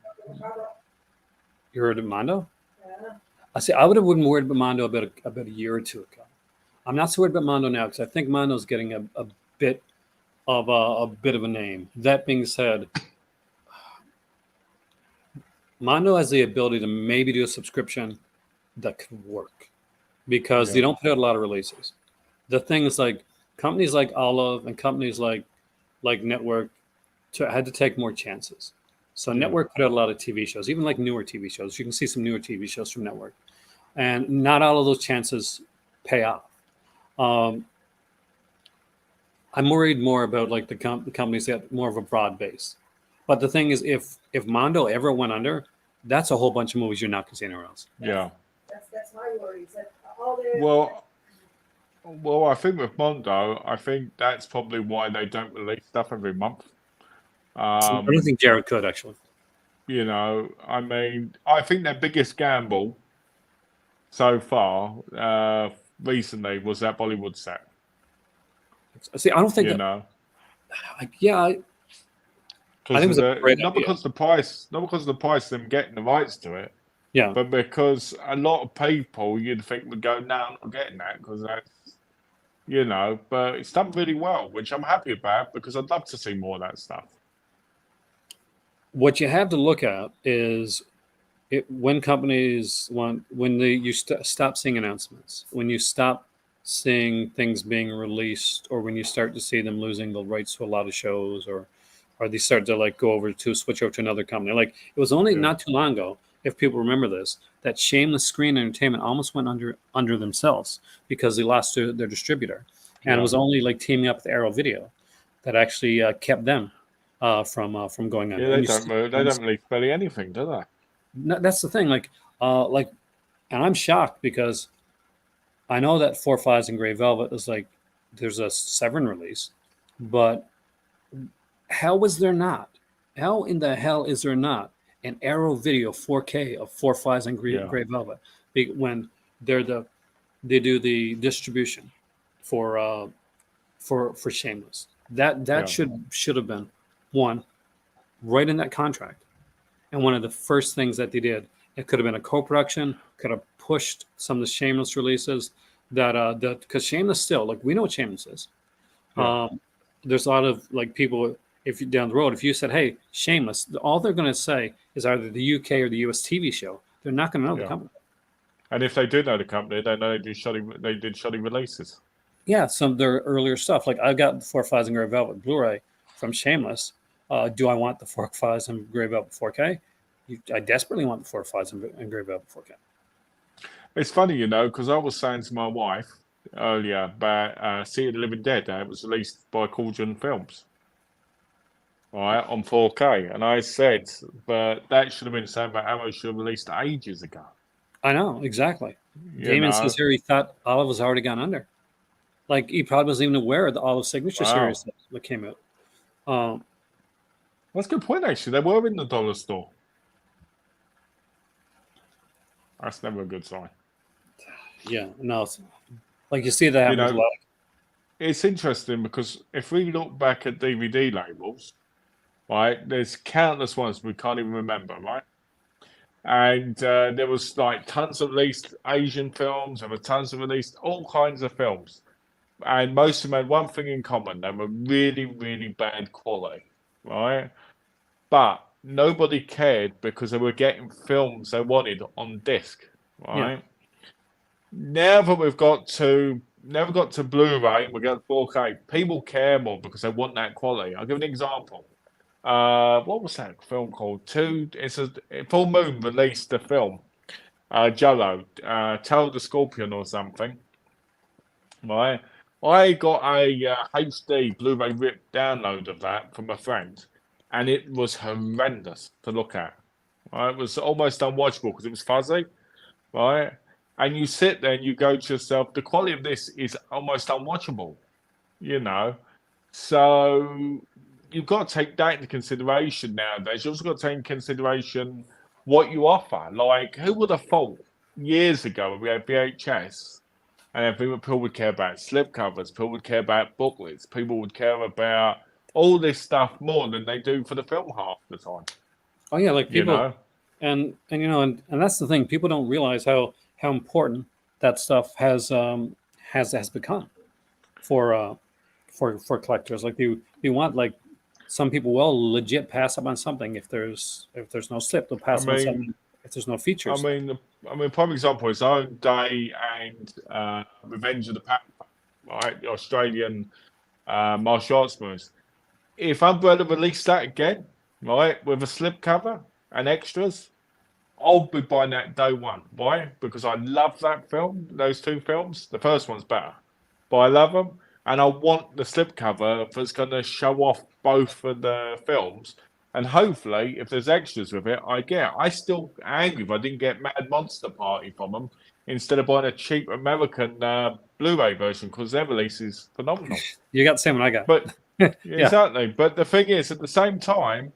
You heard of Mondo? Yeah. I see. I would have been worried about Mondo about a year or two ago. I'm not so worried about Mondo now because I think Mondo's getting a bit of a name. That being said, Mondo has the ability to maybe do a subscription that could work because they don't put out a lot of releases. The thing is, like companies like Olive and companies like Network had to take more chances. So Network put out a lot of TV shows, even like newer TV shows. You can see some newer TV shows from Network, and not all of those chances pay off. I'm worried more about like the companies that more of a broad base. But the thing is, if Mondo ever went under, that's a whole bunch of movies you're not going to see anywhere else. Yeah. That's my worry. That all their Well, I think with Mondo, I think that's probably why they don't release stuff every month. I don't think Jared could actually. You know, I mean, I think their biggest gamble so far recently was that Bollywood set. See, I don't think you know. I think it was a great not idea. because the price, of them getting the rights to it. Yeah, but because a lot of people you'd think would go, no, I'm not getting that because that's, you know, but it's done really well, which I'm happy about because I'd love to see more of that stuff. What you have to look at is when companies stop seeing announcements, when you stop seeing things being released, or when you start to see them losing the rights to a lot of shows, or they start to like switch over to another company. Like it was only not too long ago, if people remember this, that Shameless Screen Entertainment almost went under themselves because they lost their distributor, and it was only like teaming up with Arrow Video that actually kept them from going under. Yeah, they don't release barely anything, do they? That's the thing. And I'm shocked because I know that 4 Fives and Grey Velvet is like there's a Severin release, but how is there not? How in the hell is there not an Arrow Video 4K of 4 Fives and Grey Velvet when they do the distribution for Shameless? That should have been one right in that contract. And one of the first things that they did, it could have been a co-production, could have pushed some of the Shameless releases because Shameless still, like we know what Shameless is. There's a lot of like people, if you down the road, if you said, hey, Shameless, all they're going to say is either the UK or the US TV show. They're not going to know the company. And if they do know the company, they know they did shoddy releases. Yeah, some of their earlier stuff. Like I got 4 Fives and Grey Velvet Blu-ray from Shameless. Do I want the 4 Fives and Grey Velvet 4K? I desperately want the 4 Fives and Grey Velvet 4K. It's funny, you know, because I was saying to my wife earlier about City of the Living Dead. It was released by Cauldron Films. right, on 4K. And I said, but that should have been something that Arrow should have released ages ago. I know, exactly. You Damon know? says here he thought Olive was already gone under. Like he probably wasn't even aware of the Olive Signature series that came out. That's a good point, actually. They were in the dollar store. That's never a good sign. Yeah, no, like you see that happen a lot. It's interesting because if we look back at DVD labels, right, there's countless ones we can't even remember, right? And there was like tons of released Asian films, there were tons of released all kinds of films. And most of them had one thing in common. They were really, really bad quality, right? But nobody cared because they were getting films they wanted on disc, right? Yeah. Now that we've got to Blu-ray, we got 4K. People care more because they want that quality. I'll give an example. What was that film called? Full Moon released the film, Jello, Tale of the Scorpion or something. Right, I got a HD Blu-ray rip download of that from a friend, and it was horrendous to look at. Right, it was almost unwatchable because it was fuzzy. Right, and you sit there and you go to yourself, the quality of this is almost unwatchable. You know, so you've got to take that into consideration nowadays. You've also got to take into consideration what you offer. Like, who would have thought years ago when we had VHS and people would care about slipcovers, people would care about booklets, people would care about all this stuff more than they do for the film half the time. Oh yeah, like people, you know? and that's the thing. People don't realize how important that stuff has become for collectors. Like you want, like, some people will legit pass up on something if there's no slip. They'll pass up on something if there's no features. I mean, prime example is Own Day and Revenge of the Pack, right? The Australian martial arts movies. If Umbrella released that again, right, with a slipcover and extras, I'll be buying that day one. Why? Because I love that film, those two films. The first one's better, but I love them. And I want the slipcover that's going to show off both of the films. And hopefully, if there's extras with it, I still angry if I didn't get Mad Monster Party from them instead of buying a cheap American Blu-ray version because their release is phenomenal. You got the same one I got. But exactly. But the thing is, at the same time,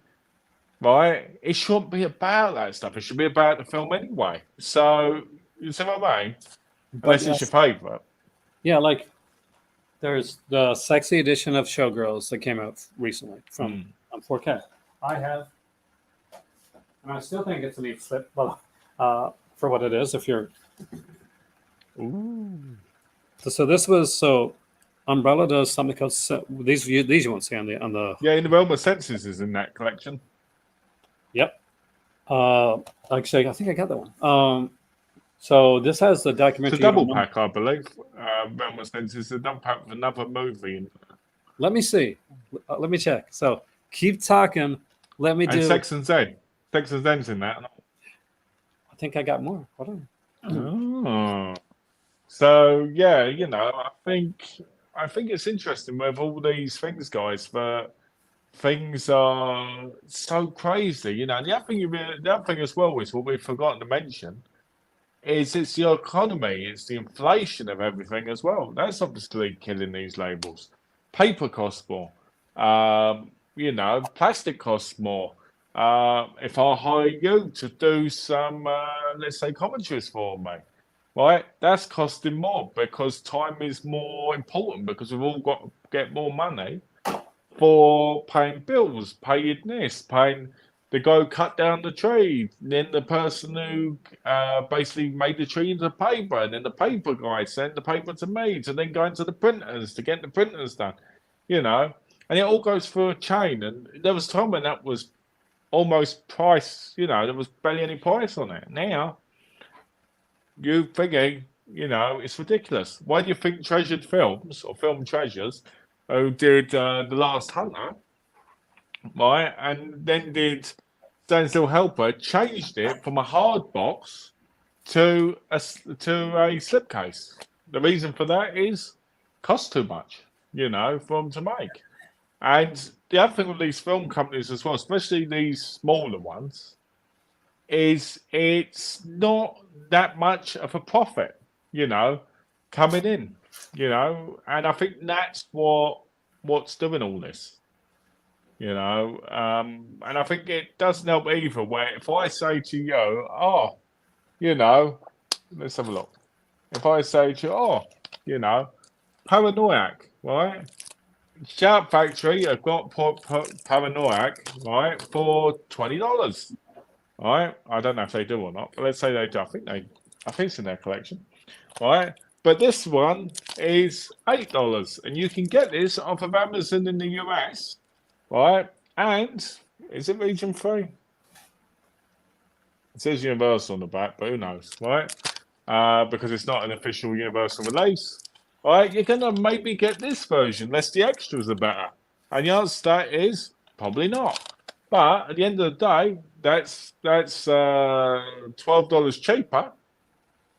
right, it shouldn't be about that stuff. It should be about the film anyway. So, you see what I mean? Unless it's your favourite. Yeah, like there's the sexy edition of Showgirls that came out recently from on 4K. I have, and I still think it's a neat flip, well, for what it is. If you're, so Umbrella does something called these you won't see on the In the Realm of Senses is in that collection. Yep. Actually, I think I got that one. So this has the documentary. It's a double pack, I believe. Realm of Senses is a double pack with another movie. Let me see. Let me check. So keep talking. Let me do. Sex and Zen. Sex and Zen's in that. I think I got more. Hold on. Oh. So yeah, I think it's interesting with all these things, guys. But things are so crazy, And the other thing as well is what we've forgotten to mention is it's the economy, it's the inflation of everything as well. That's obviously killing these labels. Paper costs more. Plastic costs more. If I hire you to do some, let's say, commentaries for me, right? That's costing more because time is more important because we've all got to get more money for paying bills, paying this, paying the guy cut down the tree, then the person who basically made the tree into paper, and then the paper guy sent the paper to me, to then going to the printers to get the printers done, and it all goes through a chain. And there was a time when that was almost price, there was barely any price on it. Now, you figure, it's ridiculous. Why do you think Treasured Films or Film Treasures, who did The Last Hunter, right, and then did Stand Still Helper, changed it from a hard box to a slipcase? The reason for that is cost too much, for them to make. And the other thing with these film companies as well, especially these smaller ones, is it's not that much of a profit, coming in, and I think that's what's doing all this, and I think it doesn't help either. Where if I say to you, oh, let's have a look. If I say to you, oh, Paranoiac, right? Shout Factory have got Paranoiac, right, for $20. Right? I don't know if they do or not, but let's say they do. I think it's in their collection. Right? But this one is $8, and you can get this off of Amazon in the US, right? And is it region free? It says Universal on the back, but who knows, right? Because it's not an official Universal release. Right, you're gonna maybe get this version, unless the extras are better. And the answer to that is probably not. But at the end of the day, that's $12 cheaper.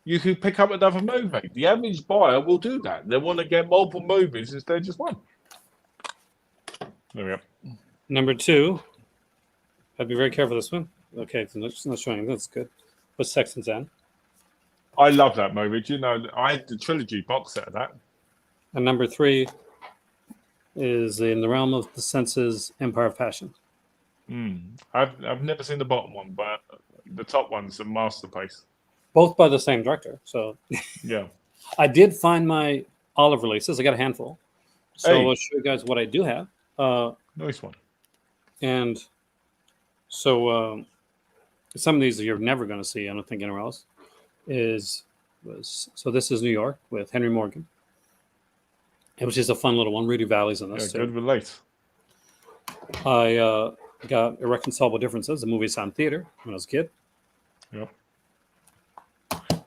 You could pick up another movie. The average buyer will do that. They want to get multiple movies instead of just one. There we go. Number 2. I'd be very careful with this one. Okay, it's not showing. That's good. What's Texans End? I love that movie. Do you know, I had the trilogy box set of that. And number 3 is in the realm of the senses, Empire of Passion. I've never seen the bottom one, but the top one's a masterpiece. Both by the same director. So yeah, I did find my olive releases. I got a handful. So Hey. I'll show you guys what I do have. Nice one. And so some of these you're never going to see, I don't think, anywhere else. So this is New York with Henry Morgan, which is a fun little one. Rudy Valley's in this too. Good release. I got Irreconcilable Differences, the movie I saw in theater when I was a kid. Yep.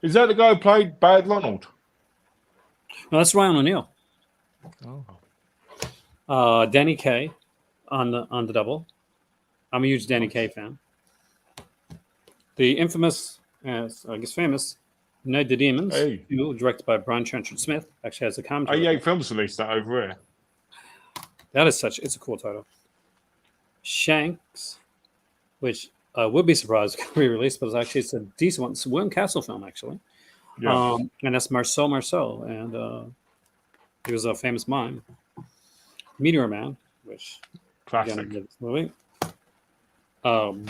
Is that the guy who played Bad Ronald? No, that's Ryan O'Neal. Oh. Danny Kaye on the double. I'm a huge Danny Kaye fan. The infamous, I guess famous, Night of the Demons, directed by Brian Trenchard Smith, actually has a commentary. EA Films released that over here. That is it's a cool title. Shanks, which would be surprised to be released, but it's a decent one. It's a William Castle film, actually. Yeah. And that's Marceau, and he was a famous mime. Meteor Man, which Classic. again, this movie.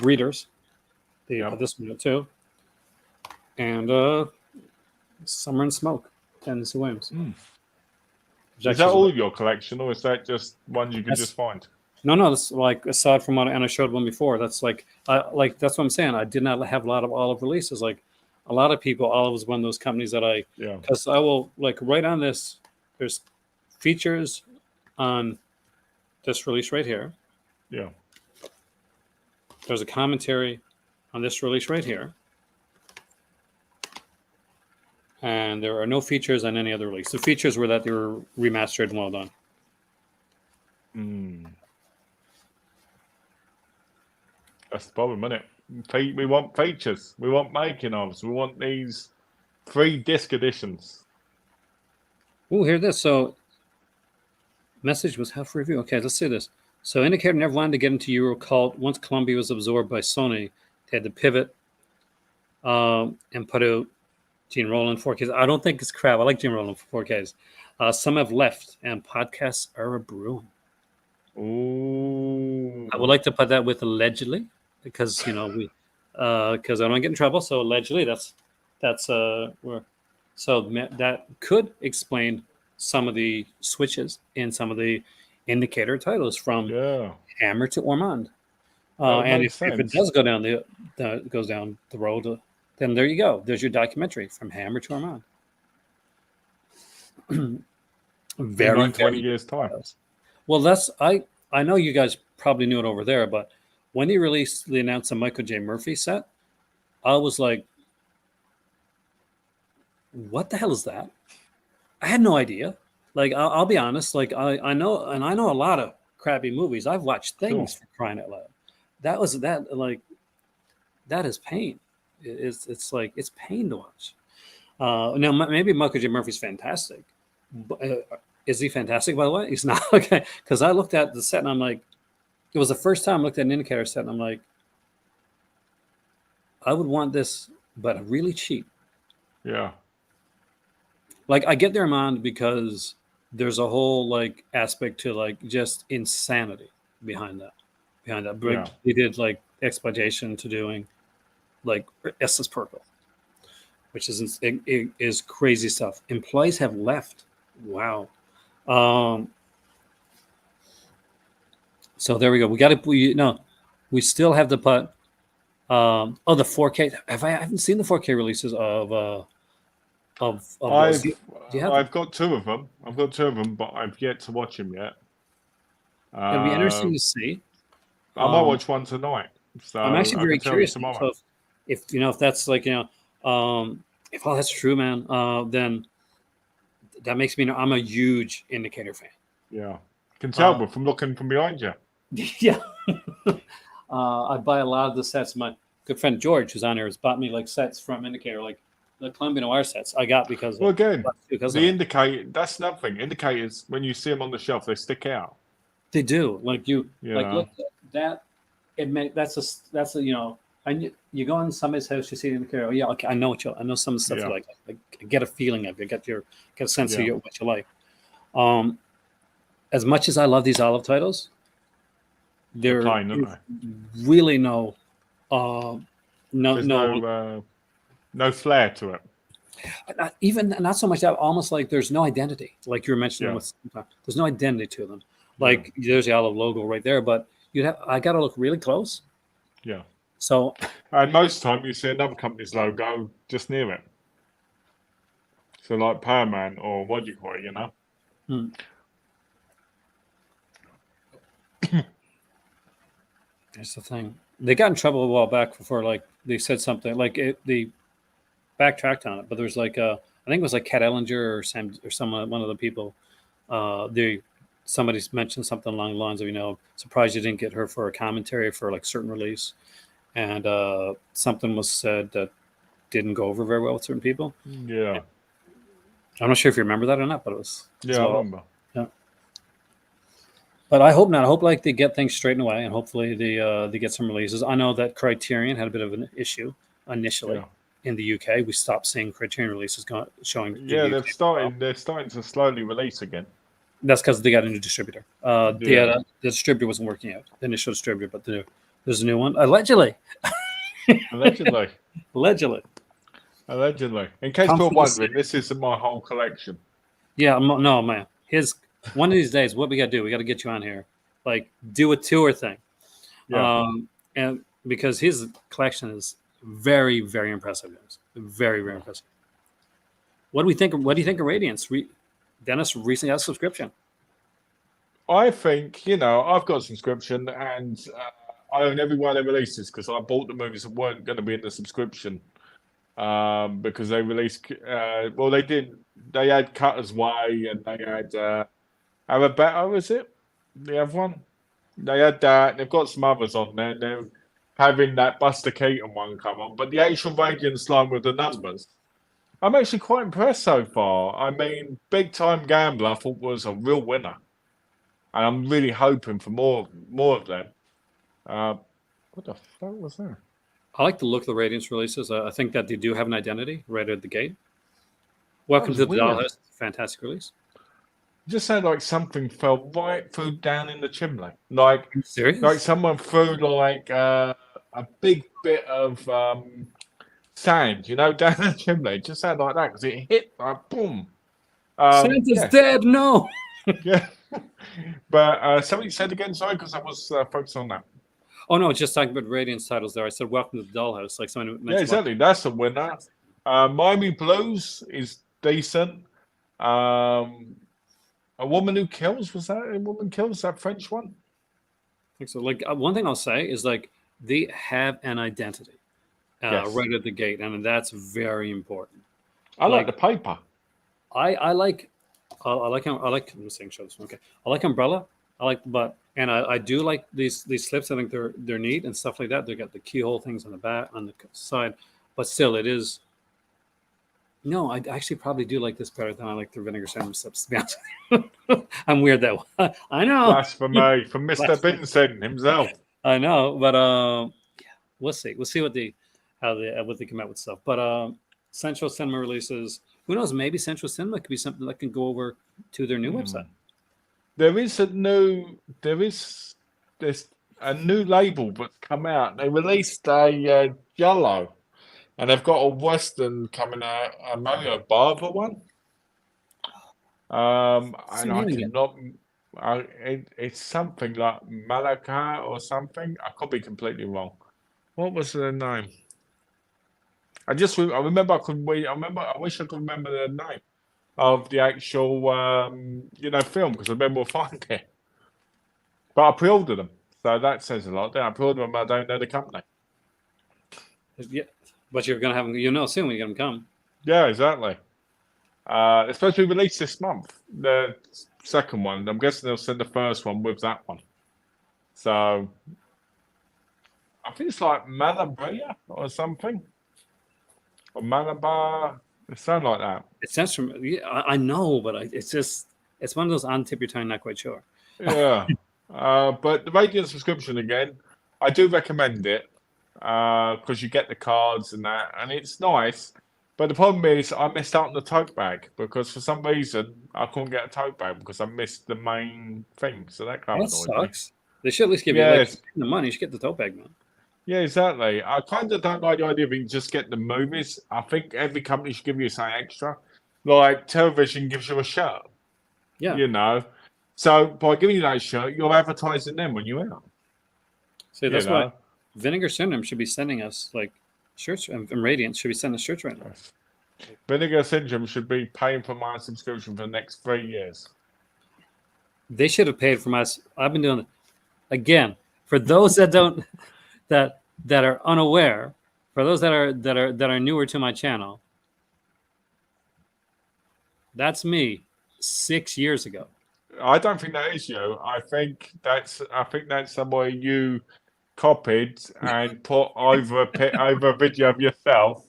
Breeders, this one too, and Summer and Smoke, Tennessee Williams. Is that all your collection, or is that just one you can just find? No. That's like aside from what, and I showed one before. That's that's what I'm saying. I did not have a lot of olive releases. Like a lot of people, Olive was one of those companies that because I will right on this. There's features on this release right here. Yeah. There's a commentary on this release right here. And there are no features on any other release. The features were that they were remastered and well done. That's the problem, isn't it? We want features. We want making ofs. We want these 3-disc editions. Oh, hear this. So, message was half review. Okay, let's see this. So, Indicator never wanted to get into Euro cult. Once Columbia was absorbed by Sony, they had to pivot and put out Gene Roland 4Ks. I don't think it's crap. I like Gene Roland 4Ks. Some have left, and podcasts are a brewing. Ooh. I would like to put that with allegedly, because because I don't get in trouble. So allegedly, that's where. So that could explain some of the switches in some of the Indicator titles from Hammer to Ormond. And if it does go down goes down the road, then there you go. There's your documentary from Hammer to Ormond. Very 20 years time. Well, I know you guys probably knew it over there, but when they announced the Michael J. Murphy set, I was like, what the hell is that? I had no idea. Like, I'll be honest. Like, I know a lot of crappy movies. I've watched things for crying out loud. That is pain. It's pain to watch. Now maybe Michael J. Murphy's fantastic, but Is he fantastic, by the way? He's not. Okay. Because I looked at the set and I'm like, it was the first time I looked at an indicator set and I'm like, I would want this, but really cheap. Yeah. Like I get their mind because there's a whole like aspect to like just insanity behind that. Yeah. They did like exploitation to doing like SS Purple, which it is crazy stuff. Employees have left. Wow. So there we go. We still have the putt. The 4K. I haven't seen the 4K releases of those. Do you have them? I've got two of them. But I've yet to watch them yet. It'll be interesting to see. I might watch one tonight. So I'm actually very curious. Tomorrow. So if that's like if all that's true, man, then that makes me know I'm a huge indicator fan. Yeah, can tell from looking from behind you. Yeah. I buy a lot of the sets. My good friend George, who's on here, has bought me like sets from indicator, like the Columbia Noir sets I got because the indicator. That's nothing. Indicators, when you see them on the shelf, they stick out. They do. Like look at that. That's a and you go in somebody's house, you see the indicator. Oh yeah, okay, I know I know some of the stuff you like. I get a feeling of you. Get a sense of what you like. As much as I love these olive titles, there is really no flair to it. Not so much that, almost like there's no identity, like you were mentioning. There's no identity to them. Like there's the olive logo right there, but I got to look really close. Yeah. So, and most of the time you see another company's logo just near it. So like Powerman or what do you call it, That's the thing. They got in trouble a while back before, like they said something like they backtracked on it, but there's like I think it was like Kat Ellinger or one of the people. Somebody's mentioned something along the lines of surprised you didn't get her for a commentary for like certain release, and something was said that didn't go over very well with certain people. Yeah. I'm not sure if you remember that or not, but it was. Yeah, I remember. Yeah. But I hope not. I hope like they get things straightened away, and hopefully they get some releases. I know that Criterion had a bit of an issue initially in the UK. We stopped seeing Criterion releases showing. Yeah, they're starting to slowly release again. That's because they got a new distributor. The distributor wasn't working out. The initial distributor, but there's a new one allegedly. Allegedly. In case you're wondering, this isn't my whole collection. Yeah, no, man. One of these days, what we got to do? We got to get you on here, like do a tour thing. Yeah. And because his collection is very, very impressive, guys. Very, very impressive. What do we think? What do you think of Radiance? Dennis recently got a subscription. I think I've got a subscription and I own every one of their releases because I bought the movies that weren't going to be in the subscription. Because they released, they did. They had Cutter's Way, and they had Arabeto, is it? The other one. They had that, and they've got some others on there. They're having that Buster Keaton one come on, but the actual Radiance line with the numbers, I'm actually quite impressed so far. I mean, Big Time Gambler I thought was a real winner, and I'm really hoping for more of them. What the fuck was that? I like the look of the Radiance releases. I think that they do have an identity right at the gate. Welcome to the Dollhouse. Fantastic release. It just sounded like something fell right through down in the chimney. Like, serious? Like someone threw like a big bit of sand, down the chimney. It just sounded like that because it hit like boom. Santa's dead. No. Yeah. But somebody said again, sorry, because I was focused on that. Oh no, just talking about Radiance titles there. I said welcome to the Dollhouse. Like someone mentioned. Yeah, exactly. That's a winner. Miami Blues is decent. A Woman Who Kills, was that A Woman Kills, that French one? I think so. Like one thing I'll say is like they have an identity right at the gate, and that's very important. I like the paper. I like I'm saying show this one. Okay. I like Umbrella. And I do like these slips. I think they're neat and stuff like that. They got the keyhole things on the back, on the side, but still, it is No, I actually probably do like this better than I like the vinegar cinnamon slips. To be honest, I'm weird that way. I know. Blasphemy from Mr. Blasphemy. Vincent himself. I know, but yeah, we'll see. We'll see what what they come out with stuff. But Central Cinema releases. Who knows? Maybe Central Cinema could be something that can go over to their new website. There's a new label that's come out. They released a Jello, and they've got a Western coming out, a Mario Barber one. And I cannot. It's something like Malacca or something. I could be completely wrong. What was the name? I remember I wish I could remember the name of the actual film, because I remember finding it. But I pre-ordered them, so that says a lot. I pre-ordered them. I don't know the company. Yeah, but you're gonna have them. You know soon when you get them come. Yeah, exactly. It's supposed to be released this month. The second one. I'm guessing they'll send the first one with that one. So I think it's like Malabria or something, or Malabar. It sounds like that. It sounds from. Yeah, I know, but it's one of those on tip your tongue, not quite sure. Yeah. But the Radiant subscription again, I do recommend it because you get the cards and that, and it's nice. But the problem is, I missed out on the tote bag because for some reason I couldn't get a tote bag because I missed the main thing. So that kind of sucks. They should at least give you the money. You should get the tote bag, man. Yeah, exactly. I kind of don't like the idea of you just get the movies. I think every company should give you something extra. Like television gives you a shirt. Yeah. You know. So by giving you that shirt, you're advertising them when you're out. See, that's why Vinegar Syndrome should be sending us like shirts, and Radiant should be sending us shirts right now. Vinegar Syndrome should be paying for my subscription for the next 3 years. They should have paid for my. I've been doing it again. For those that don't, that are unaware, for those that are newer to my channel, that's me 6 years ago. I don't think that is you. I think that's somebody you copied and put over a video of yourself,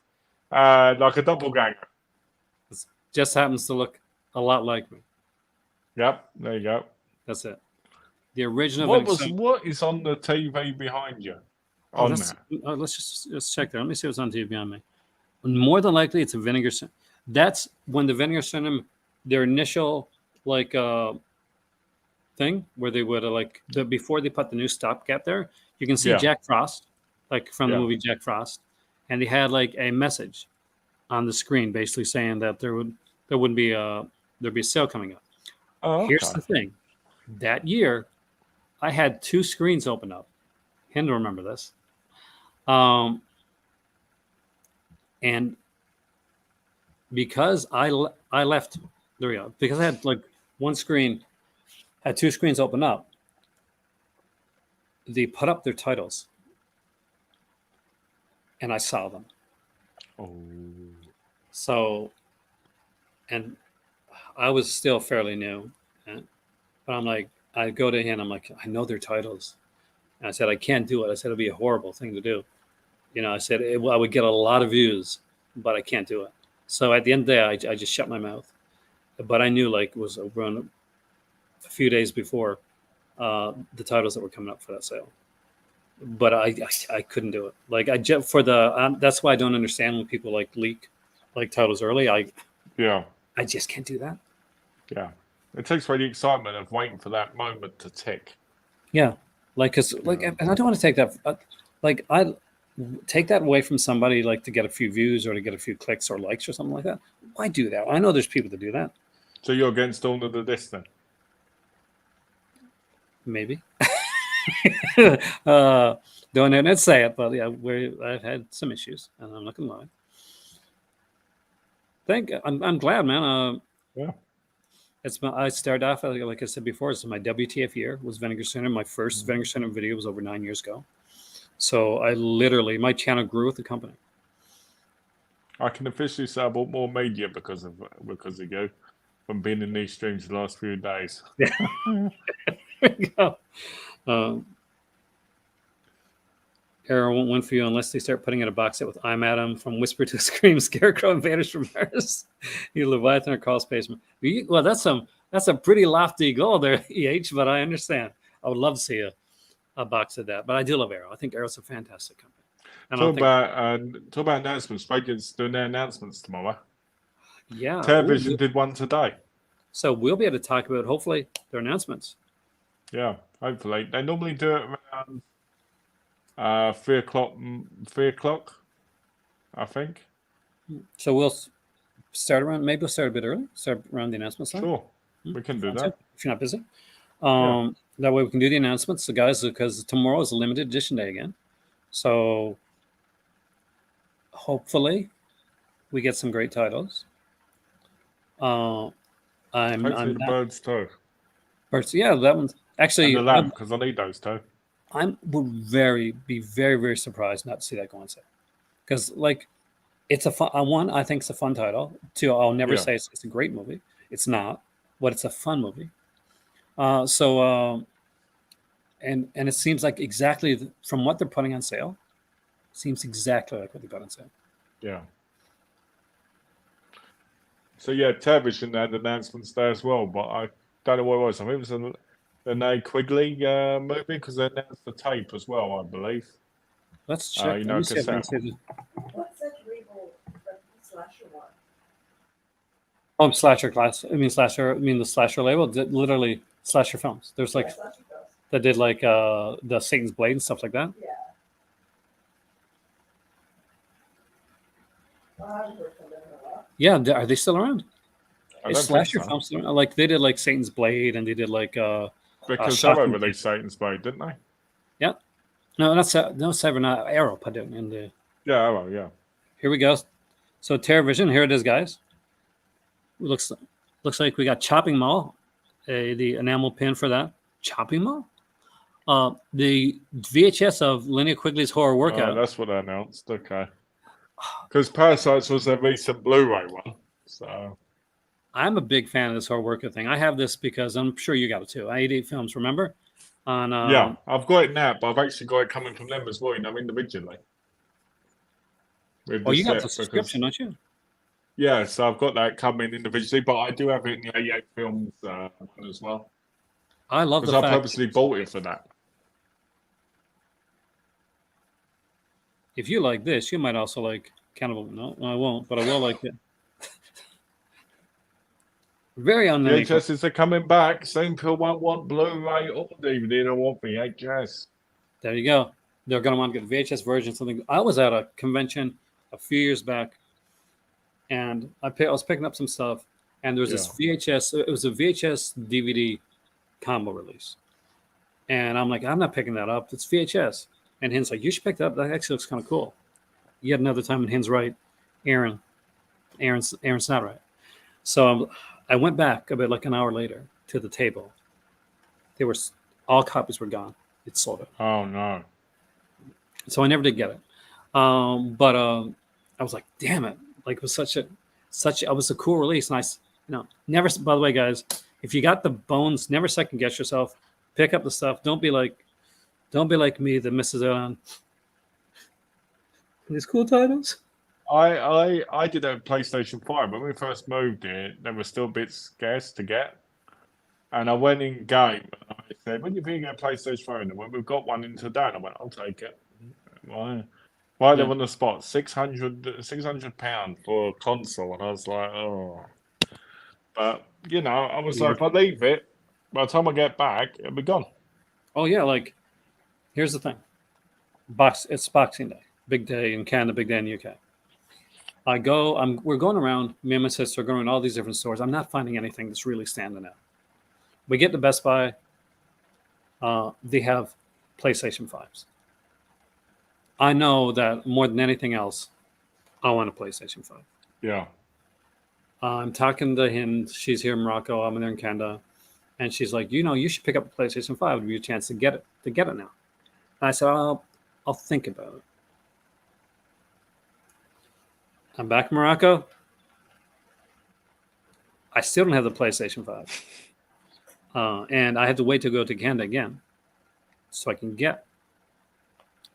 like a doppelganger. It just happens to look a lot like me. Yep, there you go. That's it. The original. What is on the TV behind you? Let's check there. Let me see what's on TV behind me. More than likely, it's a Vinegar. That's when the Vinegar Syndrome, their initial thing where they would before they put the new stopgap there. You can see Jack Frost, like from the movie Jack Frost, and they had like a message on the screen basically saying that there'd be a sale coming up. Oh, okay. Here's the thing. That year, I had 2 screens open up. Handle remember this. And because I left, there we go. Because I had like one screen, had 2 screens open up. They put up their titles, and I saw them. Oh. So, and I was still fairly new, but I'm like, I go to him. I'm like, I know their titles. And I said, I can't do it. I said, it'd be a horrible thing to do. I said, I would get a lot of views, but I can't do it. So at the end of the day, I just shut my mouth. But I knew like it was around a few days before the titles that were coming up for that sale. But I couldn't do it. Like that's why I don't understand when people like leak like titles early. I just can't do that. Yeah. It takes away the excitement of waiting for that moment to tick. Yeah. And I don't want to take that, I take that away from somebody like to get a few views or to get a few clicks or likes or something like that. Why do that? I know there's people that do that. So you're against all of this then? Maybe. Don't internet say it, but yeah, I've had some issues, and I'm not gonna lie. I'm glad, man. Yeah. I started off, like I said before, it's my WTF year was Vinegar Syndrome. My first Vinegar Syndrome video was over 9 years ago. So my channel grew with the company. I can officially say I bought more media because of you from being in these streams the last few days. Yeah. There you go. Arrow won't win for you unless they start putting in a box set with I'm Adam from Whisper to Scream, Scarecrow, and Vanish from Mars. You Leviathan or Crawl Spaceman. Well, that's a pretty lofty goal there, EH, but I understand. I would love to see a box of that. But I do love Arrow. I think Arrow's a fantastic company. Talk about announcements. Vegas doing their announcements tomorrow. Yeah. Television did one today. So we'll be able to talk about, hopefully, their announcements. Yeah, hopefully. They normally do it around 3 o'clock, I think. So we'll start around, maybe we'll start a bit early, start around the announcements. Sure, we can do that. If you're not busy. That way we can do the announcements, the guys, because tomorrow is a limited edition day again. So hopefully we get some great titles. Hopefully the Birds too. Birds, yeah, that one's actually. And the Lamb, because I need those too. I would be very, very surprised not to see that go on sale. Because, like, it's a fun one, I think it's a fun title. Two, I'll never say it's a great movie. It's not, but it's a fun movie. And it seems like exactly from what they're putting on sale, seems exactly like what they got on sale. Yeah. So yeah, television had announcements there as well, but I don't know what it was. I think it was the Nay Quigley movie, because they announced the tape as well, I believe. Let's check. What's that Regal slasher one? Oh, slasher class. I mean the slasher label. Literally slasher films. There's like that did like the Satan's Blade and stuff like that. Yeah. Well, I haven't heard from them in a while. Yeah, are they still around? Is slasher films still around? Like they did like Satan's Blade and they did like because Sever released Satan's Blade, didn't they? Yeah. No, Sever, not Arrow put it in the. Yeah, Arrow, yeah. Here we go. So TerraVision, here it is, guys. Looks like we got Chopping Mall, the enamel pin for that. Chopping Mall? The VHS of Linnea Quigley's Horror Workout. Oh, that's what I announced. Okay. Because Parasites was a recent Blu-ray one. So I'm a big fan of this Horror Workout thing. I have this because I'm sure you got it too. 88 Films, remember? Yeah, I've got it now, but I've actually got it coming from them as well, individually. Oh, you got the subscription, don't you? Yeah, so I've got that coming individually, but I do have it in the 88 Films one as well. I love the fact I purposely bought it for that. If you like this, you might also like Cannibal. No, I won't, but I will like it. Very unnatural. VHSs are coming back. Same people won't want Blu-ray or DVD. They don't want VHS. There you go. They're going to want to get the VHS version. Something. I was at a convention a few years back, and I was picking up some stuff, and there was this VHS. It was a VHS DVD combo release, and I'm like, I'm not picking that up. It's VHS. And Hin's like, you should pick that up. That actually looks kind of cool. Yet another time, and Hin's right. Aaron's not right. So I went back about like an hour later to the table. All copies were gone. It sold out. Oh no! So I never did get it. But I was like, damn it! Like it was it was a cool release. And never. By the way, guys, if you got the bones, never second guess yourself. Pick up the stuff. Don't be like me that misses out on these cool titles. I did have PlayStation 5. When we first moved it, they were still a bit scarce to get. And I went in game and I said, when do you think you get a PlayStation 5? And when we've got one in today, and I went, I'll take it. Why they on the spot? £600 for a console. And I was like, oh. But, I was like, if I leave it, by the time I get back, it'll be gone. Oh, yeah, like, here's the thing. It's Boxing Day. Big day in Canada, big day in the UK. We're going around, me and my sister are going to all these different stores. I'm not finding anything that's really standing out. We get to Best Buy. They have PlayStation 5s. I know that more than anything else, I want a PlayStation 5. Yeah. I'm talking to him. She's here in Morocco. I'm there in Canada. And she's like, you should pick up a PlayStation 5. It'll be a chance to get it now. And I said, I'll think about it. I'm back in Morocco. I still don't have the PlayStation 5. And I had to wait to go to Canada again so I can get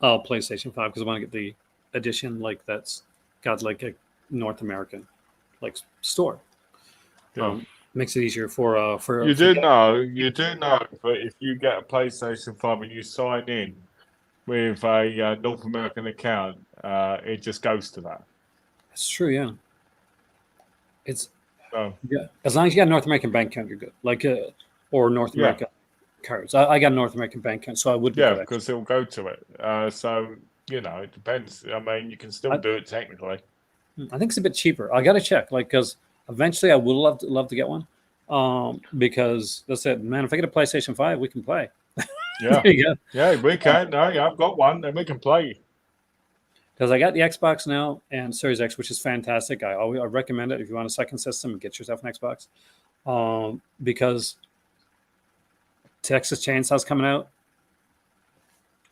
PlayStation 5 because I want to get the edition like that's got like a North American like store. Yeah. Makes it easier for You do know that if you get a PlayStation 5 and you sign in with a North American account, it just goes to that. That's true, yeah. It's So, yeah. As long as you got a North American bank account, you're good. Like or North Yeah. America cards. I got a North American bank account, so I would yeah, get that. because it'll go to it. So, it depends. I mean, you can still do it technically. I think it's a bit cheaper. I got to check, like, because eventually I would love to get one. Because that's it, man. If I get a PlayStation 5, we can play. Yeah. There you go. Yeah, we can. No, yeah, I've got one and we can play. Because I got the Xbox now and Series X, which is fantastic. I recommend it if you want a second system, get yourself an Xbox. Because Texas Chainsaw's coming out.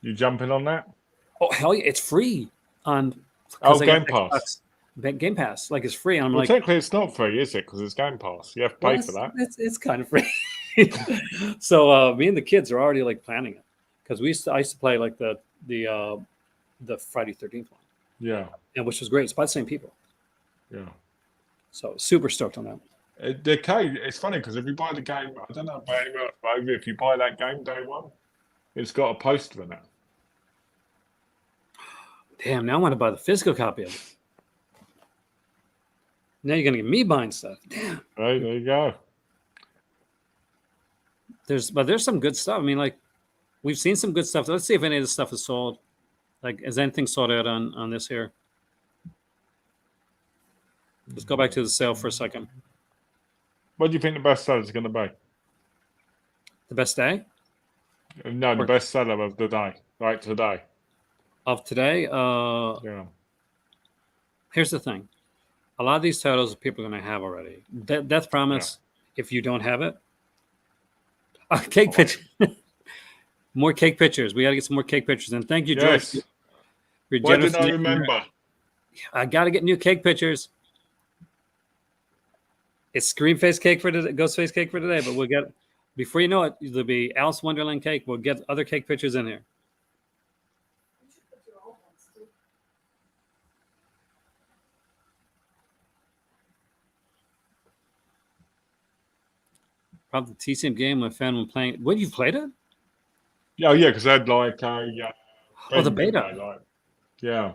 You jumping on that? Oh hell yeah, it's free on Game Pass. Game Pass, like it's free. And I'm Well, like, technically it's not free, is it? Because it's Game Pass. You have to pay for that. It's kind of free. So me and the kids are already like planning it because I used to play like the Friday 13th one. Yeah. And which was great. It's by the same people. Yeah. So super stoked on that. It's funny because if you buy the game, I don't know about anyone else, but if you buy that game day one, it's got a poster in it. Damn, now I want to buy the physical copy of it. Now you're gonna get me buying stuff. Damn. Right, there you go. There's some good stuff. I mean, like we've seen some good stuff. Let's see if any of this stuff is sold. Like, is anything sold out on this here? Let's go back to the sale for a second. What do you think the best seller is going to be? The best day? No, the best seller of the day, like today. Of today? Yeah. Here's the thing. A lot of these titles people are going to have already. Death Promise, if you don't have it. Cake picture. More cake pictures. We got to get some more cake pictures. And thank you, George. Yes. Why did I remember? I got to get new cake pictures. It's Scream Face cake for today, Ghost Face cake for today, but we'll get, before you know it, there'll be Alice Wonderland cake. We'll get other cake pictures in here. You should put your own ones too. Probably the TCM game I found when playing. What, you've played it? Yeah, because I had like a. The beta. Yeah.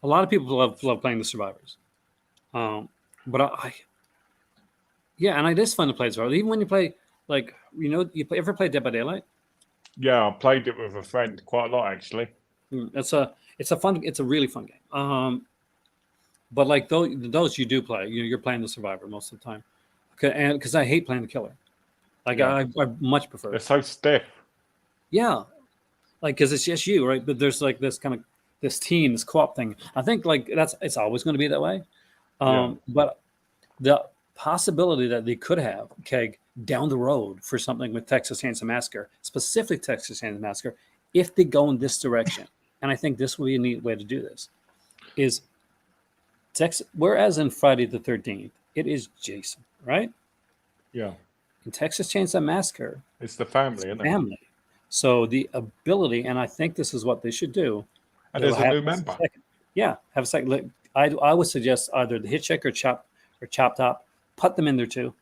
A lot of people love playing the Survivors. But and it is fun to play as well. Even when you play, like, ever play Dead by Daylight? Yeah, I played it with a friend quite a lot actually. It's a really fun game. But like those you do play, you're playing the Survivor most of the time. And because I hate playing the Killer, like I much prefer. It's so stiff. Yeah, like because it's just you, right? But there's like this kind of this team, this co-op thing. I think like it's always going to be that way. But the possibility that they could have Keg down the road for something with Texas Chainsaw Massacre, specifically Texas Chainsaw Massacre, if they go in this direction, and I think this will be a neat way to do this, is Texas. Whereas in Friday the 13th, it is Jason, right? Yeah. In Texas Chainsaw Massacre, it's the family, isn't it? Family. So the ability, and I think this is what they should do. And there's a new member. Have a second. I would suggest either the Hitchhiker or Chop Top, put them in there too,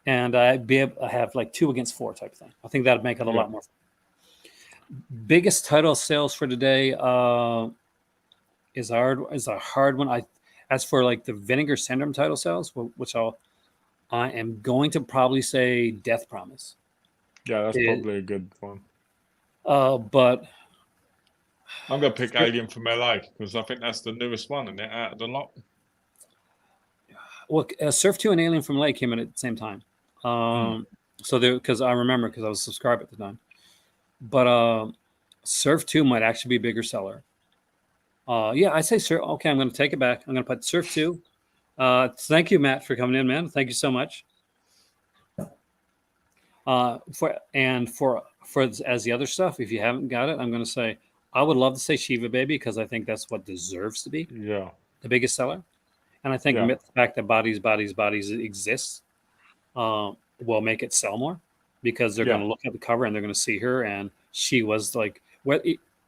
and I'd be able to have like 2 against 4 type thing. I think that'd make it a lot more fun. Biggest title sales for today is a hard one. As for like the Vinegar Syndrome title sales, which I am going to probably say Death Promise. Yeah, that's probably a good one. But I'm going to pick Alien from LA because I think that's the newest one, isn't it, out of the lot? Well, Surf 2 and Alien from LA came in at the same time. So because I remember because I was subscribed at the time. But Surf 2 might actually be a bigger seller. I say Surf. Okay, I'm going to take it back. I'm going to put Surf 2. Thank you, Matt, for coming in, man. Thank you so much. For as the other stuff, if you haven't got it, I'm going to say I would love to say Shiva Baby because I think that's what deserves to be the biggest seller, and I think the fact that bodies exists will make it sell more because they're going to look at the cover and they're going to see her, and she was like,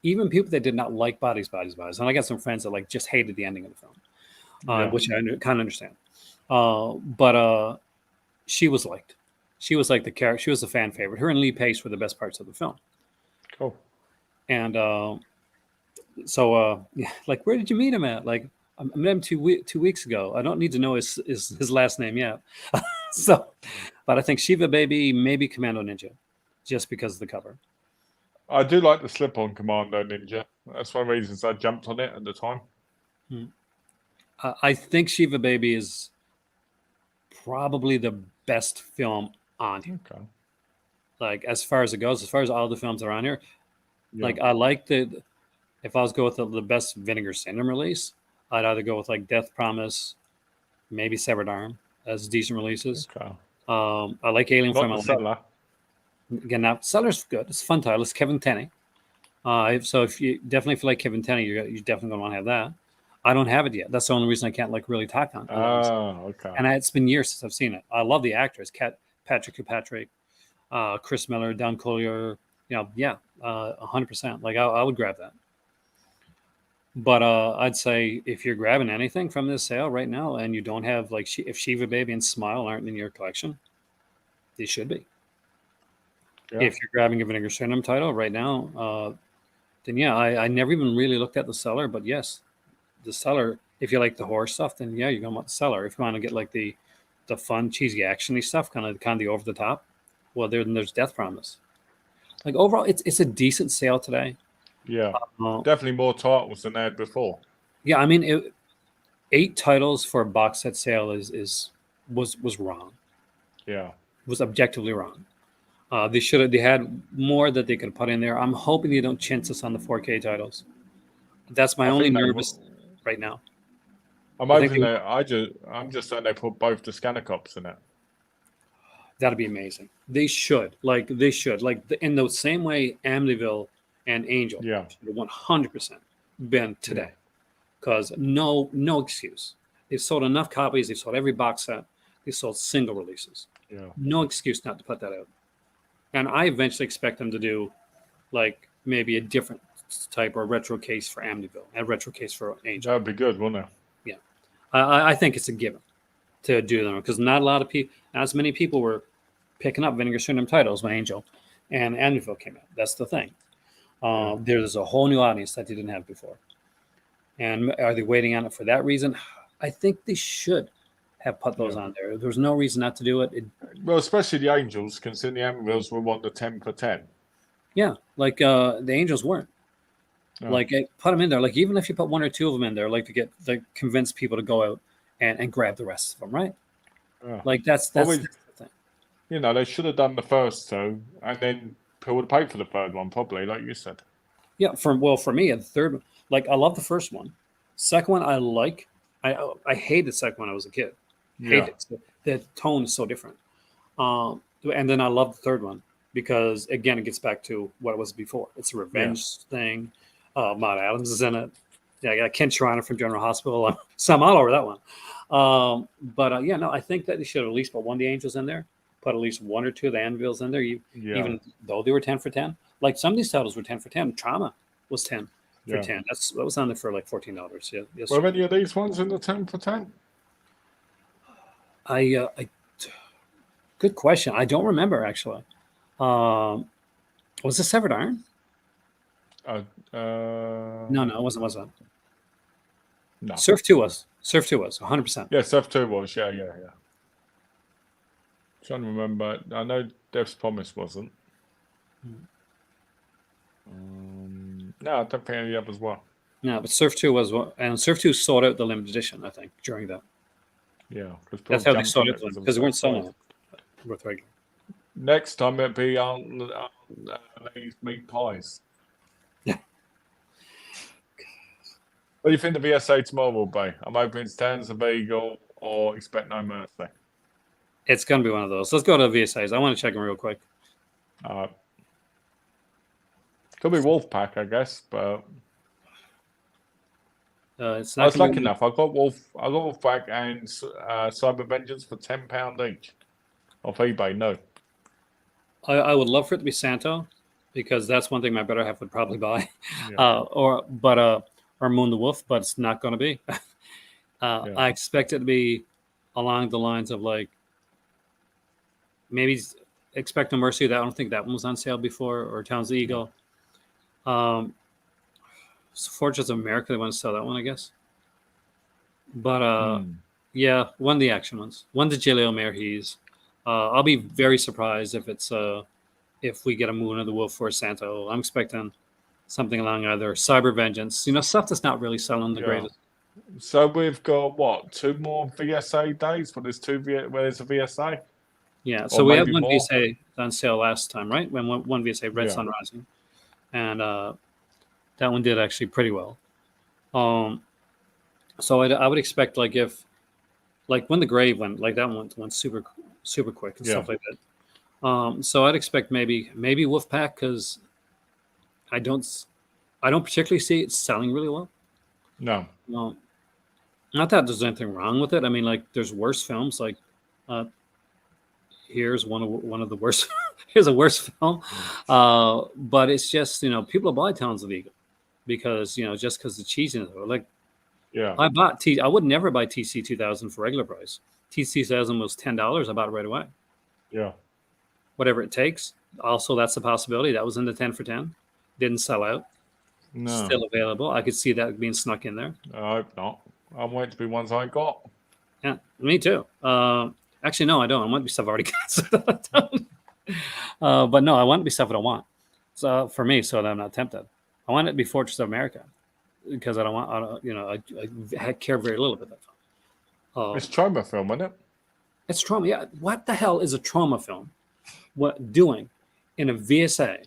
even people that did not like Bodies, and I got some friends that like just hated the ending of the film, which I kind of understand. But she was liked. She was like the character. She was a fan favorite. Her and Lee Pace were the best parts of the film. Cool. And so, like, where did you meet him at? Like, I met him 2 weeks ago. I don't need to know his last name yet. So, but I think Shiva Baby, maybe Commando Ninja, just because of the cover. I do like the slip-on Commando Ninja. That's one of the reasons I jumped on it at the time. I think Shiva Baby is probably the best film on here. Okay. Like, as far as it goes, as far as all the films that are on here, Yeah. like, I like if I was going with the best Vinegar Syndrome release, I'd either go with like Death Promise, maybe Severed Arm as decent releases. Okay. I like Alien Not from the LA. Cellar. Again, now Cellar's good. It's a fun title. It's Kevin Tenney. So if you like Kevin Tenney, you're definitely gonna want to have that. I don't have it yet. That's the only reason I can't like really talk on it. Okay. And it's been years since I've seen it. I love the actors: Patrick Kilpatrick, Chris Miller, Don Collier. 100%. Like I would grab that. But I'd say if you're grabbing anything from this sale right now, and you don't have like if Shiva Baby and Smile aren't in your collection, they should be. Yeah. If you're grabbing a Vinegar Syndrome title right now, then yeah, I never even really looked at the Cellar, but yes, the Cellar. If you like the horror stuff, then yeah, you're gonna want the Cellar. If you want to get like the fun, cheesy, actiony stuff, kind of the over the top, well, there's Death Promise. Like overall, it's a decent sale today. Yeah, definitely more titles than they had before. Yeah, I mean, 8 titles for a box set sale was wrong. Yeah, was objectively wrong. They had more that they could put in there. I'm hoping they don't chintz us on the 4K titles. That's my only nervous right now. I'm hoping I'm just saying they put both the scanner cops in it. That'd be amazing. They should like in the same way Amityville and Angel should have 100% been today, because no excuse. They've sold enough copies. They've sold every box set. They sold single releases. Yeah, no excuse not to put that out. And I eventually expect them to do like maybe a different type or retro case for Amityville and a retro case for Angel. That'd be good, wouldn't it? Yeah, I think it's a given to do them, because not as many people were picking up Vinegar Syndrome titles when Angel and Amityville came out. That's the thing. There's a whole new audience that they didn't have before. And are they waiting on it for that reason? I think they should have put those on there. There's no reason not to do it. Well, especially the Angels, considering the Amityvilles were one to 10 for 10. Yeah, like the Angels weren't. Like, put them in there. Like, even if you put 1 or 2 of them in there, like to convince people to go out and grab the rest of them, right? Like that's the thing. They should have done the first 2, and then people would pay for the third one, probably, like you said. Yeah, for me, the third one, like I love the first one. Second one, I like. I hated the second one when I was a kid. Hated it. The tone is so different. And then I love the third one because, again, it gets back to what it was before. It's a revenge thing. Maud Adams is in it. Yeah, I got Ken Shriner from General Hospital. So I'm all over that one. I think that they should have at least put 1 of the Angels in there. Put at least 1 or 2 of the Amityvilles in there, even though they were 10 for 10. Like some of these titles were 10 for 10. Trauma was 10 for 10. That was on there for like $14. Yeah. Yes. Were any of these ones in the 10 for 10? Good question. I don't remember actually. Was it Severed Iron? No, it wasn't. No. Surf 2 was 100%. Yeah, Surf 2 was. Yeah. Trying to remember. I know Death's Promise wasn't. No, I don't think any of the others were. No, but Surf 2 was, and Surf 2 sold out the limited edition, I think, during that. Yeah, that's how they sold it, because they weren't selling it worth regular. Next time it'd be on these meat pies. Yeah. What do you think the VSA tomorrow will be? I'm hoping it's Tans of Eagle or Expect No Mercy. It's going to be one of those. Let's go to the VSAs. I want to check them real quick. Could be Wolfpack, I guess, but it's not. I was lucky enough. I got Wolfpack and Cyber Vengeance for £10 each off eBay. No, I would love for it to be Santo, because that's one thing my better half would probably buy, Yeah. or Moon the Wolf, but it's not going to be. I expect it to be along the lines of like maybe Expect No Mercy. That I don't think that one was on sale before, or Towns of the Eagle. Fortunes of America, they want to sell that one, I guess. But yeah, one of the action ones, one of the Jaleel Merhees. I'll be very surprised if we get a Moon of the Wolf or Santo. I'm expecting something along either Cyber Vengeance, stuff that's not really selling the greatest. So we've got what, 2 more VSA days? But there's where there's a VSA. Yeah, so we had one VSA on sale last time, right? When one VSA, Red Sun Rising, and that one did actually pretty well. So I would expect like when the Grave went, like that one went super quick and stuff like that. So I'd expect maybe Wolfpack, because I don't particularly see it selling really well. No. Not that there's anything wrong with it. I mean, like there's worse films. Like here's one of the worst. Here's a worse film, but it's just people buy Towns of the Eagle because just because the cheesiness. Like I would never buy TC 2000 for regular price. TC 2000 was $10. I bought it right away. Yeah. Whatever it takes. Also, that's a possibility. That was in the 10 for 10. Didn't sell out. No. Still available. I could see that being snuck in there. I hope not. I want it to be ones I got. Yeah, me too. Actually, no, I don't. I want to be stuff I already got. But no, I want it to be stuff I don't want. So for me, so that I'm not tempted. I want it to be Fortress of America because I care very little about that film. It's a trauma film, isn't it? It's trauma. Yeah. What the hell is a trauma film? What doing in a VSA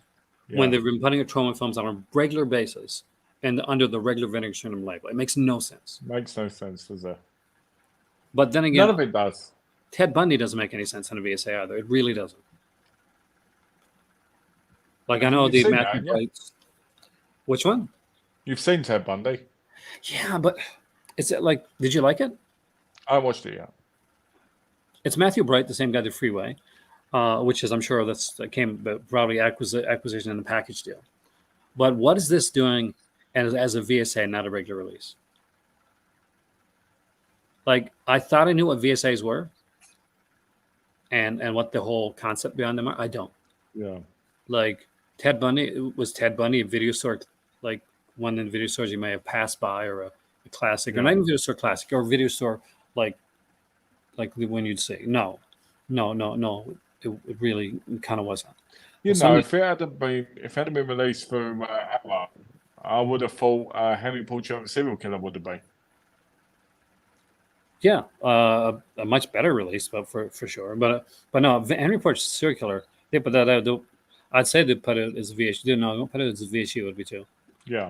when they've been putting out trauma films on a regular basis and under the regular Vinegar Syndrome label? It makes no sense. Makes no sense, does it? But then again, none of it does. Ted Bundy doesn't make any sense in a VSA either. It really doesn't. Like I know the Matthew Brights. Which one? You've seen Ted Bundy. Yeah, but is it like? Did you like it? I watched it. Yeah. It's Matthew Bright, the same guy, the Freeway, which is I'm sure that came probably acquisition in the package deal. But what is this doing as a VSA, not a regular release? Like I thought I knew what VSAs were, and what the whole concept behind them are. I don't. Yeah. Like Ted Bundy, was Ted Bundy a video store, like one of the video stores you may have passed by, or a classic, or not even video store classic, or a video store like when you'd say no. It really kind of wasn't. If it hadn't been released through Hallmark, I would have thought Henry Portrait of a Serial Killer would have been. Yeah, a much better release, but for sure. But no, Henry Portrait of a Serial Killer. They put that out. I'd say they put it as a VSU. No, don't put it as a VSU. Would be too. Yeah.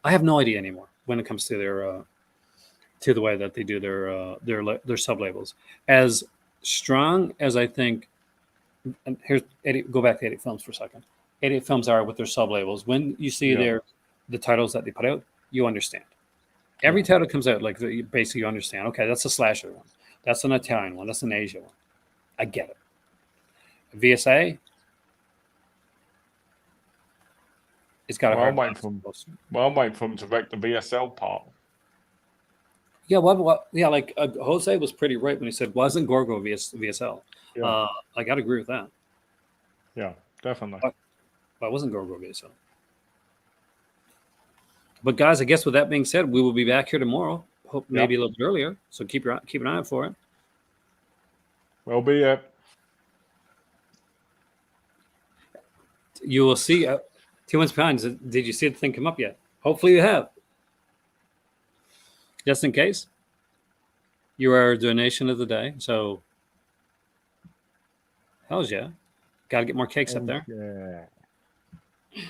I have no idea anymore when it comes to their to the way that they do their sub labels. As strong as I think. And here's go back to 88 Films for a second. 88 Films are with their sub labels. When you see the titles that they put out, you understand. Every title comes out like basically you understand. Okay, that's a slasher one. That's an Italian one. That's an Asia one. I get it. VSA. It's got I'm waiting for them to wreck the VSL part. Yeah, like Jose was pretty right when he said, wasn't Gorgo VSL? Yeah. I got to agree with that. Yeah, definitely. But it wasn't Gorgo VSL. But guys, I guess with that being said, we will be back here tomorrow. Hope maybe a little bit earlier. So keep an eye out for it. We'll be You will see. 2 months behind. Did you see the thing come up yet? Hopefully you have. Just in case, you are a donation of the day. So, hells yeah. Got to get more cakes up there. Yeah.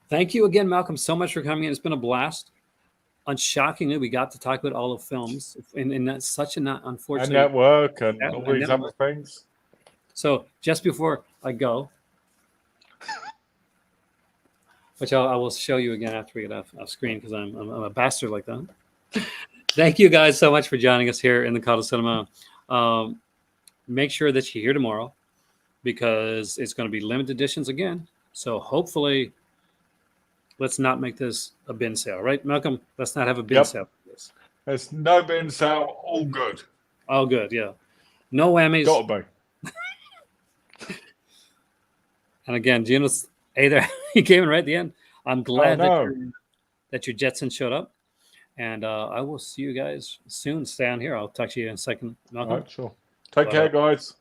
Thank you again, Malcolm, so much for coming in. It's been a blast. Unshockingly, we got to talk about all the films. And that's such an unfortunate. And network and all these other things. So, just before I go, which I will show you again after we get off screen because I'm a bastard like that. Thank you guys so much for joining us here in the Call to Cinema. Make sure that you're here tomorrow because it's going to be limited editions again. So hopefully, let's not make this a bin sale, right, Malcolm? Let's not have a bin sale for this. There's no bin sale. All good. All good, yeah. No whammies. Gotta be. And again, Gino's either he came in right at the end. I'm glad that your Jetson showed up. And I will see you guys soon. Stay on here. I'll talk to you in a second, Malcolm. All right, sure. Take care, guys.